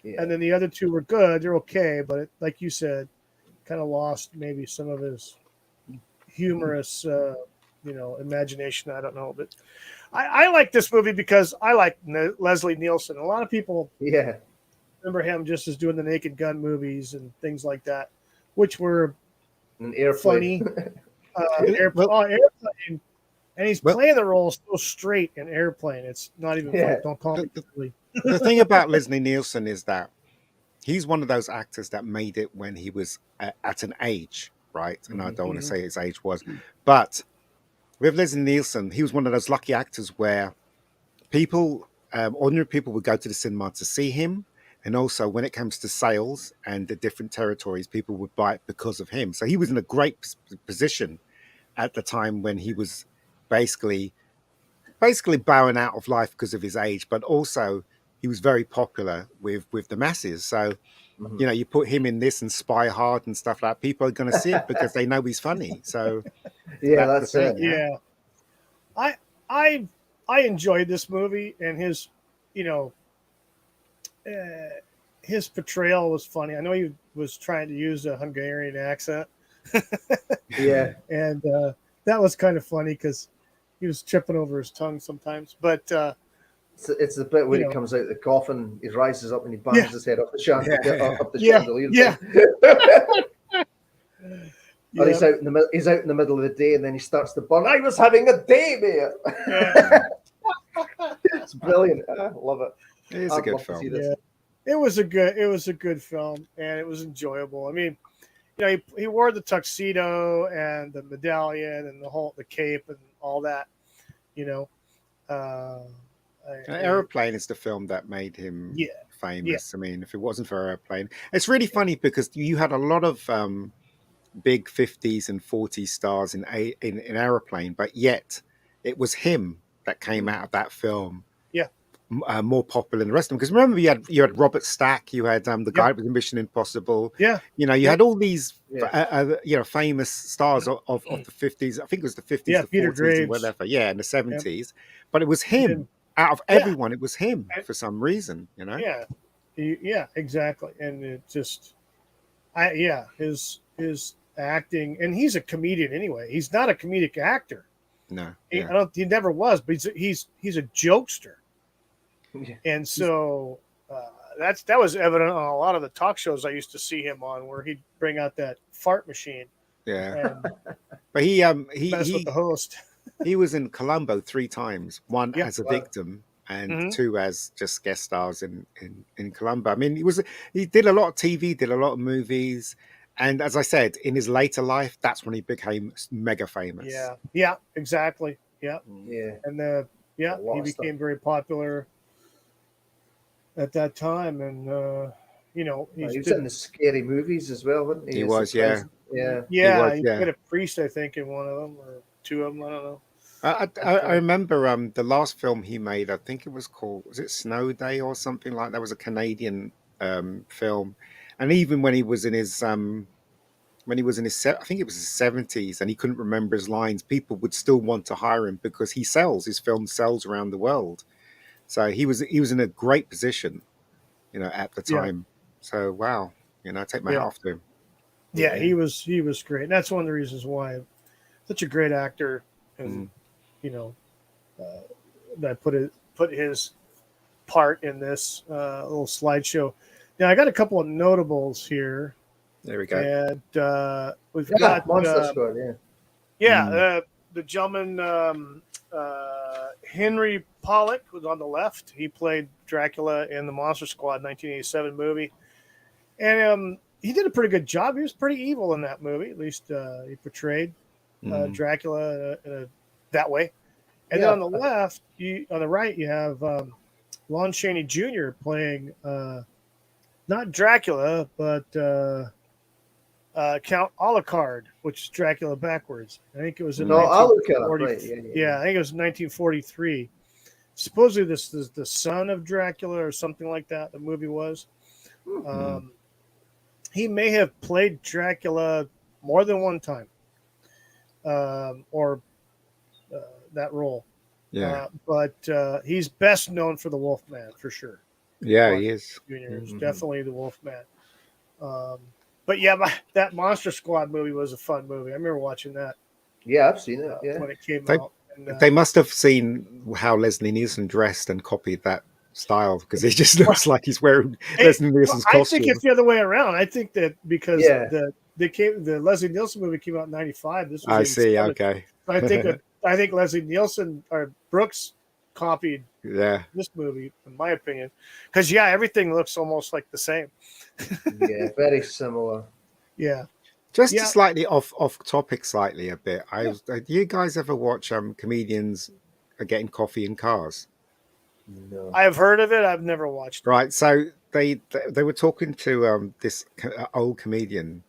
Yeah. And then the other two were good. They're okay, but it, like you said, kind of lost maybe some of his humorous, imagination. I don't know, but I like this movie because I like Leslie Nielsen. A lot of people remember him just as doing the Naked Gun movies and things like that, which were funny. Airplane, and he's playing the role so straight in Airplane. It's not even funny. Don't call me silly. The thing about Leslie Nielsen is that he's one of those actors that made it when he was at an age, right? And I don't want to say his age was, but with Leslie Nielsen, he was one of those lucky actors where people, ordinary people, would go to the cinema to see him. And also, when it comes to sales and the different territories, people would buy it because of him. So he was in a great position at the time when he was basically bowing out of life because of his age, but also he was very popular with the masses. So, you put him in this and Spy Hard and stuff like that, people are going to see it because they know he's funny. So, that's the it. thing, Yeah. I enjoyed this movie, and his, his portrayal was funny. I know he was trying to use a Hungarian accent. Yeah. And that was kind of funny because he was tripping over his tongue sometimes. But it's the bit where he comes out of the coffin, he rises up and he bangs his head up the chandelier. Yeah. Or he's out in the middle of the day, and then he starts to burn. I was having a day, mate. It's brilliant. I love it. It is a good film. Yeah. It was a good film, and it was enjoyable. I mean, he wore the tuxedo and the medallion and the cape and all that. Airplane is the film that made him famous. Yeah. I mean, if it wasn't for Airplane, it's really funny because you had a lot of big 50s and 40s stars in Airplane, but yet it was him that came out of that film more popular than the rest of them. Because remember, you had Robert Stack, you had the guy with Mission Impossible. Yeah, you had all these famous stars of the 50s. I think it was the 50s, the Peter 40s, Graves. and whatever. Yeah, and the 70s. But it was him. Out of everyone, it was him for some reason. Yeah, exactly. And it just, his acting, and he's a comedian anyway. He's not a comedic actor. No, he never was, but he's a jokester. And so that was evident on a lot of the talk shows I used to see him on, where he'd bring out that fart machine. Yeah, and but he with the host. He was in Columbo 3 times, one as a victim and 2 as just guest stars in Columbo. I mean, he did a lot of TV, did a lot of movies, and as I said, in his later life, that's when he became mega famous. Yeah, exactly. Yeah, and he became very popular at that time, and he was in the scary movies as well, wasn't he? He was, he played a priest, I think, in one of them or 2 of them. I don't know. I remember the last film he made. I think it was it Snow Day or something like that? Was a Canadian film, and even when he was in his I think it was his 70s, and he couldn't remember his lines, people would still want to hire him because his film sells around the world. So he was in a great position at the Yeah. time. So wow, take my hat off to him. Yeah, he was great. And that's one of the reasons why such a great actor, and that put his part in this little slideshow. Now I got a couple of notables here. There we go. And we've got Monster Squad. The gentleman Henry Pollock was on the left. He played Dracula in the Monster Squad 1987 movie, and he did a pretty good job. He was pretty evil in that movie. At least he portrayed Dracula that way. And then on the left, on the right, you have Lon Chaney Jr. playing not Dracula, but Count Alucard, which is Dracula backwards. I think it was in Alucard, right? Yeah, I think it was 1943. Supposedly, this is the son of Dracula or something like that. The movie was. He may have played Dracula more than one time, or that role. Yeah. But he's best known for the Wolfman for sure. Yeah, he is. Junior is definitely the Wolfman. But yeah, that Monster Squad movie was a fun movie. I remember watching that. Yeah, I've seen it. When it came out. And, they must have seen how Leslie Nielsen dressed and copied that style, because he just looks like he's wearing Leslie Nielsen's costume. I think it's the other way around. I think that because the Leslie Nielsen movie came out in '95. This was I see. Okay. I think Leslie Nielsen or Brooks copied this movie, in my opinion, because everything looks almost like the same. Yeah, very similar. Yeah. Just slightly off topic, slightly a bit. Do you guys ever watch comedians getting coffee in cars? No. I've heard of it. I've never watched it. Right. So they were talking to this old comedian,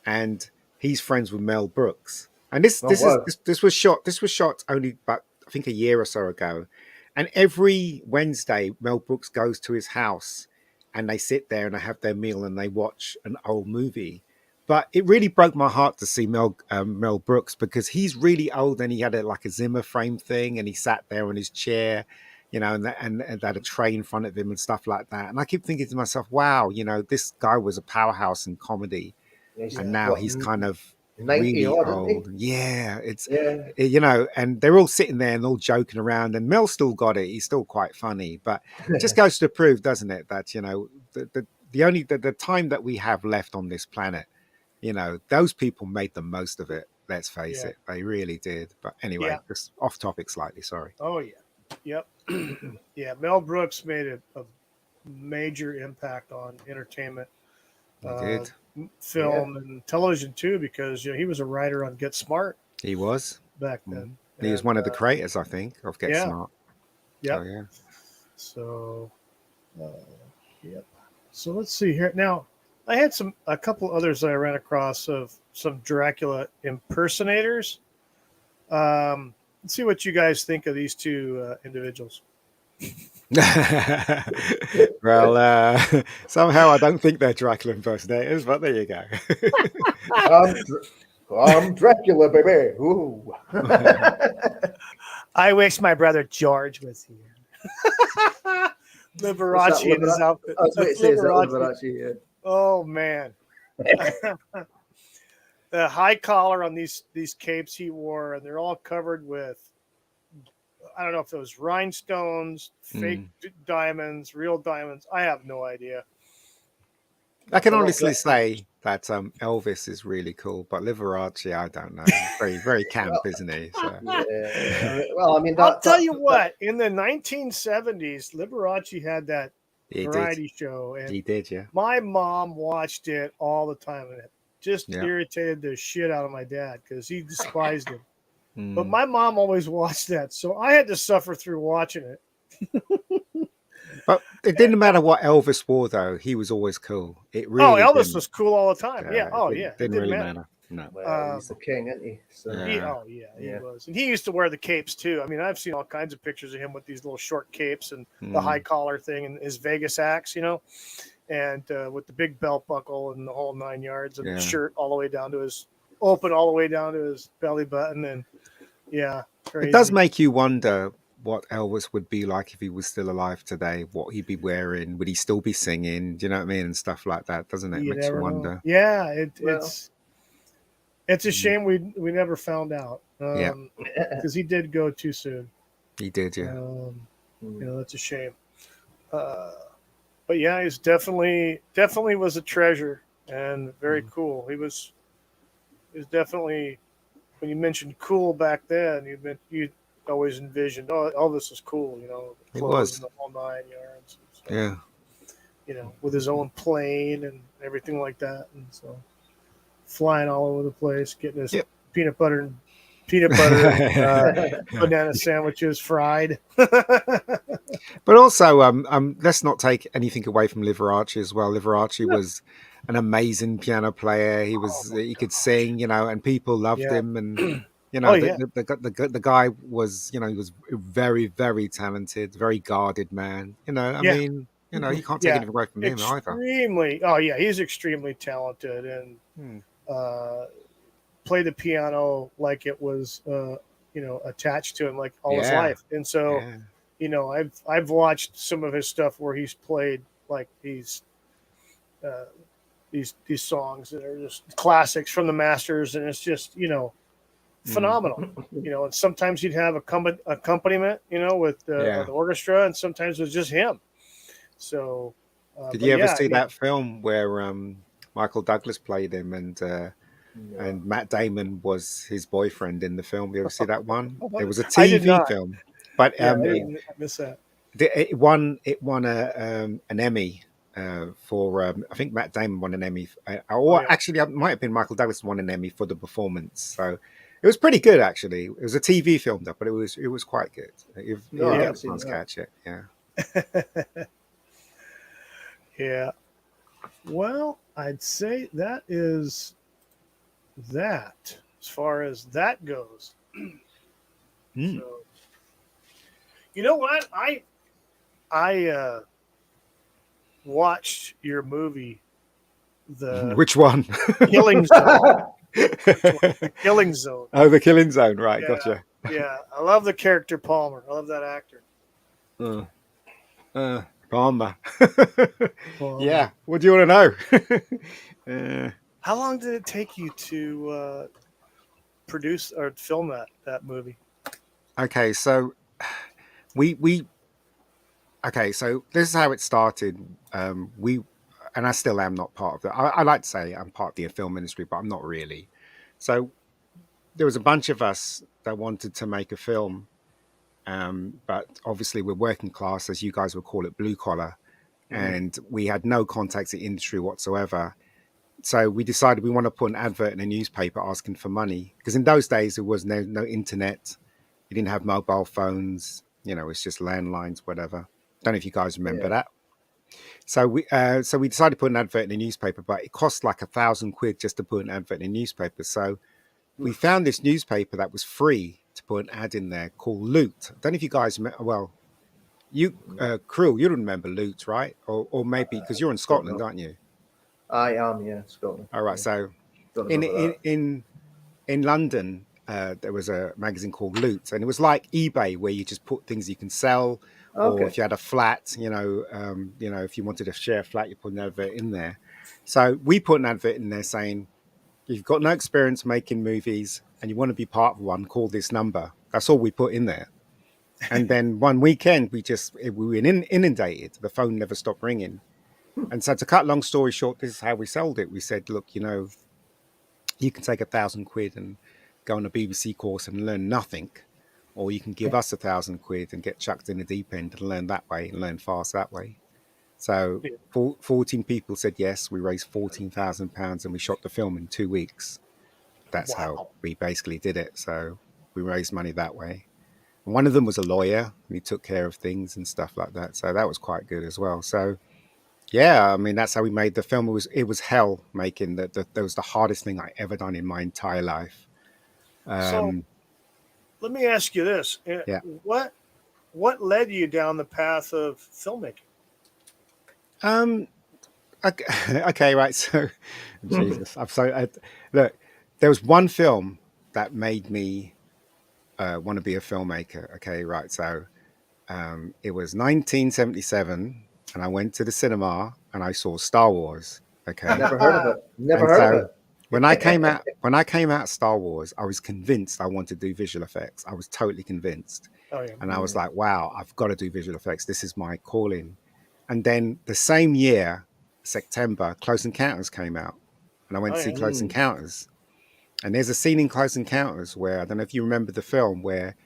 and he's friends with Mel Brooks. And this was shot only about, I think, a year or so ago. And every Wednesday, Mel Brooks goes to his house, and they sit there and they have their meal and they watch an old movie. But it really broke my heart to see Mel Brooks, because he's really old, and he had a Zimmer frame thing, and he sat there on his chair, and they had a tray in front of him and stuff like that. And I keep thinking to myself, wow, this guy was a powerhouse in comedy, and now he's kind of really old. Yeah, and they're all sitting there and all joking around, and Mel's still got it. He's still quite funny, but it just goes to prove, doesn't it, that the time that we have left on this planet, those people made the most of it. Let's face it, they really did. But anyway, just off topic slightly. Sorry. Oh yeah, yep, yeah. Mel Brooks made a major impact on entertainment. He did. Film and television too, because he was a writer on Get Smart. He was back then. He was one of the creators, I think, of Get Smart. Yeah. Oh, yeah. So, yep. So let's see here. Now, I had a couple others that I ran across of some Dracula impersonators. Let's see what you guys think of these two individuals. Well, somehow I don't think they're Dracula impersonators, but there you go. I'm Dracula, baby. Ooh. I wish my brother George was here. Liberace in his outfit. I was going to say, is that Liberace? Yeah. Oh man. The high collar on these capes he wore, and they're all covered with, I don't know if it was rhinestones, fake diamonds, real diamonds. I have no idea. I can honestly say that Elvis is really cool, but Liberace, I don't know. Very, very camp, isn't he? So. Yeah. Well, I mean, I'll tell you what. In the 1970s, Liberace had that variety show, and he did. Yeah. My mom watched it all the time, and it just irritated the shit out of my dad because he despised him. But my mom always watched that, so I had to suffer through watching it. But it didn't matter what Elvis wore, though. He was always cool. It really. Elvis was cool all the time. Yeah. Oh, yeah. It didn't really matter. No. Well, he's the king, isn't he? So. He was. And he used to wear the capes, too. I mean, I've seen all kinds of pictures of him with these little short capes and the high collar thing and his Vegas axe, and with the big belt buckle and the whole 9 yards and the shirt all the way down to his belly button. And crazy. It does make you wonder what Elvis would be like if he was still alive today, what he'd be wearing, would he still be singing? Do you know what I mean? And stuff like that, doesn't it? You Makes you never know. wonder. Yeah, Well, it's a shame we never found out. Yeah. Because he did go too soon. He did, yeah. That's a shame. But yeah, he's definitely was a treasure and very cool. He was definitely, when you mentioned cool back then, you always envisioned, Elvis was cool, It clothes was. and the whole 9 yards. So, Yeah. With his own plane and everything like that, and so flying all over the place, getting his peanut butter and banana sandwiches fried. But also, let's not take anything away from Liberace as well. Liberace was an amazing piano player. He could sing, and people loved him. And the guy was, he was a very, very talented, very guarded man. I mean, you can't take anything away from him either. Extremely. Oh yeah, he's extremely talented and play the piano like it was attached to him like all his life. And so I've watched some of his stuff where he's played like these songs that are just classics from the masters, and it's just phenomenal. And sometimes he'd have accompaniment with the orchestra, and sometimes it was just him. So did you ever see that film where Michael Douglas played him and Matt Damon was his boyfriend in the film? You ever see that one? It was a TV film, but I missed that. It won an Emmy for I think Matt Damon won an Emmy, actually it might have been Michael Douglas won an Emmy for the performance. So it was pretty good actually. It was a TV film though, but it was quite good. You get a chance to catch it, Yeah. Well, I'd say that is that as far as that goes. So, you know what? I watched your movie, which one? Killing Zone. The Killing Zone. Oh, The Killing Zone, right? Gotcha. Yeah, I love the character Palmer. I love that actor. Palmer. Yeah. What do you want to know? How long did it take you to produce or film that movie? Okay, so so this is how it started. And I still am not part of it. I like to say I'm part of the film industry, but I'm not really. So there was a bunch of us that wanted to make a film. But obviously we're working class, as you guys would call it, blue collar, and we had no contacts in the industry whatsoever. So we decided we want to put an advert in a newspaper asking for money, because in those days there was no internet, you didn't have mobile phones, it's just landlines, whatever. Don't know if you guys remember that. So we decided to put an advert in a newspaper, but it cost like £1,000 just to put an advert in a newspaper. So we found this newspaper that was free to put an ad in there called Loot. I don't know if you guys remember. Well, you Krill, you remember Loot, right? Or maybe because you're in Scotland, aren't you? I am, Scotland. All right. So in London, there was a magazine called Loot, and it was like eBay, where you just put things you can sell, or if you had a flat, if you wanted to share a flat, you put an advert in there. So we put an advert in there saying, you've got no experience making movies and you want to be part of one, call this number. That's all we put in there. And then one weekend, we were inundated. The phone never stopped ringing. And so to cut long story short, this is how we sold it. We said, look, you can take £1,000 and go on a BBC course and learn nothing. Or you can give us £1,000 and get chucked in the deep end and learn that way and learn fast that way. So 14 people said yes. We raised £14,000 and we shot the film in 2 weeks. That's how we basically did it. So we raised money that way. And one of them was a lawyer and he took care of things and stuff like that. So that was quite good as well. So yeah, I mean, that's how we made the film. It was hell making that. That was the hardest thing I ever done in my entire life. So let me ask you this. Yeah. What led you down the path of filmmaking? Okay, right. So, Jesus, look. There was one film that made me want to be a filmmaker. Okay, right. So It was 1977, and I went to the cinema and I saw Star Wars. Okay, Never heard of it. Never and heard so of it. when I came out, Star Wars, I was convinced I wanted to do visual effects. I was totally convinced, Oh yeah. and I was like, "Wow, I've got to do visual effects. This is my calling." And then the same year, September, Close Encounters came out, and I went Oh to see yeah. Close Encounters. And there's a scene in Close Encounters where I don't know if you remember the film where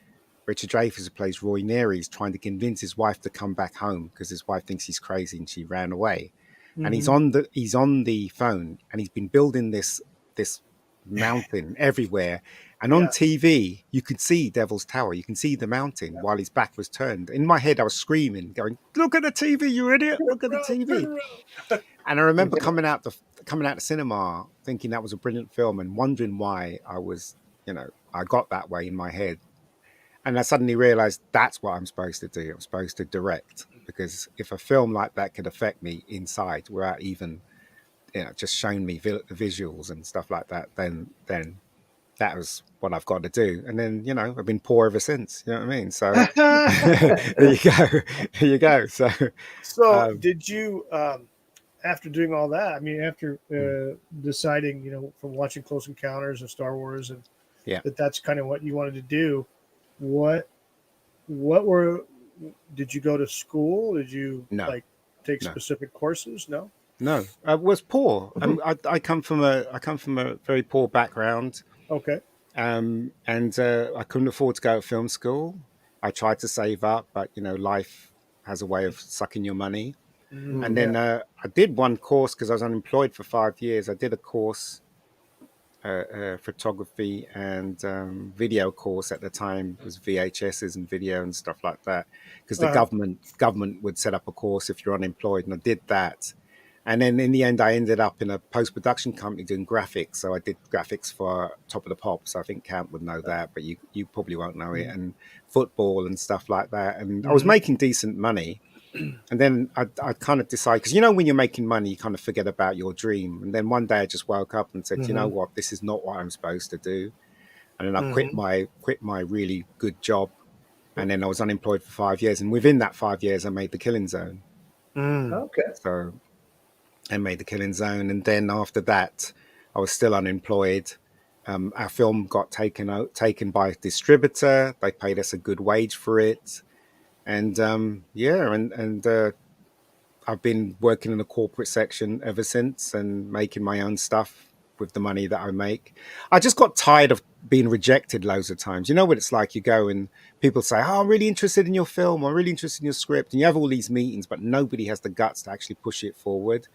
Richard Dreyfuss, who plays Roy Neary, is trying to convince his wife to come back home because his wife thinks he's crazy and she ran away. And he's on the phone, and he's been building this mountain everywhere. And on TV, you could see Devil's Tower. You can see the mountain while his back was turned. In my head, I was screaming, going, "Look at the TV, you idiot! Look at the TV!" And I remember coming out the cinema thinking that was a brilliant film and wondering why I got that way in my head. And I suddenly realized that's what I'm supposed to do. I'm supposed to direct, because if a film like that could affect me inside without even, just showing me visuals and stuff like that, then that was what I've got to do. And then, I've been poor ever since. You know what I mean? So there you go. There you go. So did you, after doing all that, I mean, after deciding, from watching Close Encounters of Star Wars, and that's kind of what you wanted to do, did you go to school? Did you take specific courses? No. No, I was poor. I come from a very poor background. Okay. And I couldn't afford to go to film school. I tried to save up, but life has a way of sucking your money. And then I did one course because I was unemployed for 5 years. I did a course, photography and video course at the time. It was VHSs and video and stuff like that, because the government would set up a course if you're unemployed, and I did that. And then in the end, I ended up in a post-production company doing graphics. So I did graphics for Top of the Pops. I think Camp would know that, but you probably won't know it. And football and stuff like that. And I was making decent money. And then I kind of decided, because when you're making money, you kind of forget about your dream. And then one day I just woke up and said, you know what, this is not what I'm supposed to do. And then I quit my really good job. And then I was unemployed for 5 years. And within that 5 years, I made The Killing Zone. Okay. So I made The Killing Zone. And then after that, I was still unemployed. Our film got taken by a distributor. They paid us a good wage for it. And I've been working in the corporate section ever since and making my own stuff with the money that I make. I just got tired of being rejected loads of times. You know what it's like? You go and people say, "Oh, I'm really interested in your film. I'm really interested in your script." And you have all these meetings, but nobody has the guts to actually push it forward.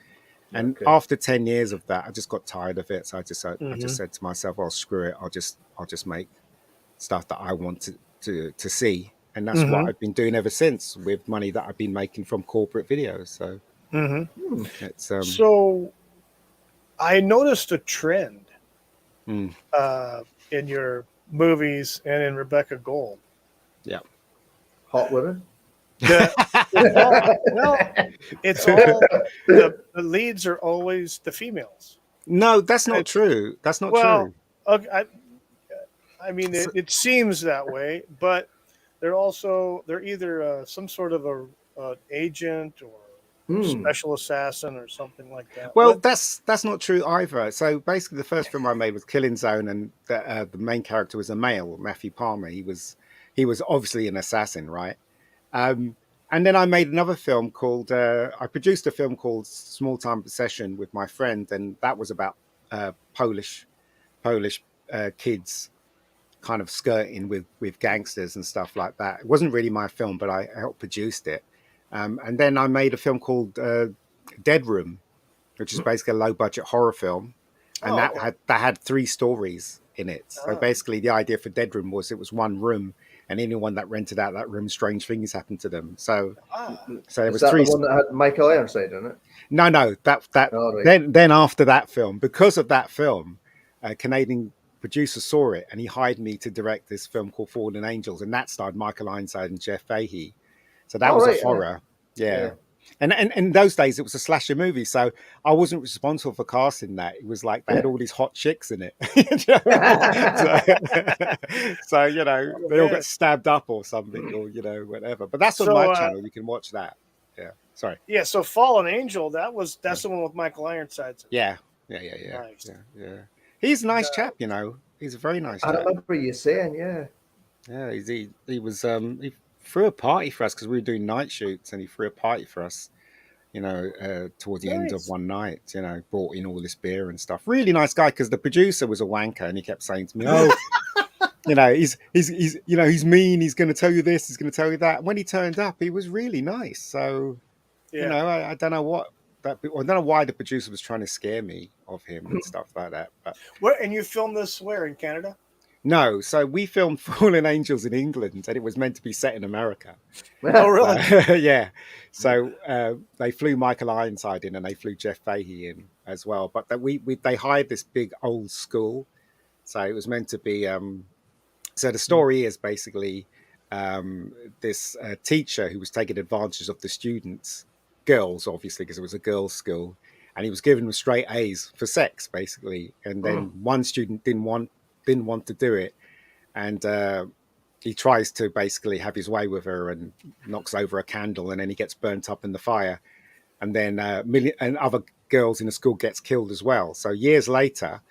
And after 10 years of that, I just got tired of it. So I just said to myself, "Oh, screw it. I'll just make stuff that I want to see." And that's what I've been doing ever since, with money that I've been making from corporate videos. So it's So I noticed a trend in your movies and in Rebecca Gold. Yeah. Hot women? Well, it's all the leads are always the females. No, that's not true. That's not true. Okay, I mean, it seems that way, but they're either some sort of a agent or special assassin or something like that. Well, that's not true either. So basically, the first film I made was Killing Zone, and the main character was a male, Matthew Palmer. He was obviously an assassin, right? And then I made another film called I produced a film called Small Time Obsession with my friend, and that was about Polish kids kind of skirting with gangsters and stuff like that. It wasn't really my film, but I helped produced it. And then I made a film called Dead Room, which is basically a low budget horror film, and that had 3 stories in it. So basically, the idea for Dead Room was it was one room, and anyone that rented out that room, strange things happened to them. So it was 3. The one that had Michael Ironside in it? No, then after that film, because of that film, a Canadian producer saw it and he hired me to direct this film called Fallen Angels, and that starred Michael Ironside and Jeff Fahey. So that was a horror. Yeah. And in those days, it was a slasher movie, so I wasn't responsible for casting that. It was like they had all these hot chicks in it. You know what I mean? So you know, they all got stabbed up or something, or you know, whatever. But that's on my channel. You can watch that. Yeah. Sorry. Yeah. So Fallen Angel. That's the one with Michael Ironsides. Yeah. Nice. Yeah. He's a nice chap. You know, he's a very nice I chap. remember you saying, yeah. Yeah. He was he threw a party for us because we were doing night shoots, and he threw a party for us. You know, towards the end of one night, you know, brought in all this beer and stuff. Really nice guy, because the producer was a wanker, and he kept saying to me, "Oh, you know, he's you know, he's mean. He's going to tell you this. He's going to tell you that." And when he turned up, he was really nice. So, you know, I don't know what that. I don't know why the producer was trying to scare me of him and stuff like that. But where, and you filmed this where, in Canada? No, so we filmed Fallen Angels in England, and it was meant to be set in America. Oh, really? Yeah. So they flew Michael Ironside in, and they flew Jeff Fahey in as well. But they hired this big old school, so it was meant to be. So the story is basically this teacher who was taking advantage of the students, girls obviously, because it was a girls' school, and he was giving them straight A's for sex, basically. And then one student didn't want to do it, and he tries to basically have his way with her and knocks over a candle, and then he gets burnt up in the fire, and then and other girls in the school gets killed as well. So years later,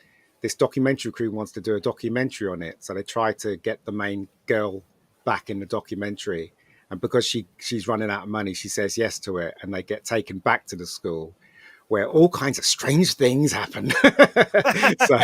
this documentary crew wants to do a documentary on it, so they try to get the main girl back in the documentary, and because she's running out of money, she says yes to it, and they get taken back to the school, where all kinds of strange things happen. so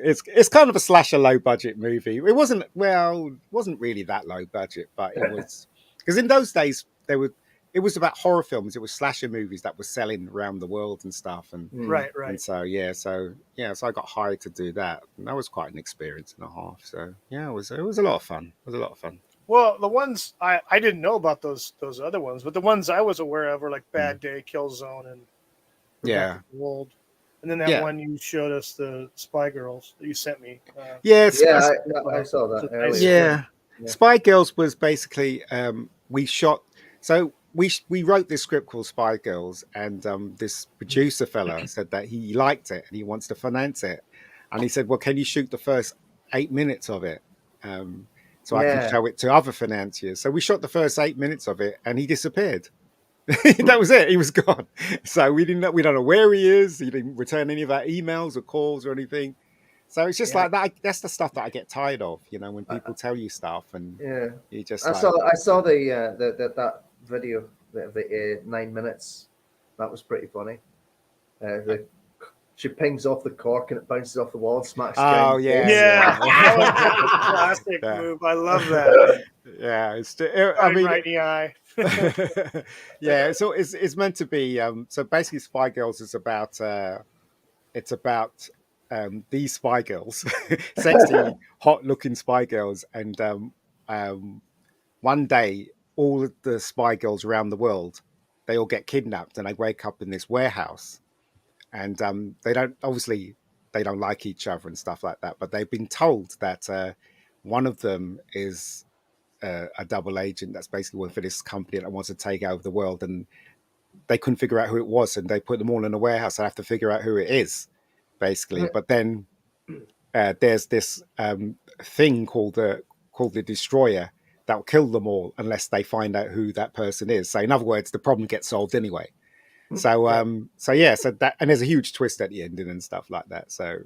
it's kind of a slasher low budget movie. It wasn't really that low budget, but it was, because in those days it was about horror films. It was slasher movies that were selling around the world and stuff. And right. And so I got hired to do that, and that was quite an experience and a half. So yeah, it was a lot of fun. It was a lot of fun. Well, the ones I didn't know about those other ones, but the ones I was aware of were like Bad Day, Killzone, and World. And then that one you showed us, the Spy Girls that you sent me. I saw that. Yeah. Spy Girls was basically we shot. So we wrote this script called Spy Girls, and this producer fella said that he liked it and he wants to finance it, and he said, "Well, can you shoot the first 8 minutes of it?" So I can show it to other financiers. So we shot the first 8 minutes of it, and he disappeared. That was it. He was gone. So we don't know where he is. He didn't return any of our emails or calls or anything. So it's just like that. That's the stuff that I get tired of, you know, when people tell you stuff and you just. I saw that video, the 9 minutes. That was pretty funny. She pings off the cork and it bounces off the wall and smacks. Oh yeah. Classic move. I love that. Yeah, I mean, right in the eye. Yeah, so it's meant to be. So basically, Spy Girls is about. It's about these spy girls, sexy, hot-looking spy girls, and one day, all of the spy girls around the world, they all get kidnapped, and they wake up in this warehouse. And they don't like each other and stuff like that, but they've been told that one of them is a double agent that's basically working for this company that wants to take over the world, and they couldn't figure out who it was, and they put them all in a warehouse. They have to figure out who it is, basically. But then there's this thing called the Destroyer that will kill them all unless they find out who that person is. So in other words, the problem gets solved anyway. So that, and there's a huge twist at the ending and stuff like that. So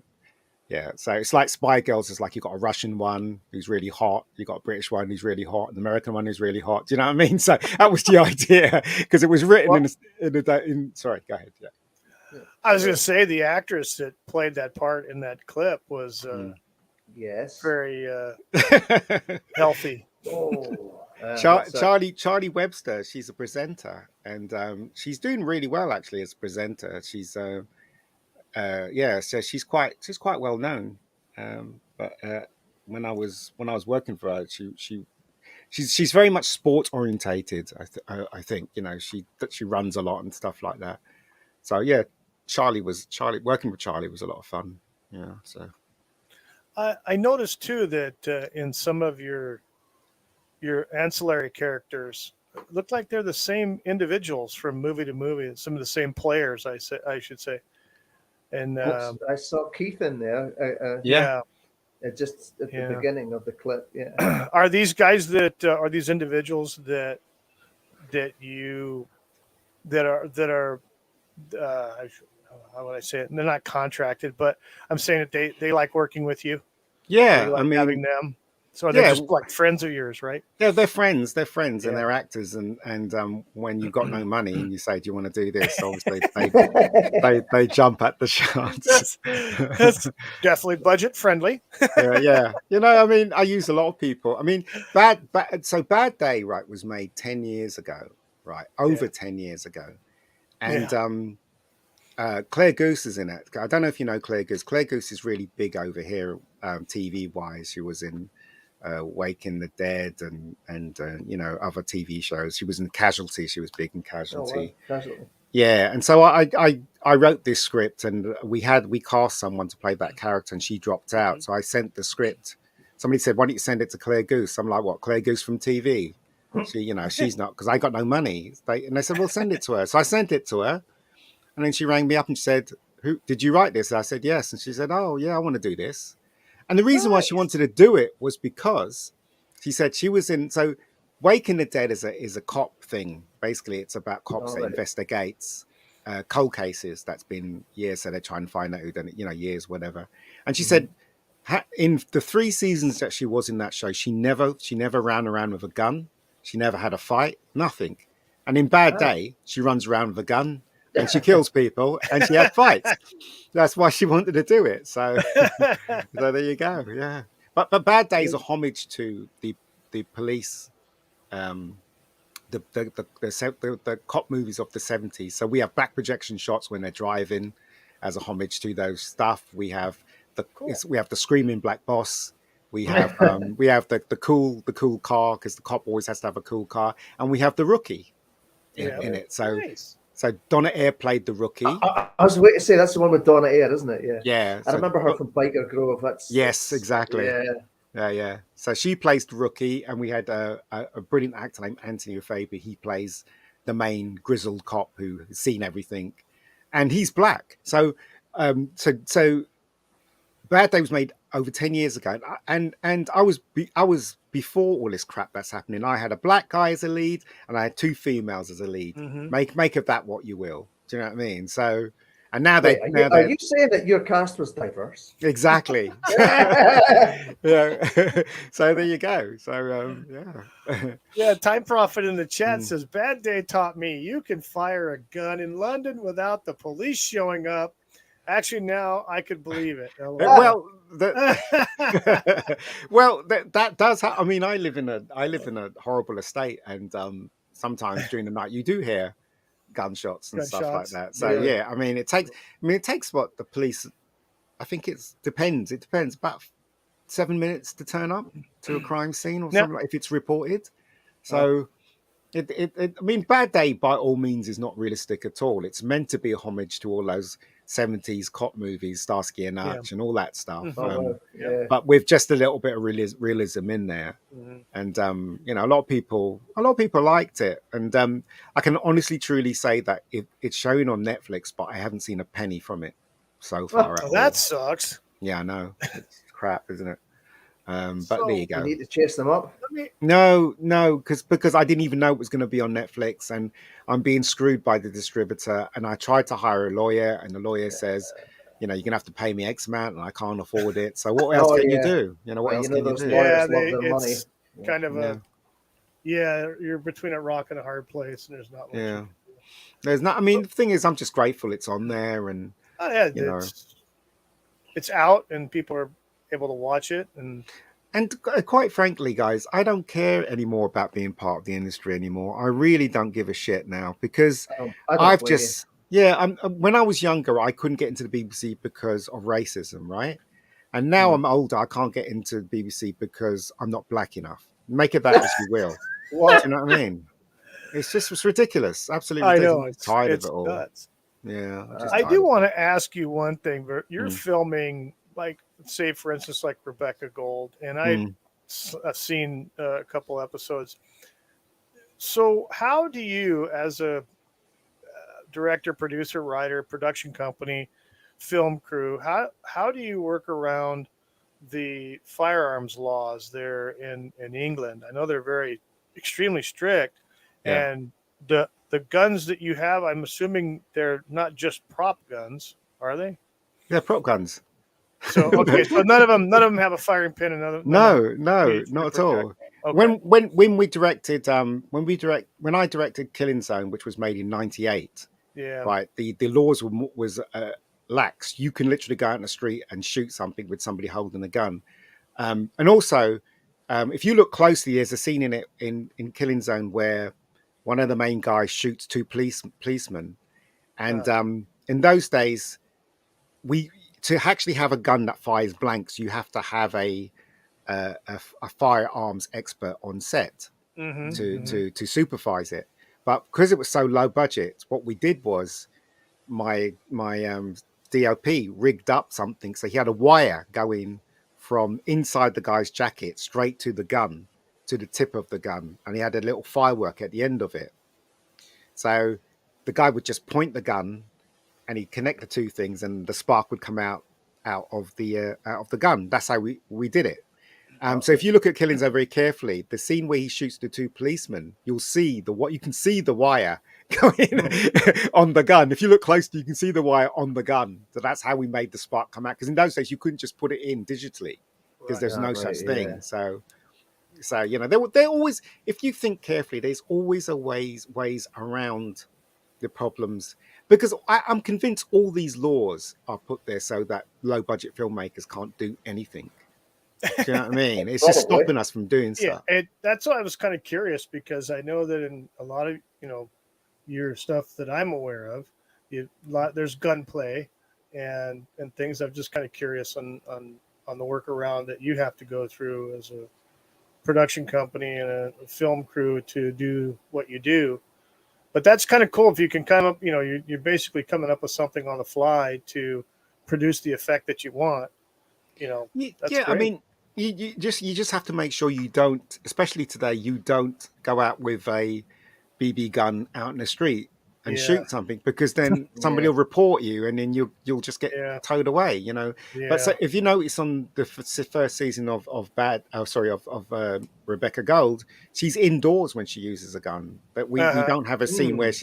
so it's like Spy Girls is like, you've got a Russian one who's really hot, you got a British one who's really hot, an American one who's really hot. Do you know what I mean? So that was the idea, because it was written in sorry, go ahead. Yeah. I was going to say the actress that played that part in that clip was very healthy. Charlie Webster, she's a presenter, and she's doing really well actually as a presenter. She's so she's quite well known. But when I was working for her, she's very much sport orientated. I think, you know, she runs a lot and stuff like that. So yeah, working with Charlie was a lot of fun. Yeah. So I noticed too that in some of your ancillary characters, look like they're the same individuals from movie to movie. Some of the same players, I should say. And I saw Keith in there. yeah, Just at the beginning of the clip. Yeah. Are these guys that are these individuals that you that are how would I say it? They're not contracted, but I'm saying that they like working with you. Yeah, You like I mean, having them. So they're yeah, just like friends of yours, right? yeah, they're friends. They're friends, and Yeah. they're actors. And when you've got no money and you say, "Do you want to do this?" Obviously, they jump at the chance. That's definitely budget friendly. Yeah. You know, I mean, I use a lot of people. I mean, Bad Day, right, was made 10 years ago, right? Over 10 years ago. And Claire Goose is in it. I don't know if you know Claire Goose. Claire Goose is really big over here, TV wise. She was in Waking the Dead and you know, other TV shows. She was in Casualty. She was big in Casualty. Oh, wow. Casualty. Yeah, and so I wrote this script, and we cast someone to play that character, and she dropped out. So I sent the script. Somebody said, "Why don't you send it to Claire Goose?" I'm like, "What? Claire Goose from TV?" She, you know, she's not, because I got no money. And they said, "Well, send it to her." So I sent it to her, and then she rang me up and said, "Who did you write this?" And I said, "Yes." And she said, "Oh, yeah, I want to do this." And the reason why she wanted to do it was because she said she was in. So Waking the Dead is a cop thing. Basically, it's about cops that investigates cold cases that's been years. So they're trying to find out who done it, you know, years, whatever. And she said, in the 3 seasons that she was in that show, she never ran around with a gun. She never had a fight, nothing. And in Bad Day, she runs around with a gun and she kills people and she had fights. That's why she wanted to do it. So, so there you go. Yeah, but Bad Day is a homage to the police, the cop movies of the 70s. So we have back projection shots when they're driving, as a homage to those stuff. We have the screaming black boss. We have the cool car, because the cop always has to have a cool car, and we have the rookie in it. So. Nice. So Donna Eyre played the rookie. I was waiting to say that's the one with Donna Eyre, isn't it? Yeah. Yeah. I remember her from Biker Grove. Exactly. Yeah. So she plays the rookie, and we had a brilliant actor named Anthony Faber. He plays the main grizzled cop who has seen everything, and he's black. So Bad Day was made over 10 years ago, and I was before all this crap that's happening. I had a black guy as a lead, and I had 2 females as a lead. Make of that what you will. Do you know what I mean? So, and now are you saying that your cast was diverse? Exactly. Yeah. So there you go. So yeah. Time Prophet in the chat says, "Bad Day taught me you can fire a gun in London without the police showing up. Actually, now I could believe it." Well, that does. I mean, I live in a horrible estate, and sometimes during the night you do hear gunshots and stuff like that. So yeah, I mean, it takes what the police. I think it depends. It depends, about 7 minutes to turn up to a crime scene or something, like, if it's reported. So. I mean, Bad Day by all means is not realistic at all. It's meant to be a homage to all those 70s cop movies, Starsky and Hutch, and all that stuff. But with just a little bit of realism in there. And you know, a lot of people liked it. And I can honestly, truly say that it's showing on Netflix, but I haven't seen a penny from it so far. That sucks. Yeah, I know. It's crap, isn't it? But there you go. You need to chase them up. No, because I didn't even know it was going to be on Netflix, and I'm being screwed by the distributor. And I tried to hire a lawyer, and the lawyer says, you know, you're gonna have to pay me X amount, and I can't afford it. So what else can you do? You know, what else can you do? Yeah, it's kind of you're between a rock and a hard place, and there's not much. There's not. I mean, the thing is, I'm just grateful it's on there, and it's out, and people are able to watch it, and quite frankly, guys, I don't care anymore about being part of the industry anymore. I really don't give a shit now, because I've just when I was younger, I couldn't get into the BBC because of racism, right? And now I'm older, I can't get into the BBC because I'm not black enough. Make of that as you will. Do you know what I mean? It's ridiculous. Absolutely ridiculous. I know. I'm tired of it all. Nuts. Yeah. I do want to ask you one thing. You're filming, like, say, for instance, like Rebecca Gold, and I've seen a couple episodes. So, how do you, as a director, producer, writer, production company, film crew, how do you work around the firearms laws there in England? I know they're very extremely strict, Yeah, and the guns that you have, I'm assuming they're not just prop guns, are they? they're prop guns. So okay, so none of them have a firing pin, and none of them No, no, cage to not at protect. all. Okay. When we directed when I directed Killing Zone, which was made in '98, Yeah. right? The laws was lax. You can literally go out in the street and shoot something with somebody holding a gun. And also, if you look closely, there's a scene in it in Killing Zone where one of the main guys shoots two policemen, and in those days, we to actually have a gun that fires blanks, you have to have a firearms expert on set to supervise it. But because it was so low budget, what we did was my DOP rigged up something so he had a wire going from inside the guy's jacket straight to the gun, to the tip of the gun, and he had a little firework at the end of it. So the guy would just point the gun and he'd connect the two things, and the spark would come out of the gun. That's how we did it. So if you look at Killings very carefully, the scene where he shoots the two policemen, you'll see you can see the wire going on the gun. If you look closely, you can see the wire on the gun. So that's how we made the spark come out. Because in those days, you couldn't just put it in digitally because there's no such thing. So they're always. If you think carefully, there's always ways around the problems. Because I'm convinced all these laws are put there so that low budget filmmakers can't do anything. Do you know what I mean? It's just stopping us from doing Yeah, stuff. that's why I was kind of curious because I know that in a lot of your stuff that I'm aware of, there's gunplay and things. I'm just kind of curious on the workaround that you have to go through as a production company and a film crew to do what you do. But that's kind of cool if you can come up. You're basically coming up with something on the fly to produce the effect that you want. That's Yeah, I great. mean, you just have to make sure you don't, especially today, you don't go out with a BB gun out in the street and Yeah. shoot something, because then somebody will report you and then you'll just get towed away. But so Yeah. if you notice on the first season of Rebecca Gold, she's indoors when she uses a gun, but we don't have a scene where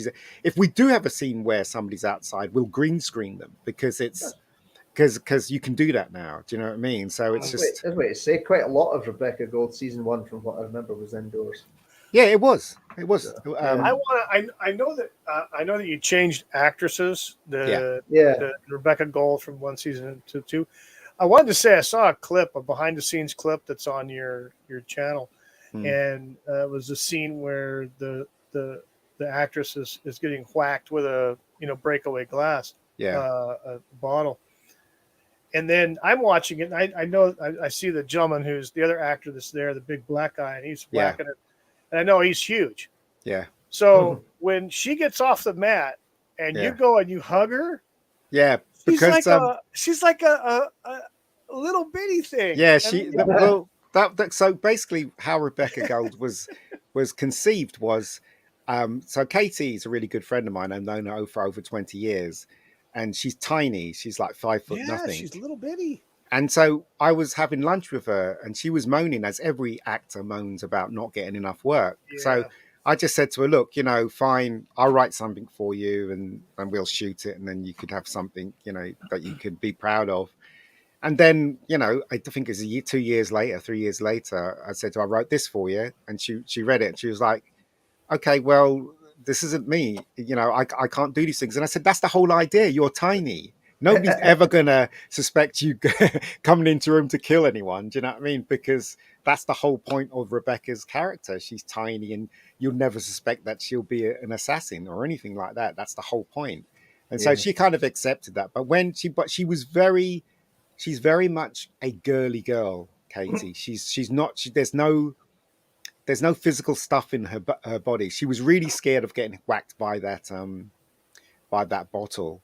if we do have a scene where somebody's outside, we'll green screen them because it's because you can do that now. Do you know what I mean? So it's just Wait to say, quite a lot of Rebecca Gold season 1, from what I remember, was indoors. yeah, it was. I know that you changed actresses. The Rebecca Gold from one season to two. I wanted to say I saw a clip, a behind the scenes clip that's on your channel, and it was a scene where the actress is getting whacked with a breakaway glass, a bottle. And then I'm watching it, and I know I see the gentleman who's the other actor that's there, the big black guy, and he's whacking it. And I know he's huge. Yeah. So when she gets off the mat and you go and you hug her, because she's like a little bitty thing. Yeah, so basically how Rebecca Gold was conceived was so Katie's a really good friend of mine. I've known her for over 20 years, and she's tiny. She's like 5 foot nothing. She's a little bitty. And so I was having lunch with her, and she was moaning, as every actor moans about not getting enough work. Yeah. So I just said to her, look, fine, I'll write something for you and we'll shoot it, and then you could have something, that you could be proud of. And then, I think it's 2 years later, 3 years later, I said to her, I wrote this for you. And she read it, and she was like, okay, well, this isn't me. I can't do these things. And I said, that's the whole idea. You're tiny. Nobody's ever going to suspect you coming into a room to kill anyone. Do you know what I mean? Because that's the whole point of Rebecca's character. She's tiny, and you'll never suspect that she'll be an assassin or anything like that. That's the whole point. And so she kind of accepted that. But she's very much a girly girl, Katie. She's not. There's no physical stuff in her body. She was really scared of getting whacked by that bottle.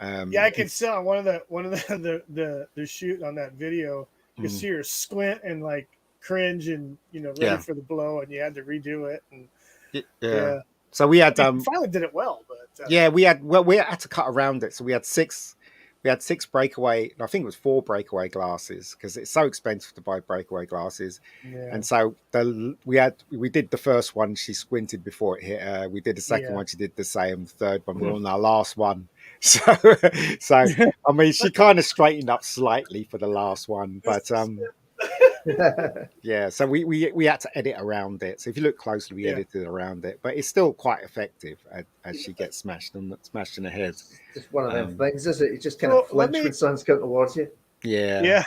I can see on one of the shoot on that video. You can see her squint and like cringe and ready Yeah. for the blow, and you had to redo it. And Yeah. So we had finally did it well, but yeah, we had to cut around it. So we had six breakaway. I think it was 4 breakaway glasses because it's so expensive to buy breakaway glasses. yeah, And so we did the first one. She squinted before it hit her. We did the second one. She did the same. The third one. We're on our last one. So I mean, she kind of straightened up slightly for the last one, but yeah. So we had to edit around it. So if you look closely, we edited around it, but it's still quite effective as she gets smashed in the head. Just one of them things, is it? You just kind of flinch when someone's coming towards you. Yeah. Yeah.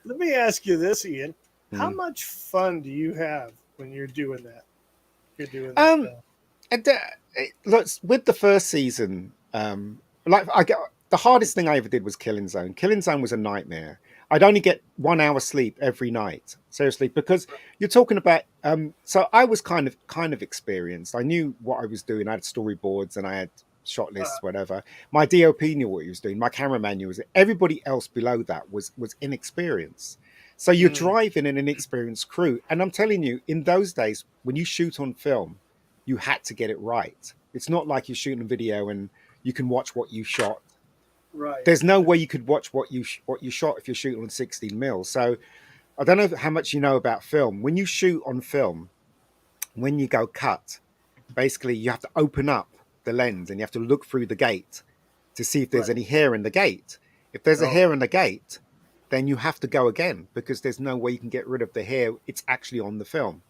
Let me ask you this, Ian. How much fun do you have when you're doing that? And look, with the first season, the hardest thing I ever did was Killing Zone. Killing Zone was a nightmare. I'd only get 1 hour sleep every night, seriously, because you're talking about. So I was kind of experienced. I knew what I was doing. I had storyboards and I had shot lists, whatever. My DOP knew what he was doing. My cameraman knew it. Everybody else below that was inexperienced. So you're driving an inexperienced crew, and I'm telling you, in those days, when you shoot on film, you had to get it right. It's not like you're shooting video and you can watch what you shot. Right. There's no way you could watch what you shot if you're shooting on 16 mil. So I don't know how much you know about film. When you shoot on film, when you go cut, basically you have to open up the lens and you have to look through the gate to see if there's any hair in the gate. If there's a hair in the gate, then you have to go again because there's no way you can get rid of the hair. It's actually on the film.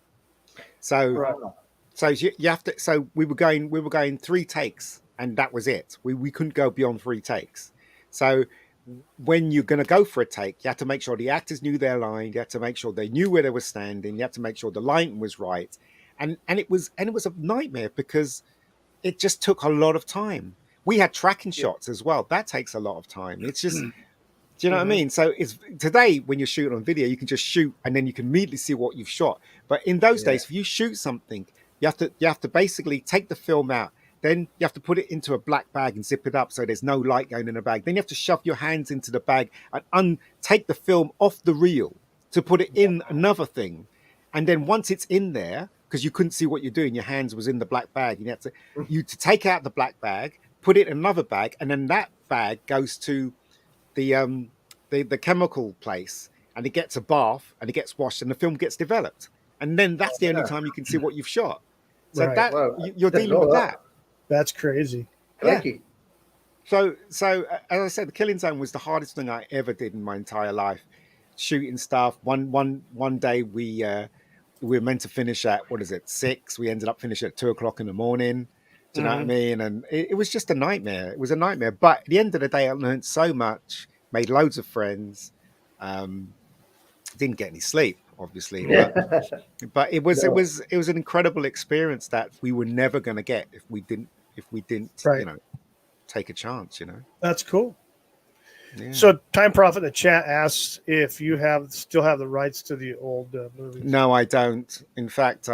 So so you have to. So we were going 3 takes, and that was it. We couldn't go beyond 3 takes. So when you're going to go for a take, you have to make sure the actors knew their line. You have to make sure they knew where they were standing. You have to make sure the lighting was right. And it was a nightmare because it just took a lot of time. We had tracking shots as well. That takes a lot of time. It's just, do you know what I mean? So it's today when you're shooting on video, you can just shoot and then you can immediately see what you've shot. But in those days, if you shoot something, you have to basically take the film out. Then you have to put it into a black bag and zip it up so there's no light going in the bag. Then you have to shove your hands into the bag and take the film off the reel to put it in another thing. And then once it's in there, because you couldn't see what you're doing, your hands was in the black bag. You have to take out the black bag, put it in another bag, and then that bag goes to the chemical place, and it gets a bath, and it gets washed, and the film gets developed. And then that's the only time you can see what you've shot. So you're dealing with that. That's crazy. Yeah. So as I said, the Killing Zone was the hardest thing I ever did in my entire life. Shooting stuff. One day we were meant to finish at 6. We ended up finishing at 2:00 in the morning. Do you know what I mean? And it was just a nightmare. It was a nightmare. But at the end of the day, I learned so much. Made loads of friends. Didn't get any sleep, obviously. But it was an incredible experience that we were never going to get if we didn't take a chance. That's cool. Yeah. So Time Prophet in the chat asks if you still have the rights to the old movies. No, I don't. In fact,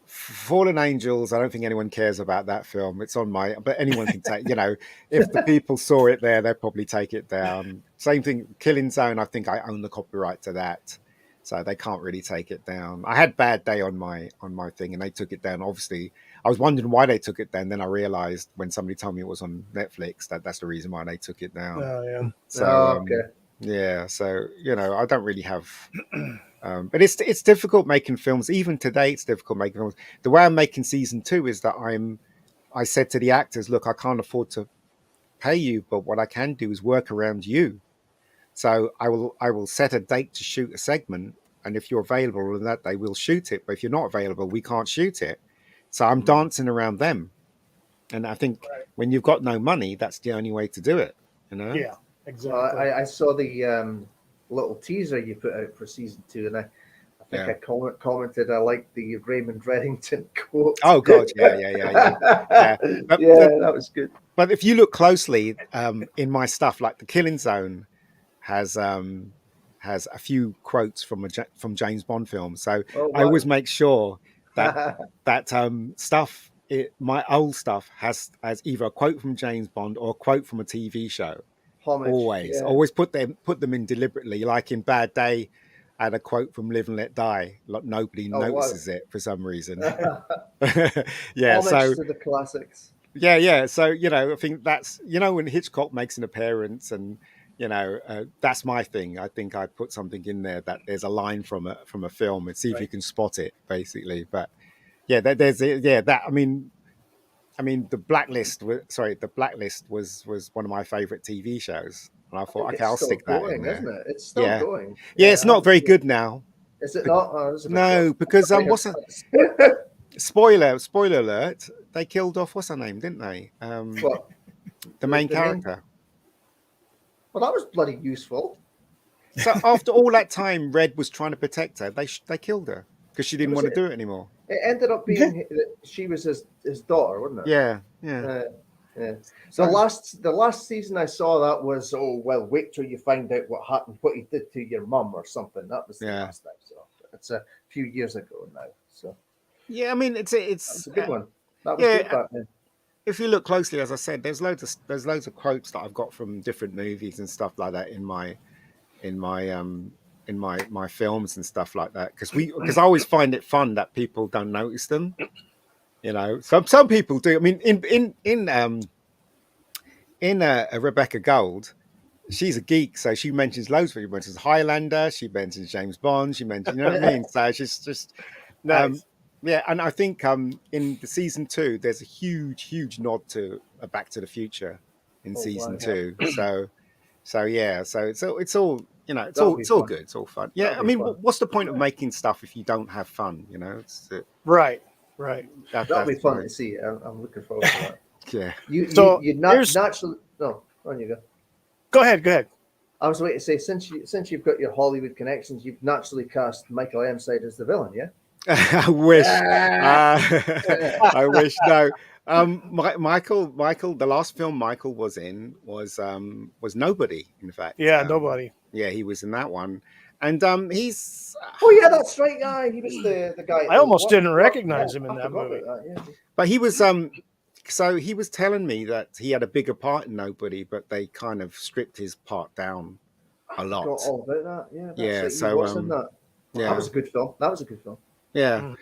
Fallen Angels, I don't think anyone cares about that film. It's on but anyone can take, if the people saw it there, they'd probably take it down. Same thing, Killing Zone, I think I own the copyright to that. So they can't really take it down. I had Bad Day on my thing and they took it down. Obviously, I was wondering why they took it down. Then I realized when somebody told me it was on Netflix, that's the reason why they took it down. Oh, yeah. So, okay. Yeah. So, I don't really have... but it's difficult making films. Even today, it's difficult making films. The way I'm making season 2 is that I said to the actors, look, I can't afford to pay you, but what I can do is work around you. So I will set a date to shoot a segment, and if you're available on that day, we'll shoot it. But if you're not available, we can't shoot it. So I'm dancing around them. And I think when you've got no money, that's the only way to do it. Yeah, exactly. I saw the little teaser you put out for season 2, and I think I commented I like the Raymond Reddington quote. Oh God, yeah. That was good. But if you look closely in my stuff, like the Killing Zone has a few quotes from James Bond films. So I always make sure that stuff, my old stuff has either a quote from James Bond or a quote from a TV show. Homage. Always, Yeah. always put them in deliberately. Like in Bad Day, I had a quote from Live and Let Die. Like nobody Oh, wow. notices it for some reason. Yeah, Homage so to the classics. yeah. So I think that's when Hitchcock makes an appearance, and that's my thing. I think I put something in there that there's a line from a film, and see if you can spot it, basically. But yeah, that. I mean, The Blacklist. The Blacklist was one of my favorite TV shows, and I I thought, think okay, it's I'll still stick that in going, there. isn't it? It's still Yeah, going. yeah. Yeah, It's I not haven't very seen it. good now. Is it not? Oh, it's a bit No, because short. what's spoiler alert? They killed off what's her name, didn't they? What? The main The main- character. Well, that was bloody useful. So after all that time, Red was trying to protect her. They killed her because she didn't Was want to it- do it anymore. It ended up being she was his daughter, wasn't it? Yeah. Yeah. The So last season I saw that was wait till you find out what happened, what he did to your mum or something. That was the last I saw. It's a few years ago now. So yeah, I mean it's a good one. That was good back then. If you look closely, as I said, there's loads of quotes that I've got from different movies and stuff like that in my films and stuff like that, because I always find it fun that people don't notice them. Some people do. I mean, in Rebecca Gold, she's a geek, so she mentions loads of it. She mentions Highlander, she mentions James Bond, she mentions, you know what I mean? So she's just Nice. yeah, and I think in the season 2 there's a huge nod to Back to the Future in season 2. So yeah, so it's all it's all good, it's all fun. Yeah, I mean, what's the point of making stuff if you don't have fun? Right. That'll be fun to see. I'm looking forward to that. Yeah. You naturally. No, on you go. Go ahead. I was waiting to say, since you've got your Hollywood connections, you've naturally cast Michael Ironside as the villain, yeah? I wish. I wish. No. Michael. The last film Michael was in was Nobody. In fact. Yeah, Nobody. Yeah, he was in that one, and he's. Oh yeah, that's right. Yeah, he was the guy. I almost didn't recognize him in that movie. But he was So he was telling me that he had a bigger part in Nobody, but they kind of stripped his part down a lot. Got all about that. Yeah. Yeah. Right. So that was a good film. Yeah,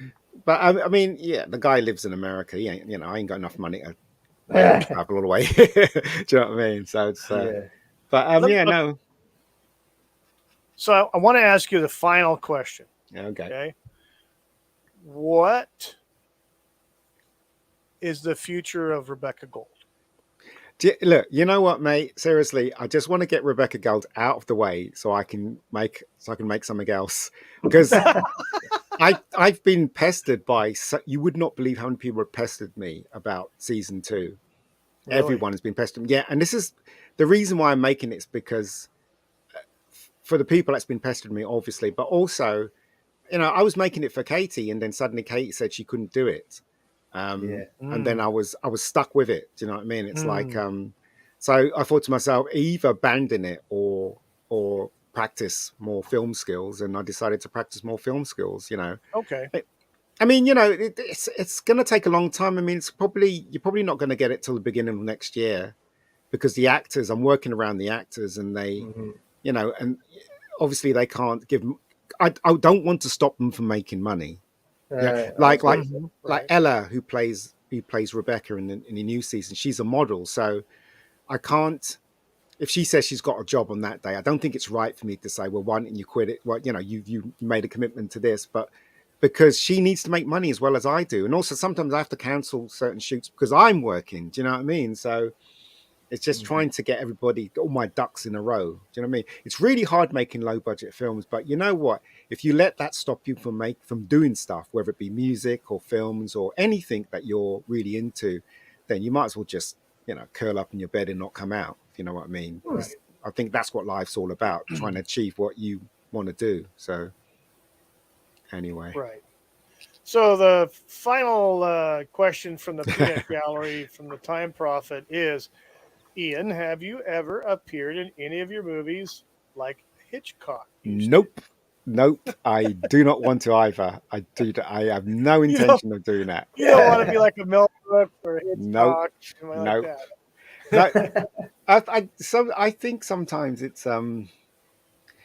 but I mean, yeah, the guy lives in America. He ain't, I ain't got enough money to travel all the way. Do you know what I mean? So it's, but no. So I want to ask you the final question. Okay. What is the future of Rebecca Gold? Look, you know what, mate? Seriously, I just want to get Rebecca Gold out of the way so I can make something else, because I've been pestered by. You would not believe how many people have pestered me about season 2. Really? Everyone has been pestering. Yeah, and this is the reason why I'm making it, is because for the people that's been pestering me, obviously, but also, I was making it for Katie, and then suddenly Katie said she couldn't do it. And then I was stuck with it. Do you know what I mean? It's like, so I thought to myself, either abandon it or practice more film skills. And I decided to practice more film skills, Okay. I mean, it's going to take a long time. I mean, you're probably not going to get it till the beginning of next year, because I'm working around the actors, and they, and obviously they can't give, I don't want to stop them from making money. Like Ella, who plays Rebecca in the new season, she's a model, so I can't. If she says she's got a job on that day, I don't think it's right for me to say, well, why don't you quit it? Well, you made a commitment to this, but because she needs to make money as well as I do, and also sometimes I have to cancel certain shoots because I'm working. Do you know what I mean? So it's just trying to get all my ducks in a row. Do you know what I mean? It's really hard making low budget films, but you know what? If you let that stop you from doing stuff, whether it be music or films or anything that you're really into, then you might as well just, curl up in your bed and not come out. If you know what I mean? Right. I think that's what life's all about, trying to achieve what you want to do. So anyway. Right. So the final question from the peanut gallery from the Time Prophet is, Ian, have you ever appeared in any of your movies like Hitchcock? Nope. I do not want to either. I have no intention of doing that. You don't want to be like a Mel Brooks or Hitchcock. Nope. Like that. I think sometimes it's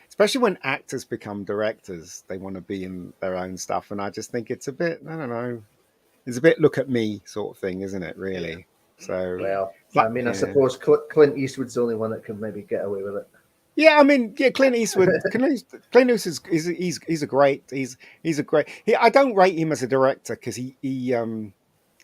especially when actors become directors, they want to be in their own stuff, and I just think it's a bit, I don't know, it's a bit look at me sort of thing, isn't it? Really. So Well, like, I mean, I suppose Clint Eastwood's the only one that can maybe get away with it. Yeah, I mean, yeah, Clint Eastwood. Clint Eastwood he's a great. He's a great. I don't rate him as a director because he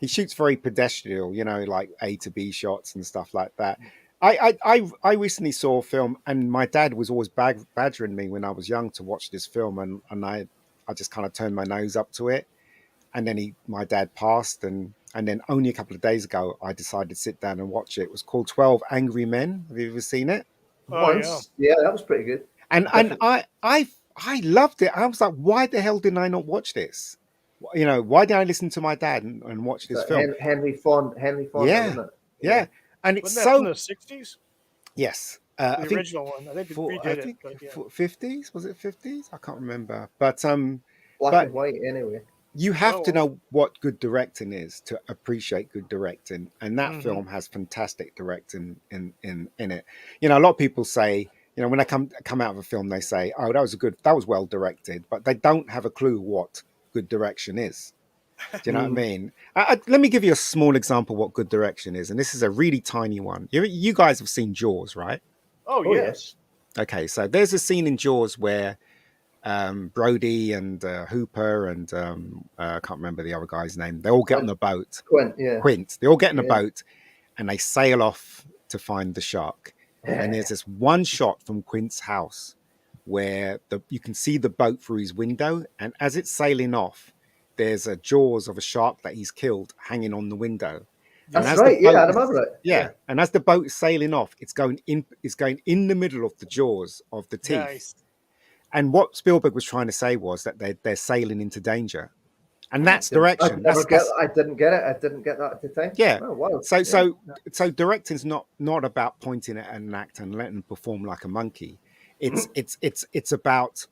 shoots very pedestrian, like A to B shots and stuff like that. I recently saw a film, and my dad was always badgering me when I was young to watch this film, and I just kind of turned my nose up to it, and then my dad passed, and then only a couple of days ago I decided to sit down and watch it. It was called 12 Angry Men. Have you ever seen it? Once, yeah, that was pretty good. And I loved it. I was like, why the hell didn't I not watch this? Why did I listen to my dad and watch this film? Henry Fonda, yeah, isn't it? Yeah. And it's Wasn't that so from the 60s? Yes, the original one. I think redid it. But yeah. 50s, was it 50s? I can't remember. But black and white anyway. You have to know what good directing is to appreciate good directing, and that film has fantastic directing in it. A lot of people say, when they come out of a film, they say, "Oh, that was well directed," but they don't have a clue what good direction is. Do you know what I mean? Let me give you a small example of what good direction is, and this is a really tiny one. You guys have seen Jaws, right? Oh yes. Okay, so there's a scene in Jaws where Brody and Hooper and I can't remember the other guy's name. They all get on a boat. Quint. They all get in a boat and they sail off to find the shark. And there's this one shot from Quint's house where you can see the boat through his window, and as it's sailing off, there's a jaws of a shark that he's killed hanging on the window. That's right. Yeah, I remember it. Yeah, and as the boat is sailing off, it's going in the middle of the jaws of the teeth. Nice. And what Spielberg was trying to say was that they're sailing into danger, and that's direction. I didn't get it. I didn't get that at the time. Yeah. Oh, wow. So directing's not about pointing at an actor and letting them perform like a monkey. It's about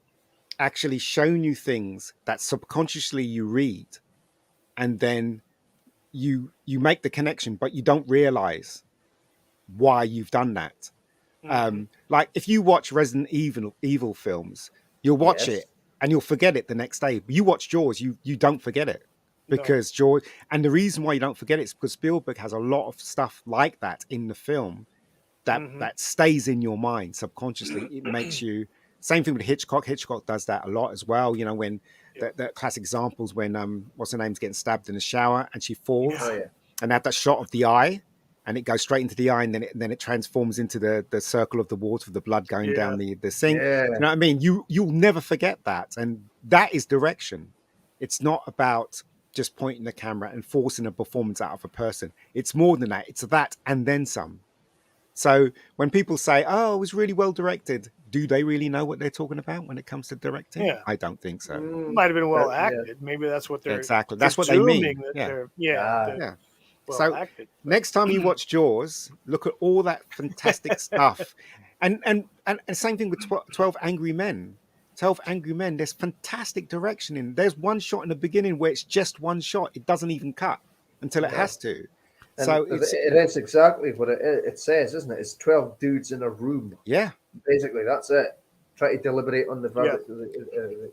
actually showing you things that subconsciously you read, and then you make the connection, but you don't realize why you've done that. Like if you watch Resident Evil films, you'll watch it and you'll forget it the next day. But you watch Jaws, you don't forget it because Jaws. And the reason why you don't forget it is because Spielberg has a lot of stuff like that in the film that stays in your mind subconsciously. It makes you. Same thing with Hitchcock. Hitchcock does that a lot as well. When the classic examples when what's her name's getting stabbed in the shower and she falls, and they have that shot of the eye. And it goes straight into the eye, and then it transforms into the circle of the water with the blood going down the sink. Yeah. You know what I mean? You'll never forget that, and that is direction. It's not about just pointing the camera and forcing a performance out of a person. It's more than that. It's that and then some. So when people say, "Oh, it was really well directed," do they really know what they're talking about when it comes to directing? Yeah. I don't think so. Might have been well acted. Maybe that's what they're exactly. That's what they mean. Yeah. Well so acted. Next time you watch Jaws, look at all that fantastic stuff, and same thing with 12 Angry Men. 12 Angry Men. There's fantastic direction in. There's one shot in the beginning where it's just one shot. It doesn't even cut until it has to. And so it is exactly what it says, isn't it? It's 12 dudes in a room. Yeah. Basically, that's it. Try to deliberate on the verdict of the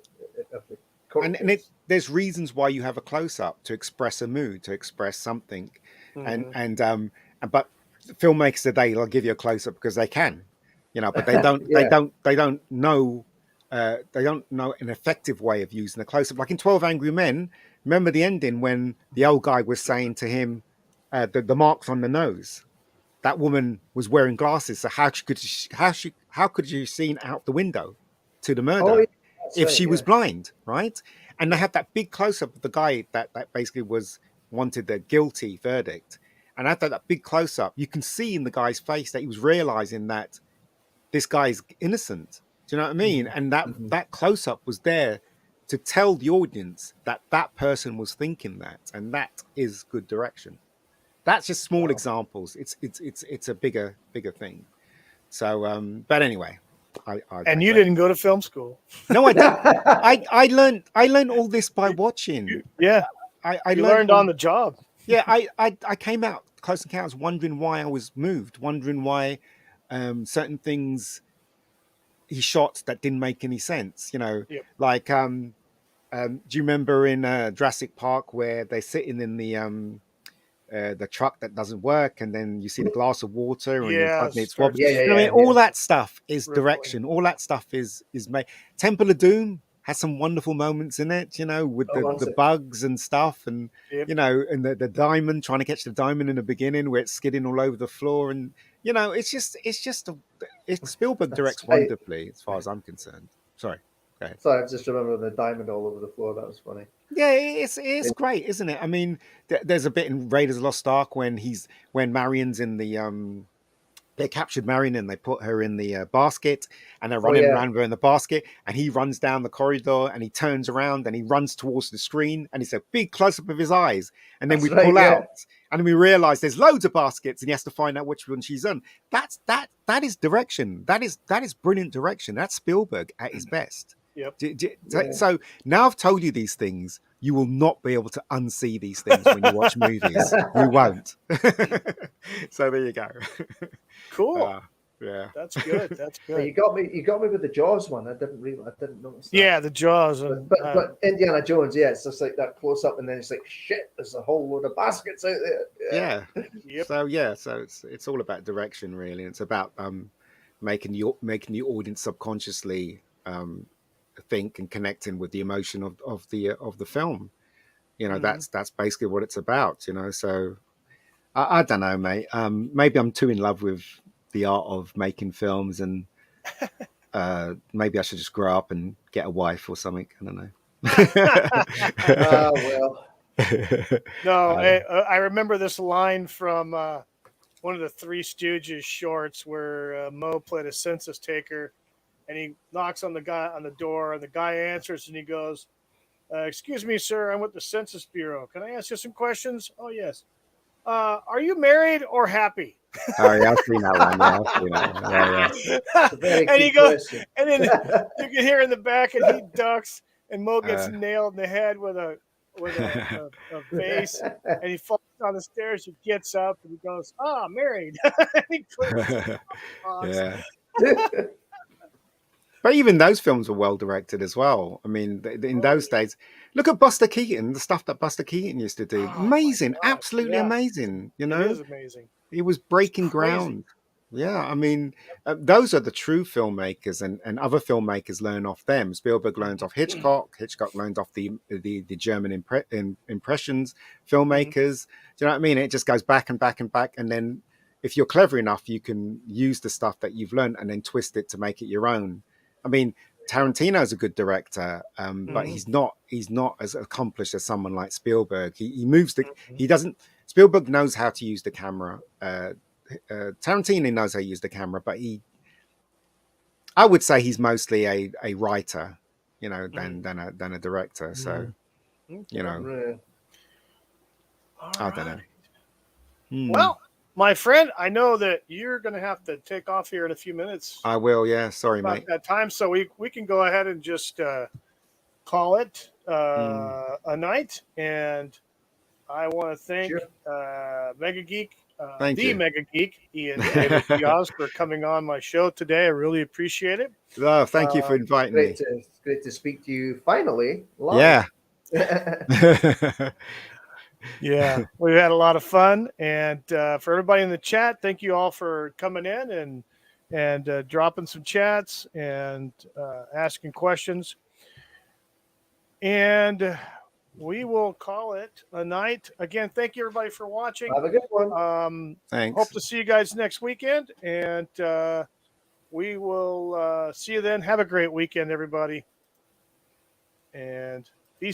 court. And there's reasons why you have a close up to express a mood, to express something. But filmmakers today, they'll give you a close up because they can, but they don't they don't know an effective way of using a close up. Like in 12 Angry Men, remember the ending when the old guy was saying to him, the marks on the nose. That woman was wearing glasses, so how could she have seen out the window to the murder if she was blind, right? And they had that big close up of the guy that basically wanted the guilty verdict, and after that big close up, you can see in the guy's face that he was realizing that this guy's innocent. Do you know what I mean? And that close up was there to tell the audience that person was thinking that, and that is good direction. That's just small examples. It's a bigger thing. So, but anyway, and you didn't go to film school? No, I didn't. I learned all this by watching. Yeah, I learned on the job. Yeah, I came out Close Encounters wondering why I was moved, wondering why certain things he shot that didn't make any sense. Yep. Like do you remember in Jurassic Park where they're sitting in the truck that doesn't work, and then you see the glass of water, and then suddenly it's wobbling. I mean, all that stuff is direction. All that stuff is made. Temple of Doom has some wonderful moments in it, with the bugs and stuff, and and the diamond, trying to catch the diamond in the beginning where it's skidding all over the floor, and it's Spielberg directs wonderfully as far as I'm concerned. Sorry. Sorry, I just remember the diamond all over the floor. That was funny. Yeah, it's great, isn't it? I mean, there's a bit in Raiders of the Lost Ark when Marion's in the they captured Marion and they put her in the basket, and they're running around her in the basket, and he runs down the corridor and he turns around and he runs towards the screen, and it's a big close up of his eyes, and then we pull out and we realize there's loads of baskets and he has to find out which one she's on. That is direction. That is brilliant direction. That's Spielberg at his best. Yep. So now I've told you these things, you will not be able to unsee these things when you watch movies. You won't. So there you go. Cool. Yeah, that's good. That's good. You got me with the Jaws one. I didn't notice that. Yeah, the Jaws. But Indiana Jones, it's just like that close up, and then it's like shit. There's a whole load of baskets out there. Yeah. Yep. So it's all about direction, really. It's about making the audience subconsciously think and connecting with the emotion of the film. That's basically what it's about. So I don't know, mate. Maybe I'm too in love with the art of making films, and maybe I should just grow up and get a wife or something. I don't know. Well. No, I remember this line from one of the Three Stooges shorts where Moe played a census taker, and he knocks on the door, and the guy answers, and he goes, "Excuse me, sir, I'm with the Census Bureau. Can I ask you some questions?" "Oh, yes." "Are you married or happy?" Oh, yeah, I've seen that one. Yeah, I've seen that one. Yeah. And he goes, and then you can hear in the back, and he ducks, and Moe gets nailed in the head with a vase, and he falls down the stairs. He gets up, and he goes, married. He yeah. But even those films were well directed as well. I mean, in those days, look at Buster Keaton, the stuff that Buster Keaton used to do. Amazing, absolutely amazing. It is amazing. He was breaking ground. Yeah, I mean, those are the true filmmakers, and other filmmakers learn off them. Spielberg learns off Hitchcock. Hitchcock learned off the German impressions filmmakers. Do you know what I mean? It just goes back and back and back, and then if you're clever enough, you can use the stuff that you've learned and then twist it to make it your own. I mean, Tarantino's a good director, but he's not as accomplished as someone like Spielberg. He moves he doesn't. Spielberg knows how to use the camera. Tarantino knows how to use the camera, but I would say he's mostly a writer, than a director. So, I don't know. Well, my friend, I know that you're going to have to take off here in a few minutes. I will, yeah. Sorry, mate. That time, so we can go ahead and just call it a night. And I want to thank Mega Geek, Mega Geek, Ian David Diaz, for coming on my show today. I really appreciate it. Oh, thank you for inviting me. It's great to speak to you finally. Live. Yeah. Yeah, we've had a lot of fun, and for everybody in the chat, thank you all for coming in and dropping some chats and asking questions. And we will call it a night. Again, thank you everybody for watching. Have a good one. Thanks. Hope to see you guys next weekend, and we will see you then. Have a great weekend, everybody. And